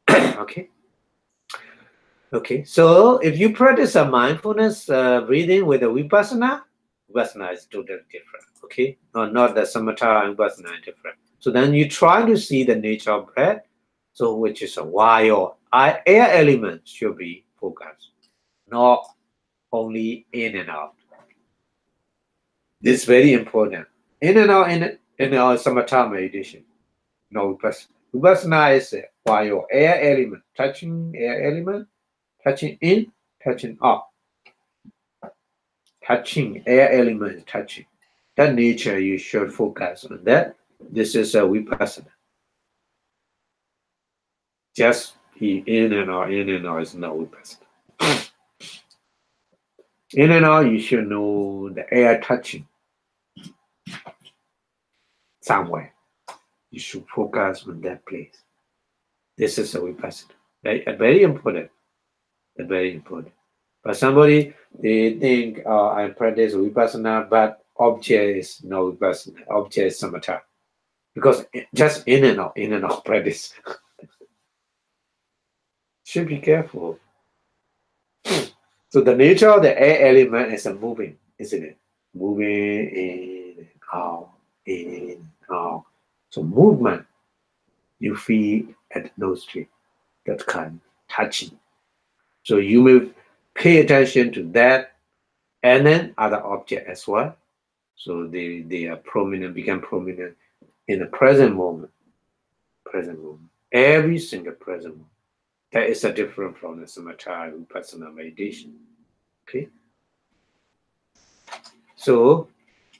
Okay. Okay. So if you practice a mindfulness breathing with a vipassana is totally different. Okay. Not the samatha and vipassana is different. So then you try to see the nature of breath. So which is a why or air element should be focused, not only in and out. This is very important. In and out in our samatha meditation. No vipassana. Vipassana is why your air element, touching air element, touching in, touching out. Touching air element, touching. That nature you should focus on that. This is a vipassana. Just in and out is not vipassana. In and out, you should know the air touching somewhere. You should focus on that place. This is a vipassana. Very important. Very important. But somebody, they think I practice vipassana, but object is no vipassana. Object is samatha. Because just in and out practice. Should be careful. So the nature of the air element is a moving, isn't it? Moving in and out, in and out. So movement, you feel at the nostril, that kind of touching. So you may pay attention to that and then other object as well. So they are prominent, become prominent in the present moment. Present moment. Every single present moment. That is a different from the samatha and vipassana meditation. Okay. So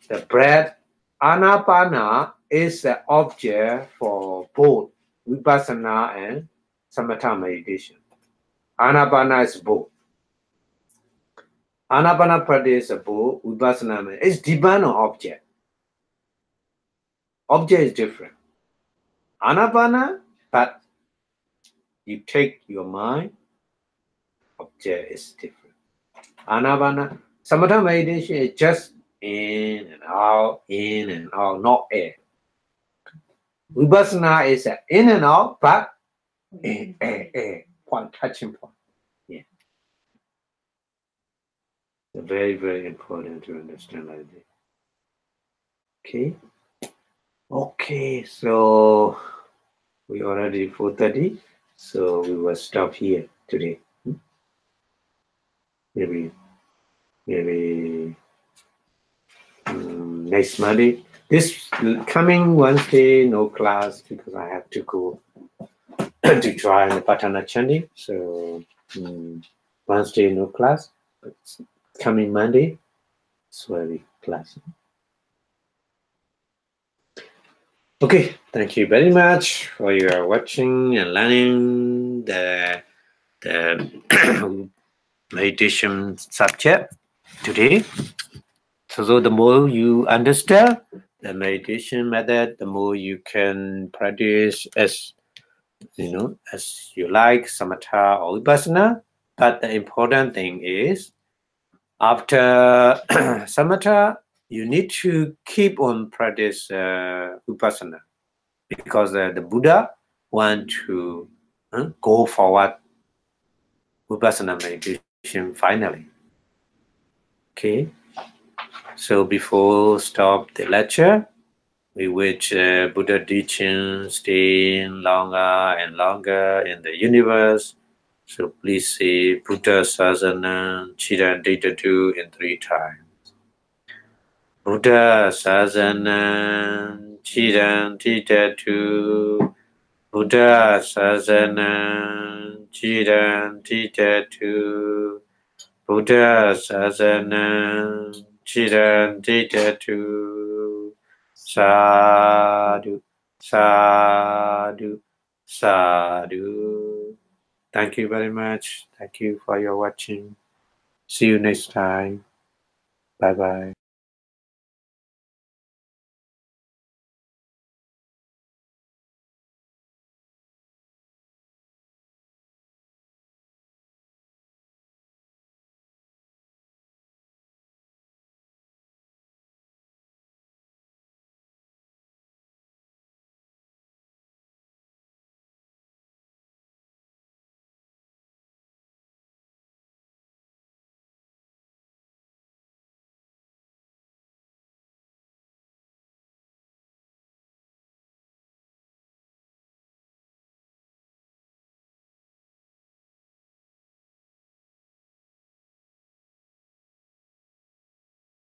the breath, anapana, is the object for both vipassana and samatha meditation. Anapana is both. Anapana practice is both vipassana meditation. It's depend on object. Object is different. Anapana, but you take your mind, object is different. Anapana, samatha meditation is just in and out, not air. Vipassana is in and out, but air, point, touching point. Yeah. Very, very important to understand like this. Okay. Okay, so We already 4:30, so we will stop here today. Maybe next Monday. This coming Wednesday, no class because I have to go to try the Patana chanting. So Wednesday, no class. But coming Monday, it's very class. Okay, thank you very much for your watching and learning the meditation subject today. So the more you understand the meditation method, the more you can practice as you like, samatha or vipassana. But the important thing is, after samatha, you need to keep on practice vipassana, because the Buddha want to go forward vipassana meditation finally. Okay, so before stop the lecture, we wish Buddha teaching stay longer and longer in the universe. So please say Buddha Sasana Chiran Data 2 in 3 times. Buddha Sasana Chiran Data 2. Buddha Sasana Chiran Dita Tu. Buddha Sasana Chiran Dita Tu. Sadhu, sadhu, sadhu. Thank you very much. Thank you for your watching. See you next time. Bye bye.